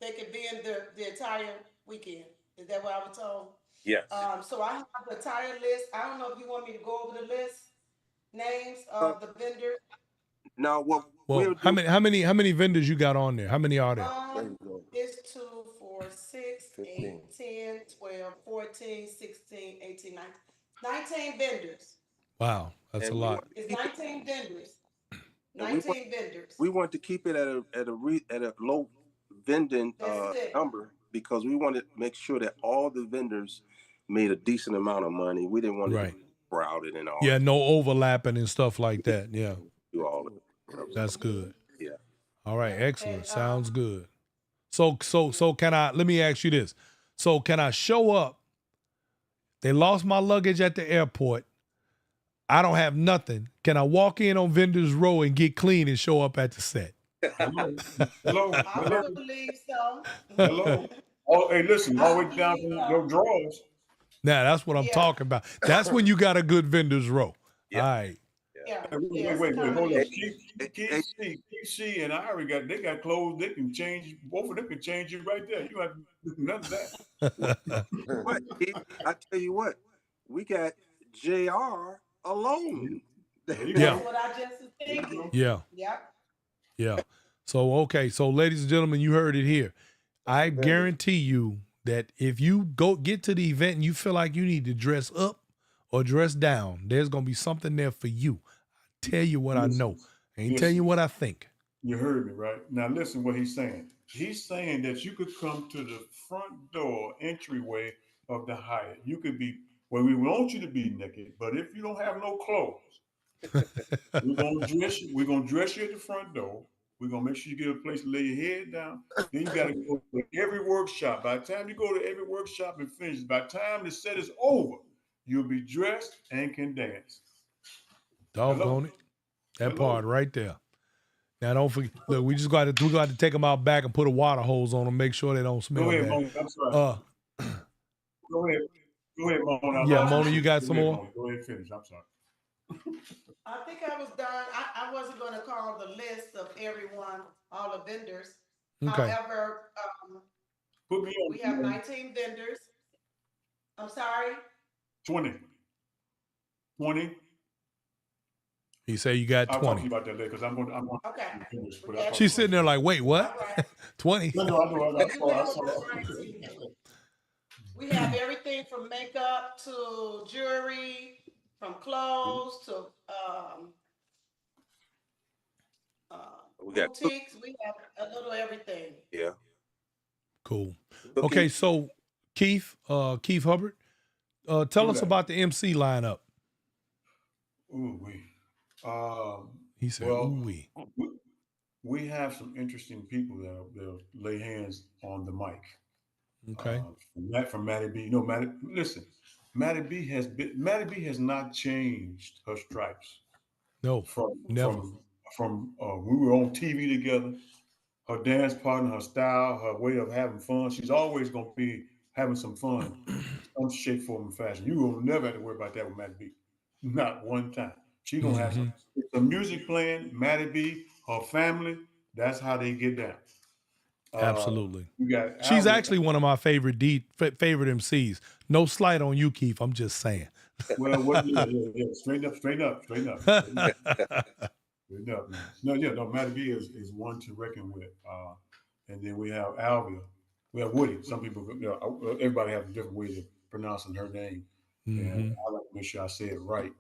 They could be in the entire weekend. Is that what I was told? Yes. So I have the entire list. I don't know if you want me to go over the list, names of the vendors. No, Well, how many vendors you got on there? How many are there? It's 2, 4, 6, 8, 10, 12, 14, 16, 18, 19 vendors. Wow, that's a lot. It's 19 vendors. 19 vendors. We want to keep it at a low vending number, because we want to make sure that all the vendors made a decent amount of money. We didn't want to be crowded and all. Yeah, no overlapping and stuff like that. Yeah, do all of it. That's good. Yeah. All right, excellent. Sounds good. So can I? Let me ask you this. So can I show up? They lost my luggage at the airport. I don't have nothing. Can I walk in on Vendors Row and get clean and show up at the set? Hello. I believe so. Hello. Oh, hey, listen, all the way down to your drawers. Now that's what I'm talking about. That's when you got a good Vendors Row. Yeah. All right. Yeah. Wait, hold up. KC and Iary got clothes. They can change. Both of them can change you right there. You have to do none of that. What? I tell you what, we got JR alone. That's what I just was thinking. Yeah. Yep. Yeah. So, okay. So, ladies and gentlemen, you heard it here. I guarantee you that if you get to the event and you feel like you need to dress up or dress down, there's going to be something there for you. I tell you what I know. I ain't telling you what I think. You heard me, right? Now listen what he's saying. He's saying that you could come to the front door entryway of the Hyatt. You could be, well, we want you to be naked, but if you don't have no clothes, we're gonna dress you at the front door. We're gonna make sure you get a place to lay your head down. Then you gotta go to every workshop. By the time you go to every workshop and finish, by the time the set is over, you'll be dressed and can dance. Doggone it. That part right there. Now don't forget. Look, we got to take them out back and put a water hose on them, make sure they don't smell Go ahead, bad. Mom. I'm sorry. Go ahead. Go ahead, Mona. Yeah, Mona, you got Go some ahead, more? Mona. Go ahead and finish. I'm sorry. I think I was done. I wasn't gonna call the list of everyone, all the vendors. Okay. However, Put me we have on 19 vendors. I'm sorry. 20. 20. He said you got I'll talk to 20. you about that later because I'm going Okay. to finish. We But I'll got talk She's to you sitting there about like, wait, what? All right. 20? that. No, I know. We do have I a saw. variety. We have everything from makeup to jewelry, from clothes to We got boutiques. We have a little everything. yeah. Cool. Cooking. Okay, so Keith Hubbard, tell Who us that? about the MC lineup. Ooh, we. He said, Well, ooh-wee. we have some interesting people that'll lay hands on the mic. Okay. From Matty B. Listen, Matty B has not changed her stripes No, from never. we were on TV together. Her dance partner, her style, her way of having fun. She's always gonna be having some fun, some shape, form, and fashion. You will never have to worry about that with Matty B. Not one time. She gonna have some music playing. Matty B, her family. That's how they get down. Absolutely. You got She's Albert. actually one of my favorite favorite MCs. No slight on you, Keith. I'm just saying. Well, yeah. Straighten up. Straighten up, man. No. Matty B is one to reckon with. And then we have Alvia. We have Woody. Some people, everybody has a different way of pronouncing her name, and I like to make sure I say it right.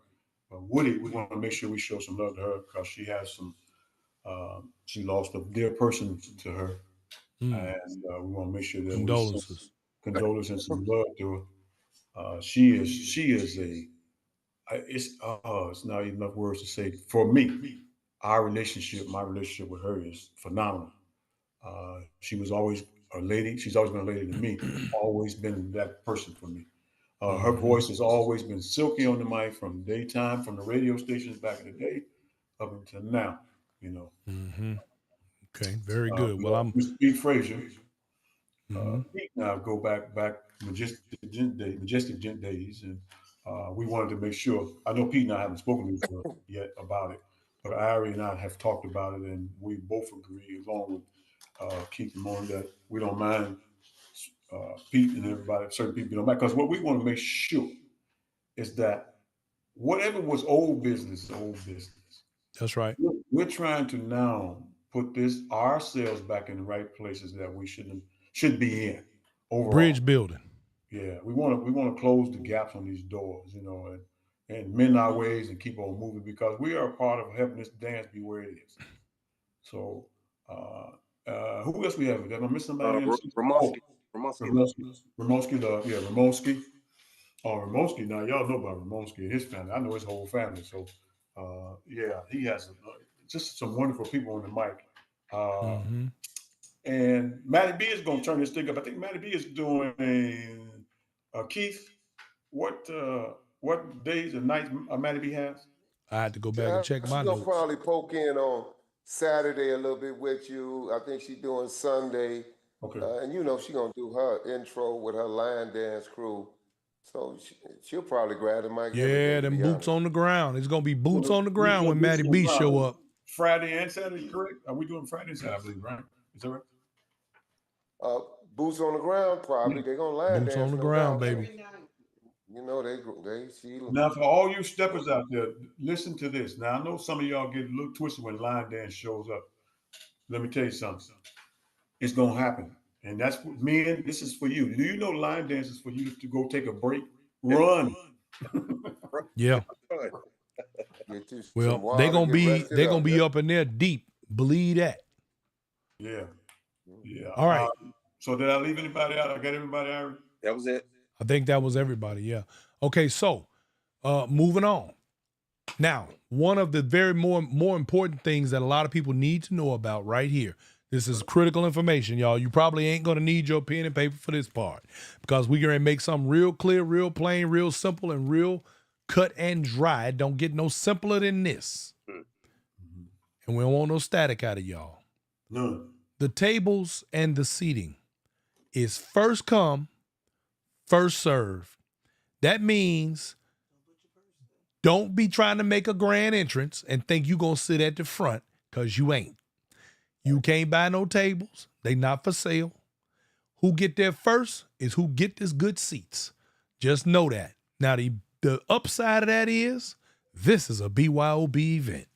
But Woody, we want to make sure we show some love to her because she has some. She lost a dear person to her, and we want to make sure that Condolences. we condolence and some love to her. She is a. It's not enough words to say. For me, my relationship with her is phenomenal. She was always a lady. She's always been a lady to me. Always been that person for me. Her voice has always been silky on the mic from daytime, from the radio stations back in the day, up until now. Okay, very good. Well, I'm Mr. Pete Frazier. Pete and I go back Majestic Gent days, and we wanted to make sure. I know Pete and I haven't spoken to each other yet about it, but Iary and I have talked about it, and we both agree, along with Keith and Mona, that we don't mind Pete and everybody, certain people don't mind, because what we want to make sure is that whatever was old business is old business. That's right. We're trying to now put ourselves back in the right places that we should be in overall. Bridge building. Yeah, we want to close the gaps on these doors, and mend our ways and keep on moving because we are a part of helping this dance be where it is. So, who else we have? Did I miss somebody? Ramonski. Ramonski. Oh, Ramonski. Now y'all know about Ramonski and his family. I know his whole family. So, he has just some wonderful people on the mic. And Matty B is going to turn this thing up. I think Matty B is doing Keith. What days and nights Matty B has? I had to go back and check my She's notes. gonna probably poke in on Saturday a little bit with you. I think she's doing Sunday. Okay. And she's gonna do her intro with her line dance crew. So she'll probably grab the mic. Yeah, them boots on the ground. It's gonna be boots on the ground when Matty B show up. Friday and Saturday, correct? Are we doing Friday and Saturday, I believe, right? Is that right? Boots on the ground, probably. They're gonna line Boots dance on the no ground, doubt. baby. Now, for all you steppers out there, listen to this. Now, I know some of y'all get a little twisted when line dance shows up. Let me tell you something. It's going to happen. And that's what, men, this is for you. Do you know line dance is for you to go take a break? Run. Yeah. Well, they're gonna be up in there deep. Believe that. Yeah. All right. So did I leave anybody out? I got everybody out? That was it. I think that was everybody. Yeah. Okay. So, moving on. Now, one of the very more important things that a lot of people need to know about right here. This is critical information, y'all. You probably ain't gonna need your pen and paper for this part because we're gonna make something real clear, real plain, real simple, and real cut and dry. Don't get no simpler than this. And we don't want no static out of y'all. None. The tables and the seating is first come, first serve. That means don't be trying to make a grand entrance and think you gonna sit at the front, because you ain't. You can't buy no tables. They not for sale. Who get there first is who get this good seats. Just know that. Now, the upside of that is this is a BYOB event.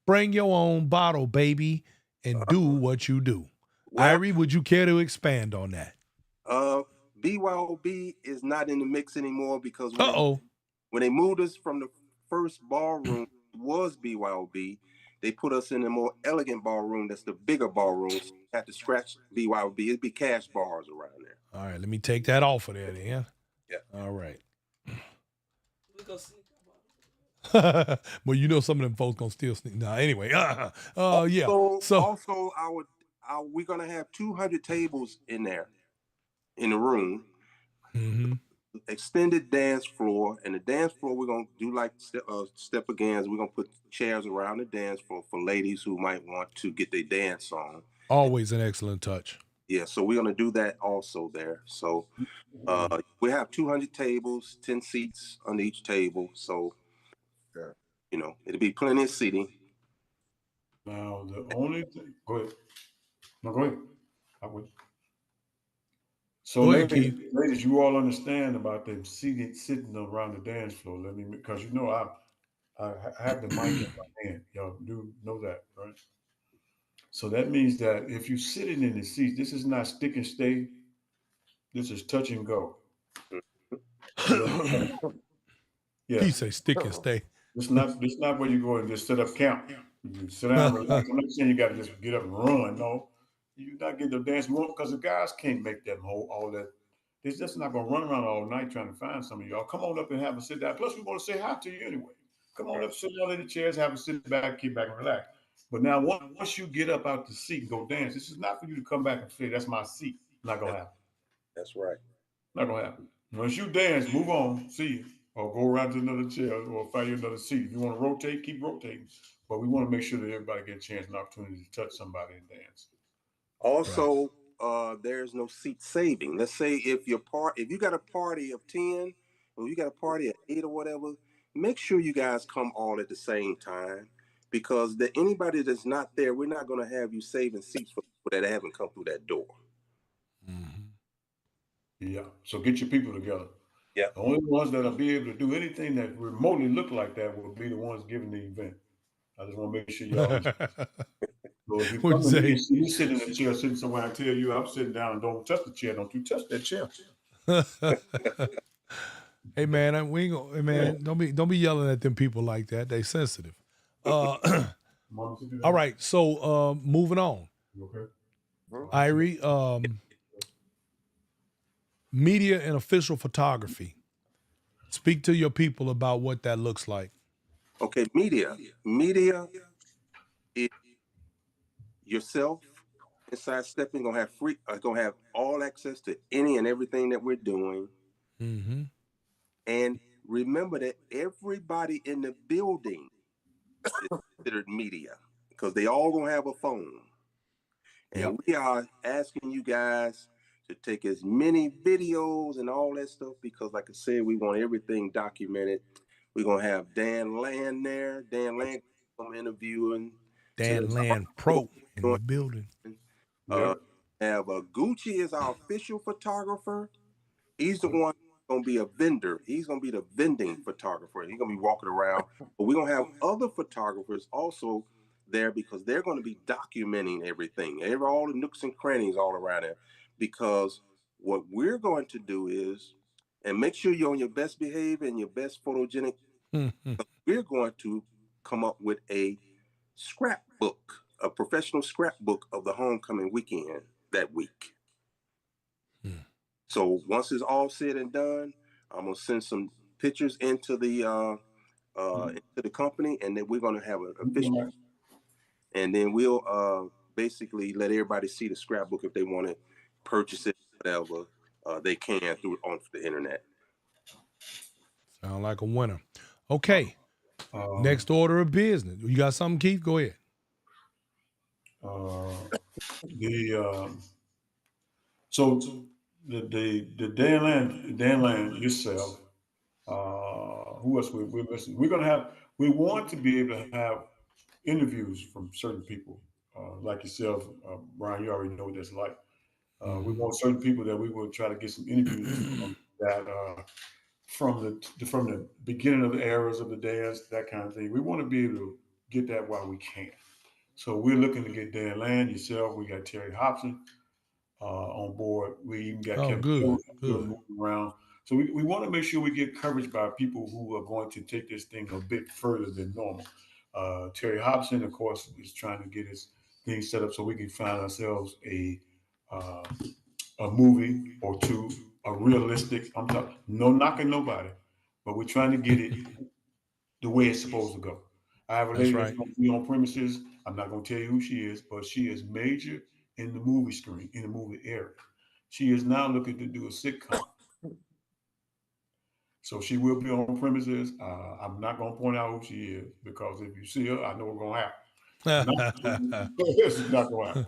Bring your own bottle, baby, and do what you do. Well, Irie, would you care to expand on that? BYOB is not in the mix anymore because Uh-oh. when they moved us from the first ballroom was BYOB, they put us in a more elegant ballroom. That's the bigger ballroom. So you have to scratch BYOB. It'd be cash bars around there. All right, let me take that off of there then. Yeah. All right. We go sneak Well, you know some of them folks gonna still sneak. Nah, anyway. Yeah. So Also, we're gonna have 200 tables in there, in the room. mhm. Extended dance floor, and the dance floor we're gonna do like step again. We're gonna put chairs around the dance floor for ladies who might want to get their dance on. Always an excellent touch. Yeah, so we're gonna do that also there. So we have 200 tables, 10 seats on each table. So you know it'll be plenty of seating. Now, the only thing, go ahead. No, go ahead. I would. So, Go ahead, Keith. ladies, you all understand about them sitting around the dance floor. Let me, because you know I have the mic in my hand. Y'all do know that, right? So that means that if you're sitting in the seats, this is not stick and stay. This is touch and go. You understand? Yeah. He say stick and stay. It's not where you go and just sit up camp. You sit down, relax. I'm not saying you got to just get up and run. No, you're not getting the dance more because the guys can't make that whole all that. They're just not gonna run around all night trying to find some of y'all. Come on up and have a sit down. Plus, we want to say hi to you anyway. Come on up, sit down in the chairs, have a sit back, keep back and relax. But now, once you get up out the seat and go dance, this is not for you to come back and say that's my seat. Not gonna happen. That's right. Not gonna happen. Once you dance, move on. See you. Or go around to another chair or find you another seat. If you want to rotate, keep rotating. But we want to make sure that everybody gets a chance and opportunity to touch somebody and dance. Also, there's no seat saving. Let's say if you got a party of 10, or you got a party of 8 or whatever, make sure you guys come all at the same time, because anybody that's not there, we're not going to have you saving seats for people that haven't come through that door. Mhm. Yeah. So get your people together. Yeah. The only ones that'll be able to do anything that remotely look like that will be the ones giving the event. I just want to make sure y'all understand. So if you come What'd you and say? you sit in a chair, sitting somewhere, I tell you, I'm sitting down, don't touch the chair. Don't you touch that chair. Hey man, we ain't gonna, hey man, don't be yelling at them people like that. They sensitive. All right, so moving on. You okay? Irie, media and official photography. Speak to your people about what that looks like. Okay, media is yourself inside stepping gonna have all access to any and everything that we're doing. Mm-hmm. And remember that everybody in the building is considered media, because they all gonna have a phone. And we are asking you guys to take as many videos and all that stuff, because like I said, we want everything documented. We're gonna have Dan Land there. Dan Land come interviewing. Dan Land Pro in the building. Have Gucci is our official photographer. He's the one gonna be a vendor. He's gonna be the vending photographer. He's gonna be walking around. But we're gonna have other photographers also there, because they're gonna be documenting everything, all the nooks and crannies all around there. Because what we're going to do is, and make sure you're on your best behavior and your best photogenic, we're going to come up with a scrapbook, a professional scrapbook of the homecoming weekend that week. So once it's all said and done, I'm gonna send some pictures into the company, and then we're gonna have an official, and then we'll basically let everybody see the scrapbook if they want to purchase it, whatever they can through on the internet. Sound like a winner. Okay. Next order of business. You got something, Keith? Go ahead. So the Dan Land yourself Who else we're missing? We want to be able to have interviews from certain people, like yourself, Brian. You already know what that's like. We want certain people that we will try to get some interviews from that from the beginning of the eras of the dance, that kind of thing. We want to be able to get that while we can. So we're looking to get Dan Land, yourself. We got Terry Hobson on board. We even got Oh, Kevin good, Jones good. moving around. So we want to make sure we get coverage by people who are going to take this thing a bit further than normal. Terry Hobson, of course, is trying to get his thing set up so we can find ourselves uh, a movie or two, a realistic. I'm talking no knocking nobody, but we're trying to get it the way it's supposed to go. I have a That's lady that's right. going to be on premises. I'm not going to tell you who she is, but she is major in the movie screen, in the movie area. She is now looking to do a sitcom. So she will be on premises. I'm not going to point out who she is because if you see her, I know what's going to happen. This is not going to happen.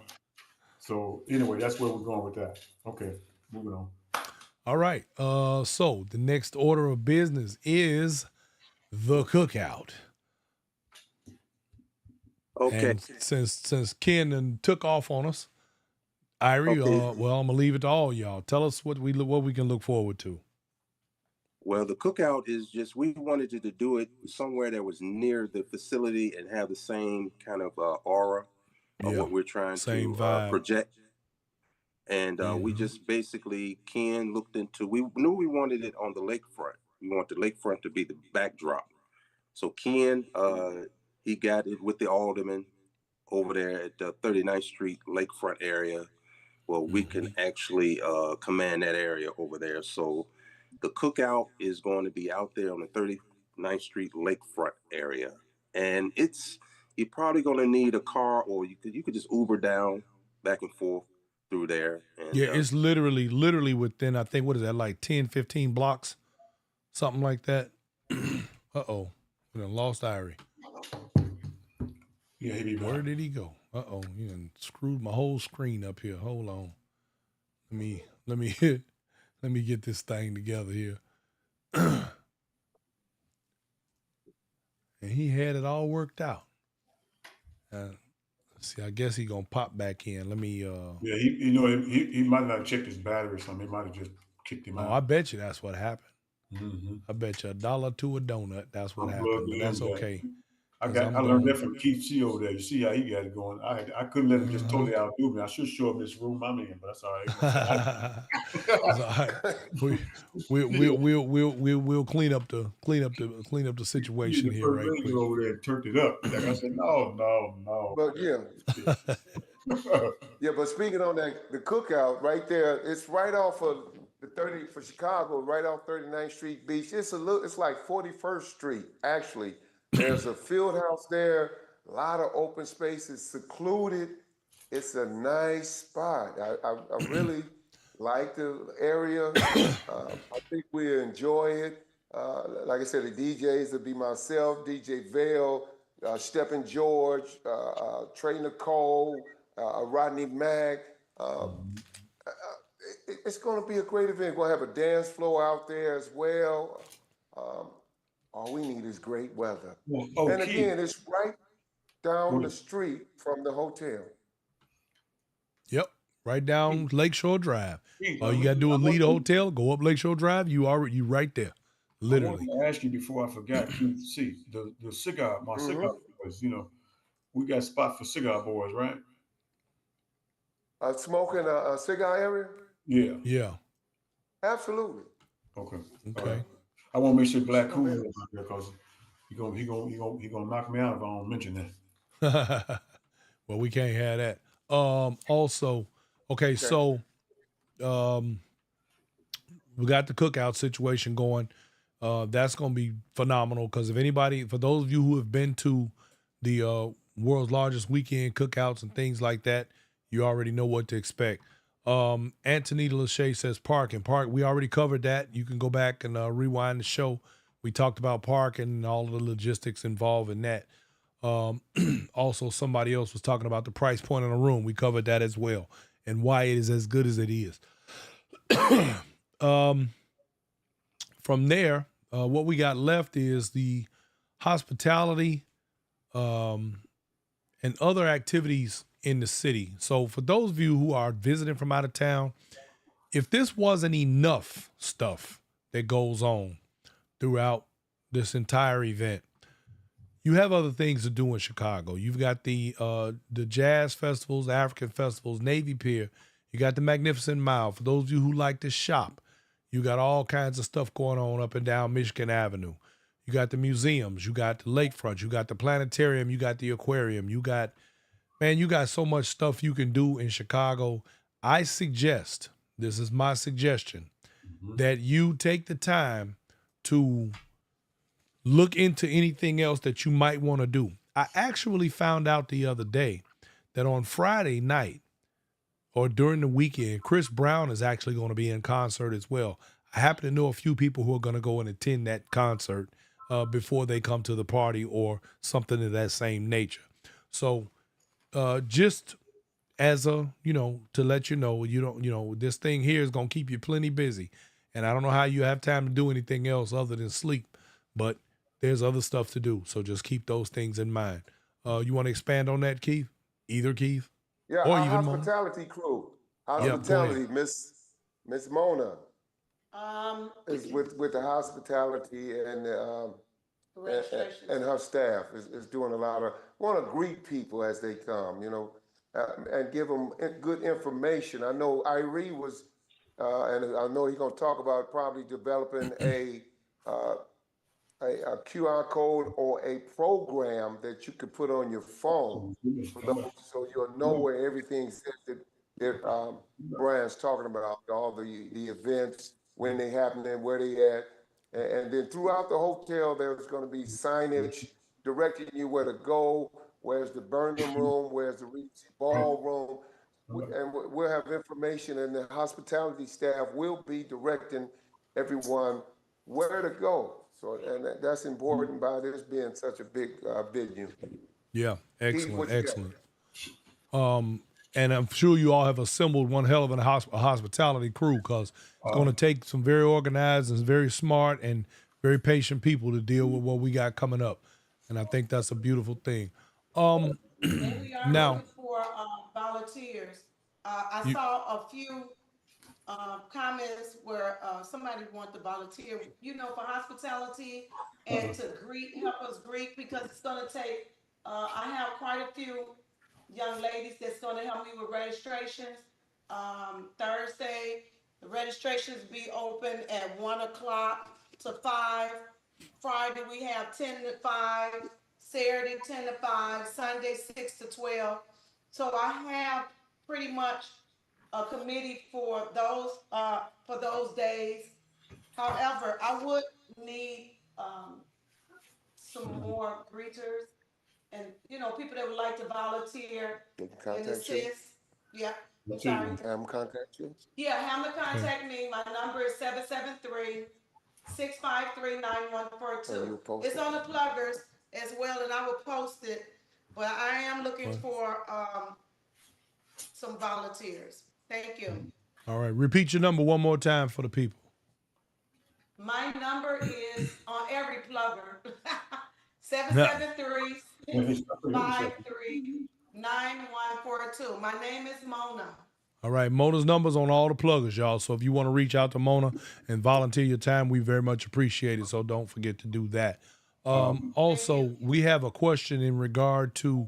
So anyway, that's where we're going with that. Okay, moving on. All right. So the next order of business is the cookout. Okay. And since Ken and took off on us, Irie, Okay. well, I'm gonna leave it to all y'all. Tell us what we can look forward to. Well, the cookout is just, we wanted to do it somewhere that was near the facility and have the same kind of aura of Yeah, what we're trying same to vibe. project. And we just basically, Ken looked into, we knew we wanted it on the lakefront. We want the lakefront to be the backdrop. So Ken, he got it with the alderman over there at the 39th Street lakefront area. Well, we can actually command that area over there. So the cookout is going to be out there on the 39th Street lakefront area. And you're probably going to need a car, or you could just Uber down back and forth through there. And Yeah, it's literally within, I think, what is that, like 10, 15 blocks, something like that. Uh-oh, we done lost Irie. Yeah, he be back. Where did he go? Uh-oh, you done screwed my whole screen up here. Hold on. Let me let me get this thing together here. And he had it all worked out. See, I guess he gonna pop back in. Let me Yeah, he might not have checked his battery or something. He might have just kicked him oh, out. I bet you that's what happened. Mm-hmm. I bet you $1 to a donut. That's what I'm happened. plugged But in. that's okay. I learned that from Keith C over there. You see how he got it going. I couldn't let him just totally outdo me. I should show him this room I'm in, but that's all right. It's all right. We'll clean up the situation The here first right lady quick. over there and turned it up. Like I said, no. But yeah, but speaking on that, the cookout right there, it's right off of the 30 for Chicago, right off 39th Street Beach. It's like 41st Street, actually. There's a field house there, a lot of open spaces, secluded. It's a nice spot. I really like the area. I think we enjoy it. Like I said, the DJs will be myself, DJ Vale, Steppin' George, Trey Nicole, Rodney Mack. It's going to be a great event. We're going to have a dance floor out there as well. All we need is great weather. And Keith, again, it's right down the street from the hotel. Yep. Right down Lakeshore Drive. Keith, All you gotta do is leave the hotel, go up Lakeshore Drive, you right there. Literally. I wanted to ask you before I forgot, Keith C. The cigar, my cigar boys, we got a spot for cigar boys, right? Smoking a cigar area? Yeah. Yeah. Absolutely. Okay. Okay. I want to make sure Black Cool is out there because he gonna knock me out if I don't mention that. Well, we can't have that. Also, okay, so we got the cookout situation going. That's gonna be phenomenal because for those of you who have been to the world's largest weekend cookouts and things like that, you already know what to expect. Antonita Lachey says park. We already covered that. You can go back and rewind the show. We talked about park and all the logistics involved in that. Also, somebody else was talking about the price point on a room. We covered that as well and why it is as good as it is. From there, what we got left is the hospitality um, and other activities in the city. So for those of you who are visiting from out of town, if this wasn't enough stuff that goes on throughout this entire event, you have other things to do in Chicago. You've got the jazz festivals, African festivals, Navy Pier. You got the Magnificent Mile. For those of you who like to shop, you got all kinds of stuff going on up and down Michigan Avenue. You got the museums. You got the lakefront. You got the planetarium. You got the aquarium. You got so much stuff you can do in Chicago. I suggest, this is my suggestion, that you take the time to look into anything else that you might want to do. I actually found out the other day that on Friday night or during the weekend, Chris Brown is actually going to be in concert as well. I happen to know a few people who are going to go and attend that concert before they come to the party or something of that same nature. So just as a, to let you know, this thing here is going to keep you plenty busy. And I don't know how you have time to do anything else other than sleep, but there's other stuff to do. So just keep those things in mind. You want to expand on that, Keith? Either Keith Yeah, or our even Mona? hospitality crew, Yeah, go ahead. hospitality, Miss Mona Um, is with the hospitality and the registrations. and her staff is doing a lot of want to greet people as they come, and give them good information. I know Iary was, and I know he's going to talk about probably developing uh, a QR code or a program that you could put on your phone for those, so you'll know where everything says that Brian's talking about, all the events, when they happening, where they at. And then throughout the hotel, there's going to be signage directing you where to go, where's the Burnham room, where's the Regency Ballroom. And we'll have information, and the hospitality staff will be directing everyone where to go. So, and that's important by this being such a big venue. Yeah, Keith, excellent, what you got? excellent. And I'm sure you all have assembled one hell of a hospitality crew because it's going to take some very organized and very smart and very patient people to deal with what we got coming up. And I think that's a beautiful thing. And we are Now, looking for volunteers. I you, saw a few comments where somebody wanted to volunteer, for hospitality and to help us greet, because it's going to take, I have quite a few young ladies that's going to help me with registrations. Thursday, the registrations be open at 1 o'clock to 5. Friday, we have 10 to 5. Saturday, 10 to 5. Sunday, 6 to 12. So I have pretty much a committee for those days. However, I would need some more greeters and people that would like to volunteer They can and contact you. assist. Yeah, I'm sorry. Have them contact you. Yeah, have them contact me. My number is 773-653-9142. And you'll post It's it. on the pluggers as well, and I will post it. But I am looking for some volunteers. Thank you. all right, repeat your number one more time for the people. My number is on every plugger. 773-653-9142. My name is Mona. All right, Mona's number's on all the pluggers, y'all. So if you want to reach out to Mona and volunteer your time, we very much appreciate it. So don't forget to do that. Also, we have a question in regard to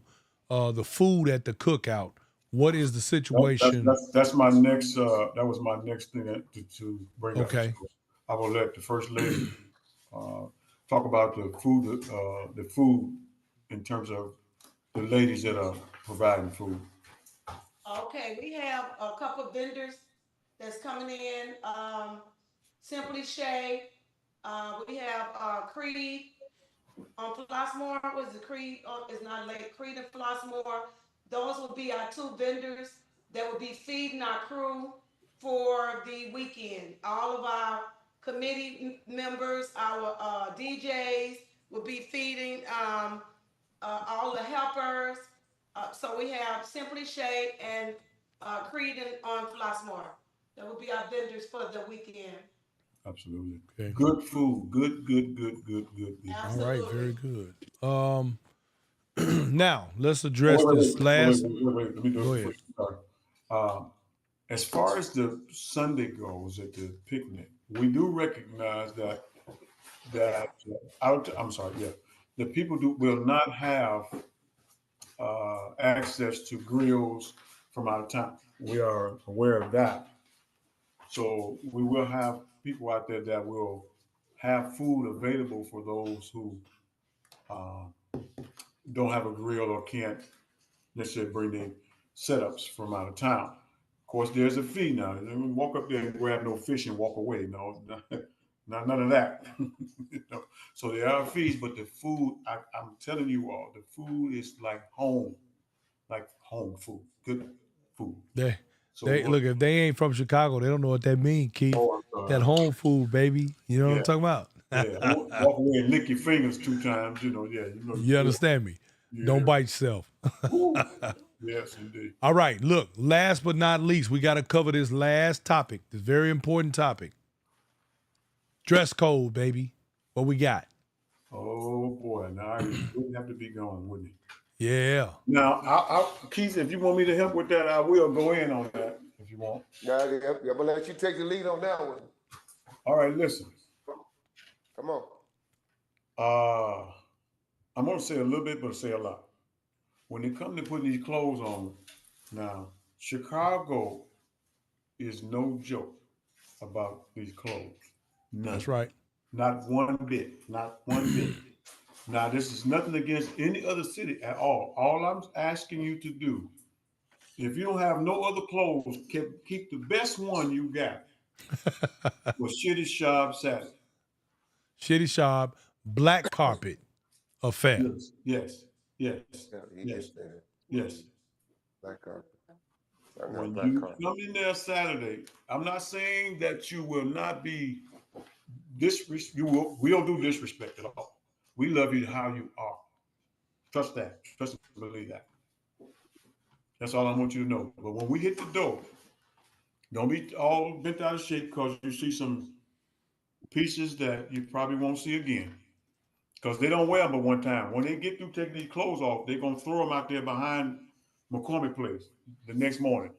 the food at the cookout. What is the situation? That's my next. That was my next thing to bring up. Okay. So I will let the first lady talk about the food. The food in terms of the ladies that are providing food. Okay, we have a couple of vendors that's coming in. Simply Shay. We have Creed on Flossmoor. Was it Creed? Oh, it's not late. Creed and Flossmoor. Those will be our two vendors that will be feeding our crew for the weekend. All of our committee members, our DJs will be feeding all the helpers. So we have Simply Shade and Creed on Flossmoor. That will be our vendors for the weekend. Absolutely. Okay. Good food. Good. All right, very good. Now let's Oh, address this last. wait. Let me do Go it ahead. before you start. As far as the Sunday goes at the picnic, we do recognize I'm sorry, yeah, the people will not have access to grills from out of town. We are aware of that. So we will have people out there that will have food available for those who uh, don't have a grill or can't necessarily bring their setups from out of town. Of course, there's a fee now. You don't walk up there and grab no fish and walk away. No, not none of that. You know? So there are fees, but the food, I'm telling you all, the food is like home food, good food. They, So they look, if they ain't from Chicago, they don't know what that means, Keith. oh, That home food, baby. You know what I'm talking about? yeah, walk away and lick your fingers 2 times. You know, You understand me? Yeah. Don't bite yourself. Yes, indeed. All right, look, last but not least, we got to cover this last topic, this very important topic. Dress code, baby. What we got? Oh boy, now I wouldn't have to be gone, wouldn't he? Yeah. Now, Keith, if you want me to help with that, I will go in on that if you want. Yeah, I'm gonna let you take the lead on that one. All right, listen. Come on. I'm gonna say a little bit, but say a lot. When it comes to putting these clothes on, now Chicago is no joke about these clothes. None. That's right. Not one bit. Not one bit. Now, this is nothing against any other city at all. All I'm asking you to do, if you don't have no other clothes, keep the best one you got. For Shitty Shop Saturday. Shitty Shop, black carpet affair. Yes. Yeah, he Yes. gets there. Yes. Black carpet. When you come in there Saturday, I'm not saying that you will not be we don't do disrespect at all. We love you how you are. Trust that. Trust and believe that. That's all I want you to know. But when we hit the door, don't be all bent out of shape because you see some pieces that you probably won't see again. Because they don't wear them but one time. When they get through taking these clothes off, they're going to throw them out there behind McCormick Place the next morning.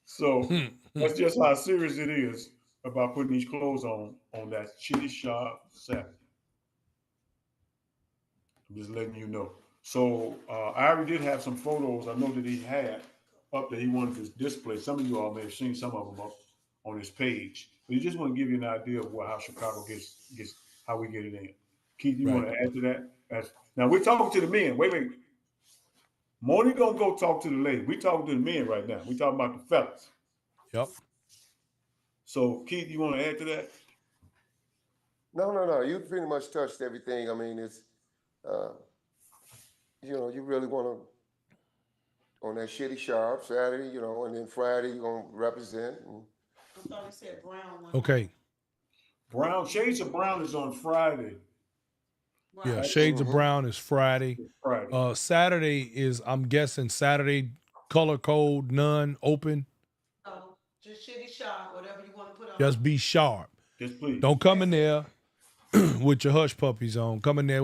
So that's just how serious it is about putting these clothes on that Shitty Shop Saturday. I'm just letting you know. So Iary did have some photos I know that he had up that he wanted to display. Some of you all may have seen some of them up on his page. But he just want to give you an idea of how Chicago gets how we get it in. Keith, you want to add to that? Now we're talking to the men. Wait. Moni gonna go talk to the lady. We talking to the men right now. We talking about the fellas. Yep. So Keith, you want to add to that? No. You pretty much touched everything. I mean, it's you really want to on that Shitty Sharp Saturday, and then Friday you're gonna represent. I thought he said brown one. Okay. Shades of Brown is on Friday. Right. Yeah, Shades of Brown is Friday. Friday. Saturday is, I'm guessing, Saturday, color code, none, open. No, just Shitty Shop, whatever you want to put on. Just be sharp. Yes, please. Don't come in there with your hush puppies on. Come in there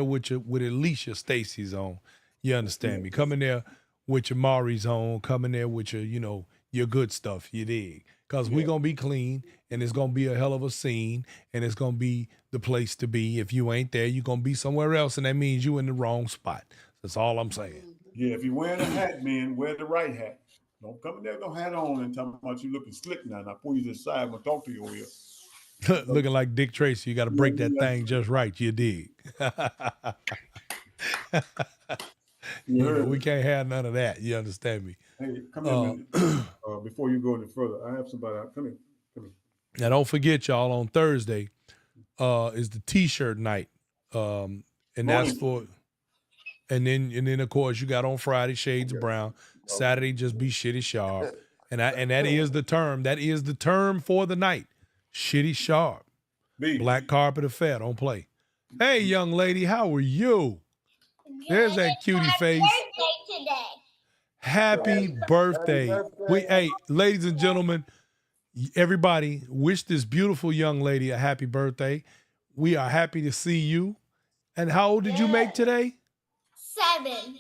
with at least your Stacy's on. You understand me? Come in there with your Mari's on. Come in there with your, your good stuff. You dig? Because we're going to be clean, and it's going to be a hell of a scene, and it's going to be the place to be. If you ain't there, you're going to be somewhere else, and that means you in the wrong spot. That's all I'm saying. Yeah, if you're wearing a hat, man, wear the right hat. Don't come in there with no hat on and talk about you looking slick now. And I pull you to the side and talk to you over here. Looking like Dick Tracy, you got to break that thing just right. You dig? We can't have none of that. You understand me? Hey, come here, before you go any further, I have somebody out. Come here. Now, don't forget, y'all, on Thursday is the T-shirt night, and that's for. And then of course you got on Friday Shades of Brown. Saturday just be Shitty Sharp, and that is the term. That is the term for the night. Shitty Sharp, black carpet affair. Don't play. Hey, young lady, how are you? There's that cutie face. Happy birthday. Hey, ladies and gentlemen, Everybody, wish this beautiful young lady a happy birthday. We are happy to see you. And how old did you make today? 7.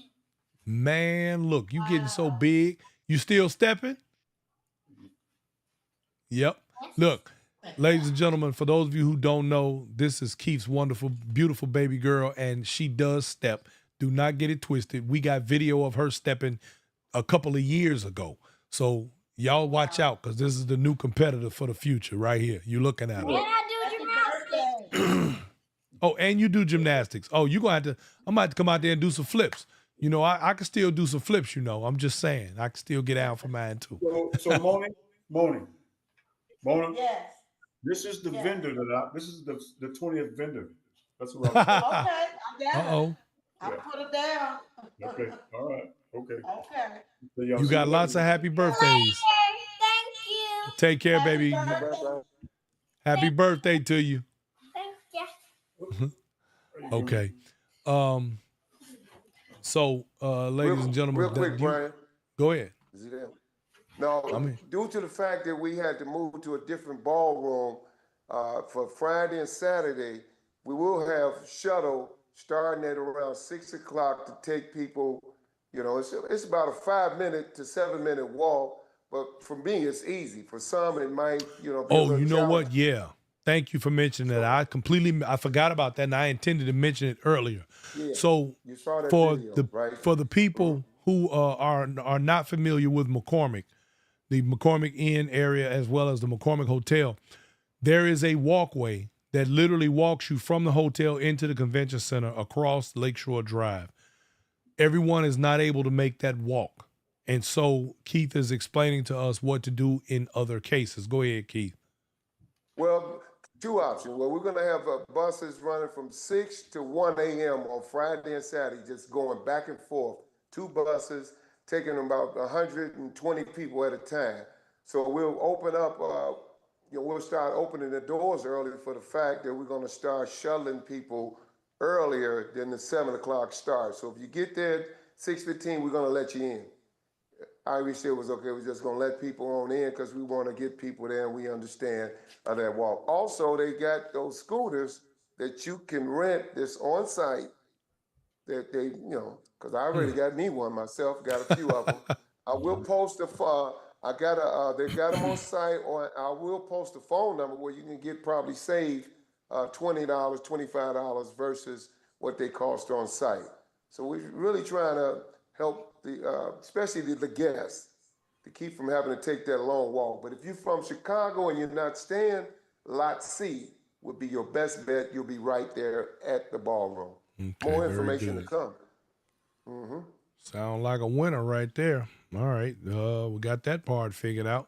Man, look, you getting so big. You still stepping? Yep. Look, ladies and gentlemen, for those of you who don't know, this is Keith's wonderful, beautiful baby girl, and she does step. Do not get it twisted. We got video of her stepping a couple of years ago. So y'all watch out, because this is the new competitor for the future right here. You looking at her. And I do gymnastics. Oh, and you do gymnastics. Oh, I'm going to have to come out there and do some flips. You know, I can still do some flips, you know. I'm just saying. I can still get out for mine, too. So Moni. Yes. This is the vendor this is the 20th vendor. That's what Okay, I got Uh-oh. it. I put it down. Okay, all right, okay. Okay. So y'all You see got you lots of later. happy birthdays. Thank you. Take care, baby. birthday. Happy birthday to you. Thank you. Okay. So, ladies and gentlemen, Real quick, Brian. go ahead. Is he there? No, due to the fact that we had to move to a different ballroom for Friday and Saturday, we will have shuttle starting at around 6 o'clock to take people. You know, it's about a 5-minute to 7-minute walk, but for me, it's easy. For some, it might, be a Oh, little you know what? challenging. Yeah. Thank you for mentioning that. I forgot about that, and I intended to mention it earlier. Yeah, So you saw that for video, right? for the people who are not familiar with McCormick, the McCormick Inn area as well as the McCormick Hotel, there is a walkway that literally walks you from the hotel into the convention center across Lakeshore Drive. Everyone is not able to make that walk. And so Keith is explaining to us what to do in other cases. Go ahead, Keith. Well, 2 options. Well, we're going to have buses running from 6 to 1 a.m. on Friday and Saturday, just going back and forth. 2 buses, taking about 120 people at a time. So we'll open up, we'll start opening the doors early for the fact that we're going to start shuttling people earlier than the 7 o'clock start. So if you get there at 6:15, we're going to let you in. Iary said it was okay. We're just going to let people on in because we want to get people there and we understand that walk. Also, they got those scooters that you can rent that's on site that they, because I already got me one myself, got a few of them. I will post they got them on site, or I will post a phone number where you can get probably save $20, $25 versus what they cost on site. So we're really trying to help especially the guests, to keep from having to take that long walk. But if you're from Chicago and you're not staying, Lot C would be your best bet. You'll be right there at the ballroom. Okay, More very information to good. come. Mm-hmm. Sound like a winner right there. All right. We got that part figured out.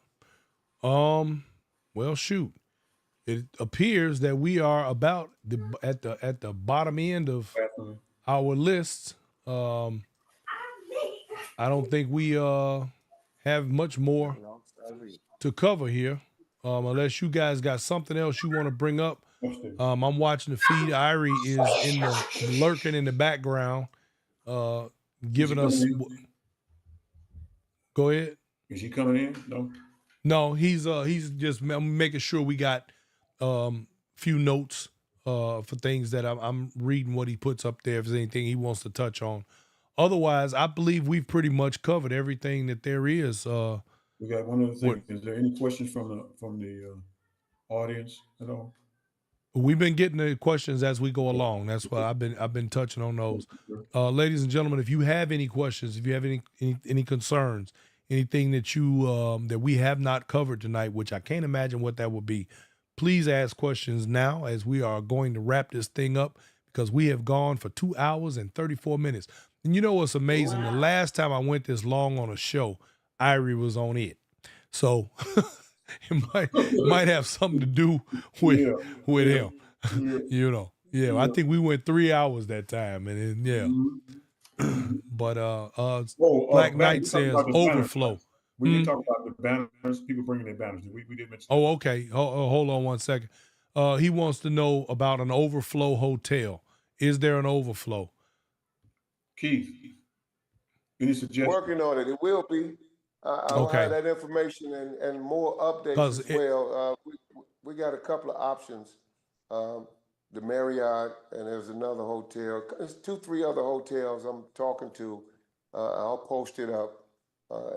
Well, shoot. It appears that we are about at the bottom end of our list. I don't think we have much more to cover here, unless you guys got something else you want to bring up. I'm watching the feed. Iary is lurking in the background, giving us. Go ahead. Is he coming in? No. No, he's just making sure we got few notes for things that I'm reading what he puts up there. If there's anything he wants to touch on. Otherwise, I believe we've pretty much covered everything that there is. We got one other thing. Is there any questions from the audience at all? We've been getting the questions as we go along. That's why I've been touching on those. Ladies and gentlemen, if you have any questions, if you have any concerns, anything that you that we have not covered tonight, which I can't imagine what that would be, please ask questions now, as we are going to wrap this thing up, because we have gone for 2 hours and 34 minutes. And you know what's amazing? Wow. The last time I went this long on a show, Iary was on it. So it might have something to do with him. Yeah. I think we went 3 hours that time, and then, But Black Knight says overflow. We didn't talk about the banners. People bringing their banners. We did mention. Oh, okay. Hold on one second. He wants to know about an overflow hotel. Is there an overflow? Keith, any suggestions? Working on it. It will be. I'll have Okay. that information and more updates 'Cause as well. We got a couple of options. Um, the Marriott, and there's another hotel. There's 2, 3 other hotels I'm talking to. I'll post it up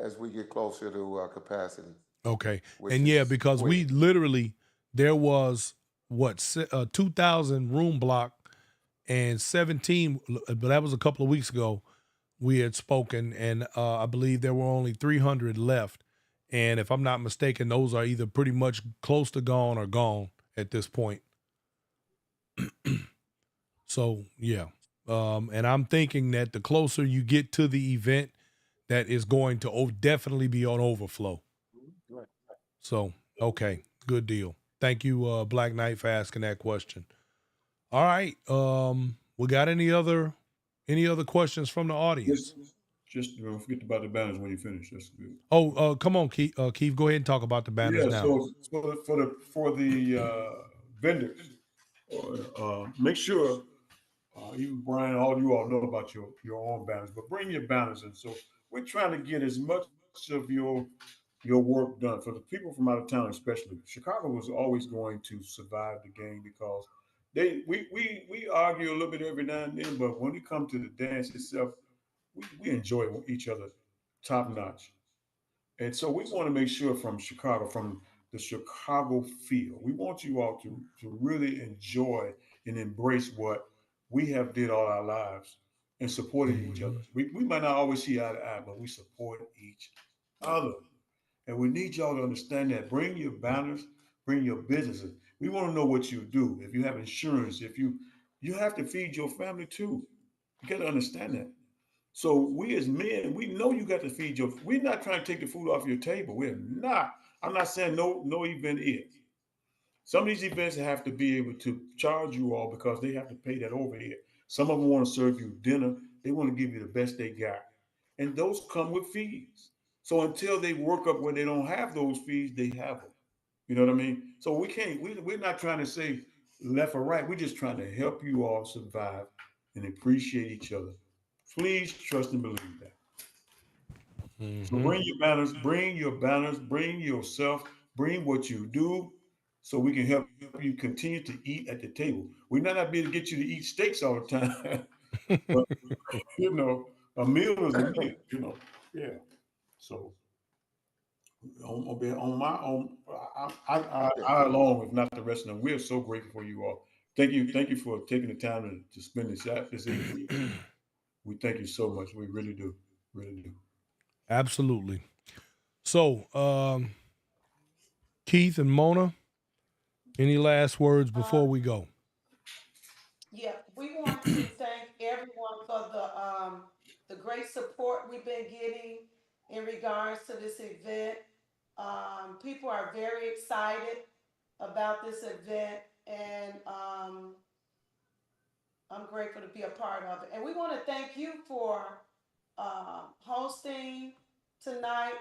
as we get closer to capacity, Okay. which And yeah, is because quick. we literally, there was what, 2,000 room block and 17, but that was a couple of weeks ago. We had spoken, and I believe there were only 300 left. And if I'm not mistaken, those are either pretty much close to gone or gone at this point. So yeah, and I'm thinking that the closer you get to the event, that is going to definitely be on overflow. Right. So okay, good deal. Thank you, Black Knight, for asking that question. All right, we got any other questions from the audience? Just don't forget about the banners when you finish. That's good. Oh, come on, Keith. Keith, go ahead and talk about the banners Yeah. now. So for the vendors, make sure you, Brian, all you all know about your own banners, but bring your banners in. So we're trying to get as much of your work done for the people from out of town, especially. Chicago was always going to survive the game because we argue a little bit every now and then, but when it comes to the dance itself, we enjoy each other top notch. And so we want to make sure from Chicago, from the Chicago feel, we want you all to really enjoy and embrace what we have did all our lives and supporting each other. Mhm. We might not always see eye to eye, but we support each other. And we need y'all to understand that. Bring your banners, bring your businesses. We want to know what you do. If you have insurance, if you have to feed your family too. You got to understand that. So we as men, we know you got to feed your. We're not trying to take the food off your table. We're not. I'm not saying no event is. Some of these events have to be able to charge you all because they have to pay that overhead. Some of them want to serve you dinner. They want to give you the best they got, and those come with fees. So until they work up where they don't have those fees, they have them. You know what I mean? So we can't. We're not trying to say left or right. We're just trying to help you all survive and appreciate each other. Please trust and believe that. So Mhm. bring your banners, bring yourself, bring what you do, so we can help you continue to eat at the table. We might not be able to get you to eat steaks all the time, but a meal is a meal. Yeah. So Okay. I along with not the rest of them, we're so grateful for you all. Thank you for taking the time to spend this evening. We thank you so much. We really do. Absolutely. So, Keith and Mona, any last words Uh, before we go? yeah, we want to thank everyone for the great support we've been getting in regards to this event. People are very excited about this event, and I'm grateful to be a part of it. And we want to thank you for hosting tonight,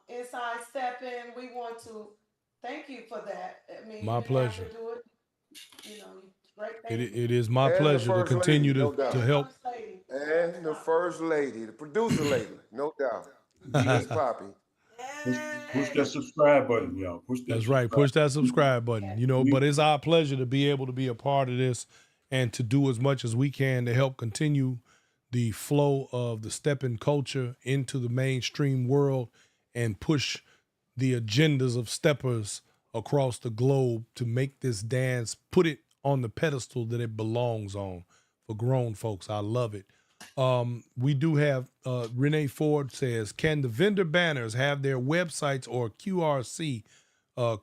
Inside Stepping. We want to thank you for that. I mean, you My didn't have to pleasure. do it. Great. It Thank you. it is my And the pleasure to first lady, continue no to doubt. help. First lady. And the first lady, the producer lady, no doubt. Miss Poppy. Push that subscribe button, y'all. Push that That's right. subscribe. Push that subscribe button. But it's our pleasure to be able to be a part of this and to do as much as we can to help continue the flow of the stepping culture into the mainstream world and push the agendas of steppers across the globe to make this dance, put it on the pedestal that it belongs on for grown folks. I love it. We do have Renee Ford says, can the vendor banners have their websites or QRC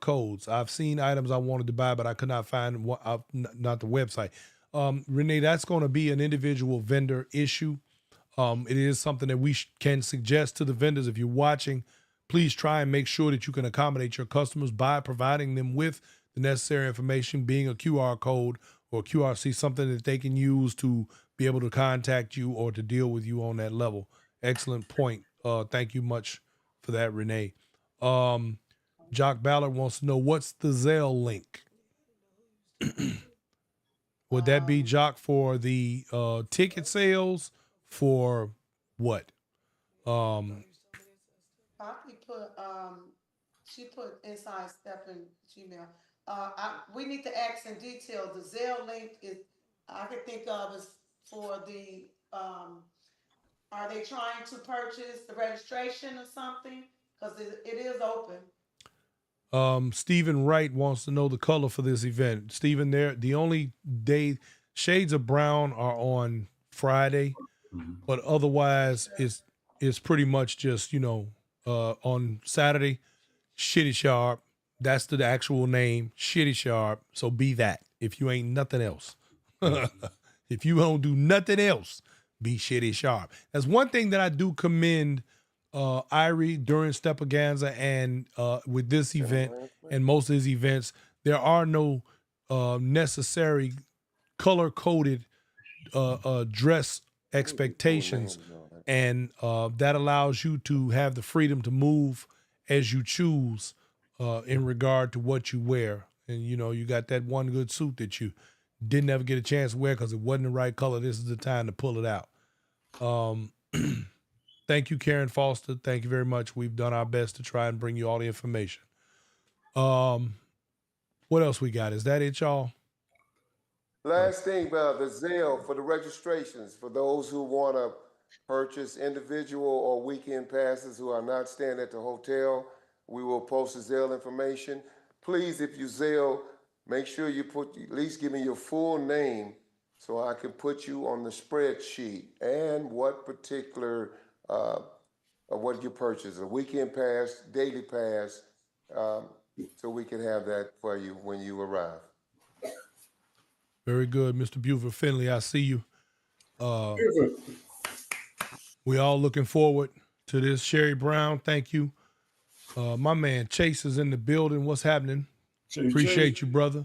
codes? I've seen items I wanted to buy, but I could not find not the website. Renee, that's going to be an individual vendor issue. It is something that we can suggest to the vendors. If you're watching, please try and make sure that you can accommodate your customers by providing them with the necessary information, being a QR code or QRC, something that they can use to be able to contact you or to deal with you on that level. Excellent point. Thank you much for that, Renee. Jock Ballard wants to know, what's the Zelle link? Would that be, Jock, for the ticket sales? For what? Poppy put she put inside step in Gmail. We need to ask in detail. The Zelle link is I can think of is for the are they trying to purchase the registration or something? Because it is open. Stephen Wright wants to know the color for this event. Stephen, the only day shades of brown are on Friday, but otherwise it's pretty much just on Saturday. Shitty Sharp, that's the actual name. Shitty Sharp. So be that. If you ain't nothing else, if you don't do nothing else, be Shitty Sharp. That's one thing that I do commend Iary during Stepaganza and with this event and most of his events. There are no necessary color-coded dress expectations, and that allows you to have the freedom to move as you choose in regard to what you wear. And you got that one good suit that you didn't ever get a chance to wear because it wasn't the right color. This is the time to pull it out. Thank you, Karen Foster. Thank you very much. We've done our best to try and bring you all the information. What else we got? Is that it, y'all? Last thing, the Zelle for the registrations for those who want to purchase individual or weekend passes who are not staying at the hotel. We will post the Zelle information. Please, if you Zelle, make sure you at least give me your full name so I can put you on the spreadsheet and what particular what you purchase, a weekend pass, daily pass, so we can have that for you when you arrive. Very good, Mr. Buford Finley. I see you. We all looking forward to this. Sherry Brown, thank you. My man Chase is in the building. What's happening? Appreciate you, brother.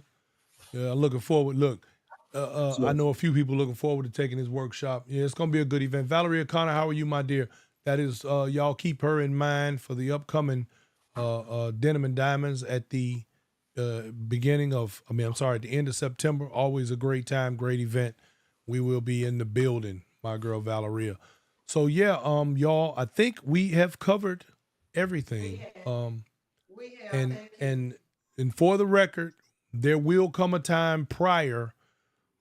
Looking forward. Look, I know a few people looking forward to taking this workshop. Yeah, it's going to be a good event. Valerie O'Connor, how are you, my dear? That is, y'all keep her in mind for the upcoming Denim and Diamonds at the at the end of September. Always a great time, great event. We will be in the building, my girl Valeria. So yeah, y'all, I think we have covered everything. We have. And for the record, there will come a time prior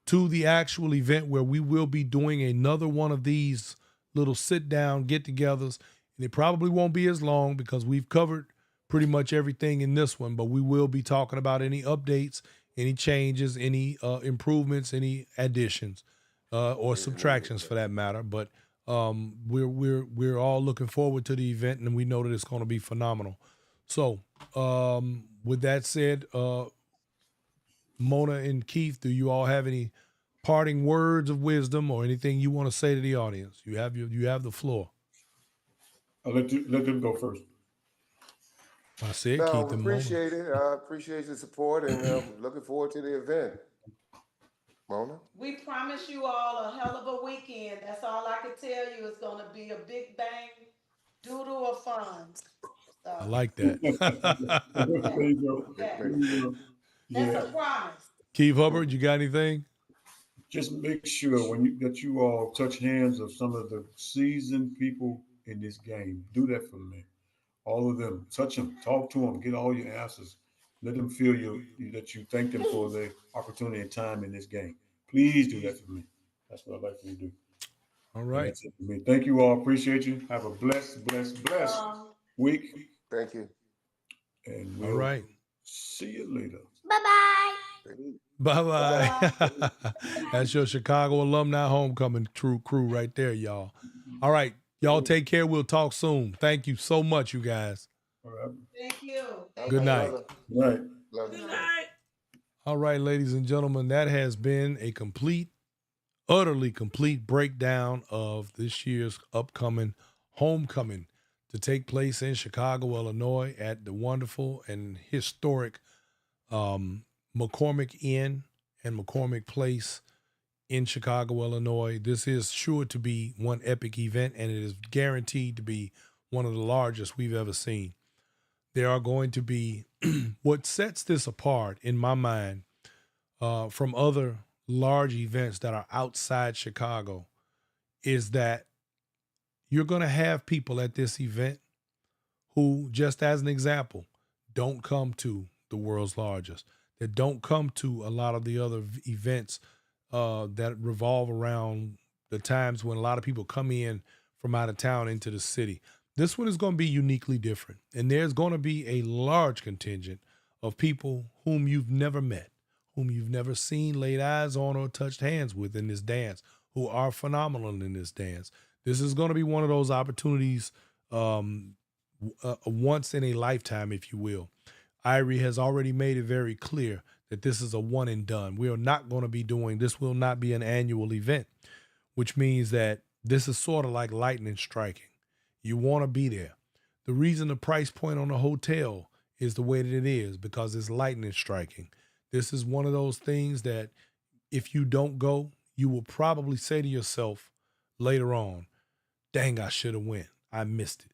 to the actual event where we will be doing another one of these little sit-down get-togethers. And it probably won't be as long because we've covered pretty much everything in this one, but we will be talking about any updates, any changes, any improvements, any additions, or subtractions for that matter. But we're all looking forward to the event, and we know that it's going to be phenomenal. So with that said, Mona and Keith, do you all have any parting words of wisdom or anything you want to say to the audience? You have the floor. I'll let them go first. I said No, Keith and Mona. appreciate it. I appreciate the support and looking forward to the event. Mona? We promise you all a hell of a weekend. That's all I can tell you. It's going to be a big bang doodle of fun. So, I like that. There you go. yeah. There you go. That's Yeah. a promise. Keith Hubbard, you got anything? Just make sure that you all touch hands of some of the seasoned people in this game. Do that for me. All of them. Touch them. Talk to them. Get all your answers. Let them feel that you thank them for their opportunity and time in this game. Please do that for me. That's what I'd like for you to do. All right. That's it for me. Thank you all. Appreciate you. Have a blessed week. Thank you. And All right. See you later. Bye-bye. Bye-bye. That's your Chicago alumni homecoming crew right there, y'all. All right. Y'all take care. We'll talk soon. Thank you so much, you guys. All right. Thank you. Good night. Good night. Good night. All right, ladies and gentlemen, that has been a utterly complete breakdown of this year's upcoming homecoming to take place in Chicago, Illinois at the wonderful and historic McCormick Inn and McCormick Place in Chicago, Illinois. This is sure to be one epic event, and it is guaranteed to be one of the largest we've ever seen. There are going to be what sets this apart in my mind from other large events that are outside Chicago is that you're going to have people at this event who, just as an example, don't come to the world's largest, that don't come to a lot of the other events that revolve around the times when a lot of people come in from out of town into the city. This one is going to be uniquely different. And there's going to be a large contingent of people whom you've never met, whom you've never seen, laid eyes on, or touched hands with in this dance, who are phenomenal in this dance. This is going to be one of those opportunities once in a lifetime, if you will. Iary has already made it very clear that this is a one and done. We are not going to be doing, this will not be an annual event, which means that this is sort of like lightning striking. You want to be there. The reason the price point on a hotel is the way that it is because it's lightning striking. This is one of those things that if you don't go, you will probably say to yourself later on, dang, I should have went. I missed it.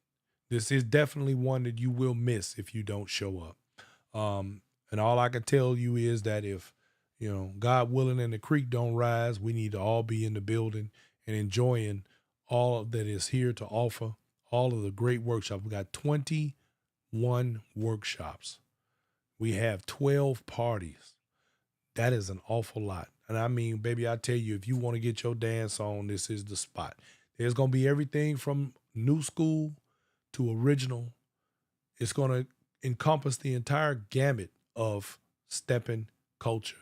This is definitely one that you will miss if you don't show up. And all I can tell you is that if, God willing and the creek don't rise, we need to all be in the building and enjoying all that is here to offer, all of the great workshops. We got 21 workshops. We have 12 parties. That is an awful lot. And I mean, baby, I tell you, if you want to get your dance on, this is the spot. There's going to be everything from new school to original. It's going to encompass the entire gamut of stepping culture.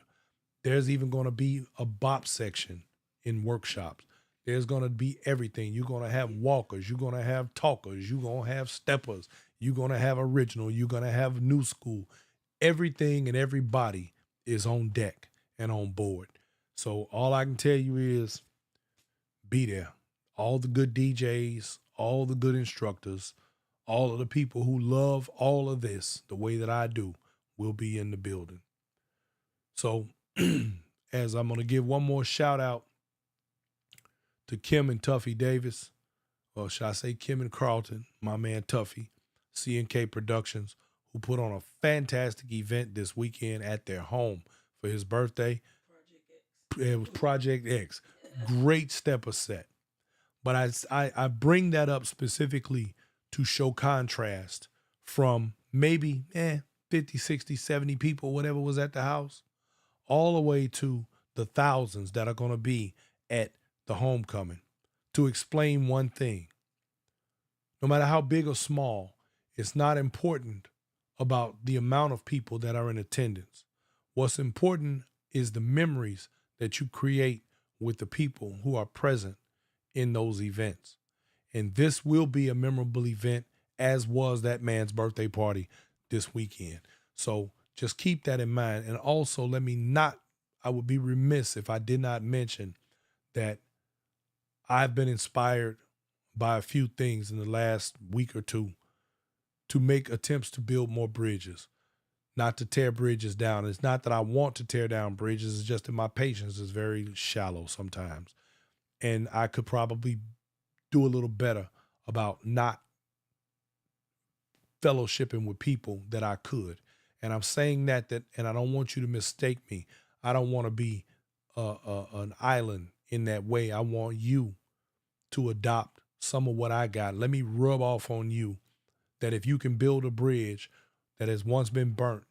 There's even going to be a bop section in workshops. There's going to be everything. You're going to have walkers. You're going to have talkers. You're going to have steppers. You're going to have original. You're going to have new school. Everything and everybody is on deck and on board. So all I can tell you is be there. All the good DJs, all the good instructors, all of the people who love all of this the way that I do will be in the building. So as I'm going to give one more shout out to Kim and Tuffy Davis, or should I say Kim and Carlton, my man Tuffy, C&K Productions, who put on a fantastic event this weekend at their home for his birthday. It was Project X. Great stepper set. But I bring that up specifically to show contrast from maybe 50, 60, 70 people, whatever was at the house, all the way to the thousands that are going to be at the homecoming, to explain one thing. No matter how big or small, it's not important about the amount of people that are in attendance. What's important is the memories that you create with the people who are present in those events. And this will be a memorable event, as was that man's birthday party this weekend. So just keep that in mind. And also I would be remiss if I did not mention that I've been inspired by a few things in the last week or two to make attempts to build more bridges, not to tear bridges down. It's not that I want to tear down bridges. It's just that my patience is very shallow sometimes. And I could probably do a little better about not fellowshipping with people that I could. And I'm saying that and I don't want you to mistake me. I don't want to be an island in that way. I want you to adopt some of what I got. Let me rub off on you that if you can build a bridge that has once been burnt,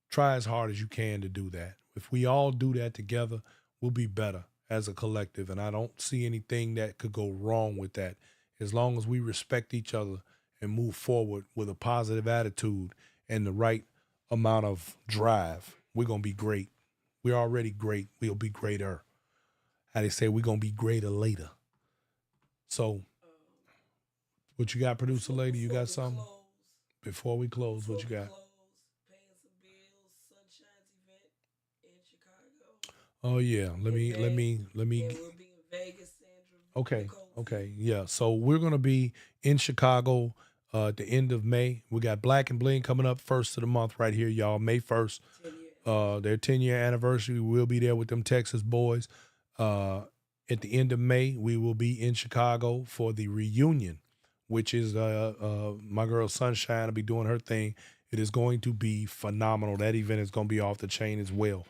try as hard as you can to do that. If we all do that together, we'll be better as a collective. And I don't see anything that could go wrong with that. As long as we respect each other and move forward with a positive attitude and the right amount of drive, we're going to be great. We're already great. We'll be greater. How they say, we're going to be greater later. So what you got, producer lady? You got something? Before we close, what you got? Paying some bills, Sunshine's event in Chicago. Oh yeah, let me. And we'll be in Vegas, Sandra. Okay, yeah. So we're gonna be in Chicago at the end of May. We got Black and Bling coming up first of the month right here, y'all. May 1st. Their 10-year anniversary. We'll be there with them Texas boys. At the end of May, we will be in Chicago for the reunion, which is my girl Sunshine will be doing her thing. It is going to be phenomenal. That event is going to be off the chain as well.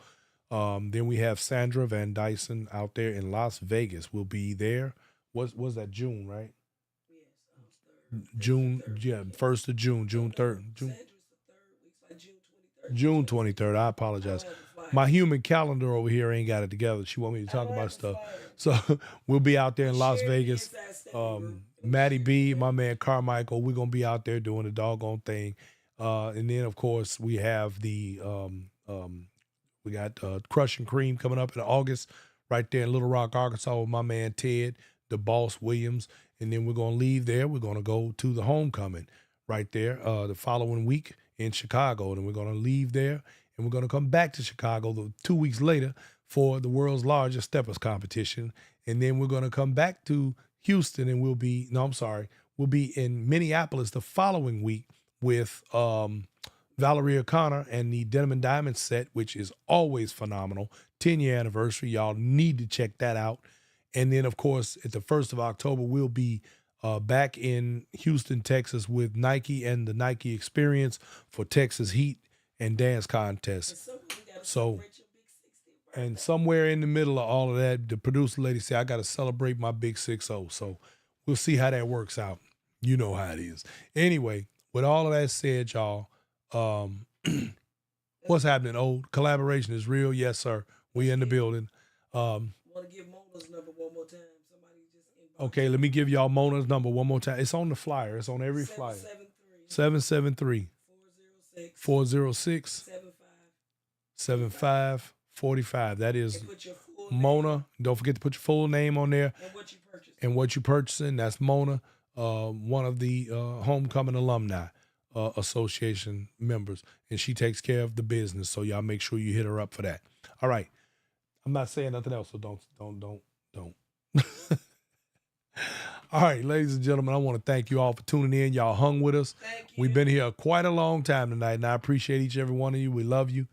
Then we have Sandra Van Dyson out there in Las Vegas. We'll be there. Was that June, right? Yes, June, yeah, 1st of June, June 3rd. June. Sandra's the 3rd week, so like June 23rd. June 23rd. I apologize. My human calendar over here ain't got it together. She want me to talk about stuff. So we'll be out there in Las Vegas. Maddie B, my man Carmichael, we're going to be out there doing the doggone thing. And then, of course, we have the, we got Crush and Cream coming up in August right there in Little Rock, Arkansas with my man Ted, the Boss Williams. And then we're going to leave there. We're going to go to the homecoming right there the following week in Chicago. And we're going to leave there and we're going to come back to Chicago 2 weeks later for the world's largest steppers competition. And then we're going to come back to Houston and we'll be in Minneapolis the following week with Valerie O'Connor and the Denim and Diamond set, which is always phenomenal. 10-year anniversary. Y'all need to check that out. And then, of course, at the 1st of October, we'll be back in Houston, Texas with Nike and the Nike Experience for Texas Heat and Dance Contest. So, and somewhere in the middle of all of that, the producer lady said, I got to celebrate my big 6-0. So we'll see how that works out. You know how it is. Anyway, with all of that said, y'all, what's happening, old? Collaboration is real. Yes, sir. We in the building. Want to give Mona's number one more time? Somebody just okay, let me give y'all Mona's number one more time. It's on the flyer. It's on every flyer. 773 406 7545. That is Mona. Don't forget to put your full name on there. And what you purchasing. That's Mona, one of the Homecoming Alumni Association members. And she takes care of the business. So y'all make sure you hit her up for that. All right. I'm not saying nothing else, so don't. All right, ladies and gentlemen, I want to thank you all for tuning in. Y'all hung with us. We've been here quite a long time tonight, and I appreciate each and every one of you. We love you.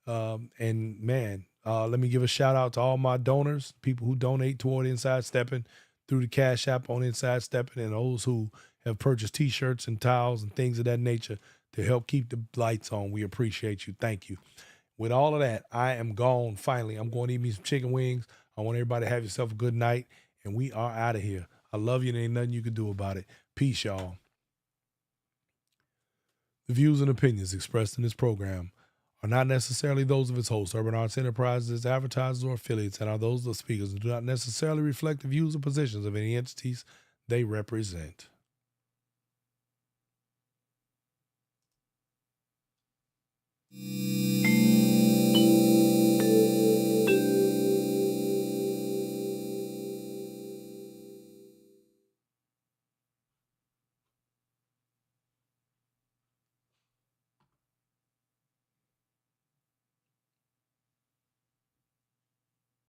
And, man, let me give a shout-out to all my donors, people who donate toward Inside Stepping through the Cash App on Inside Stepping, and those who have purchased T-shirts and towels and things of that nature to help keep the lights on. We appreciate you. Thank you. With all of that, I am gone. Finally, I'm going to eat me some chicken wings. I want everybody to have yourself a good night, and we are out of here. I love you, and ain't nothing you can do about it. Peace, y'all. The views and opinions expressed in this program are not necessarily those of its host, Urban Arts Enterprises, its advertisers, or affiliates, and are those of the speakers and do not necessarily reflect the views or positions of any entities they represent.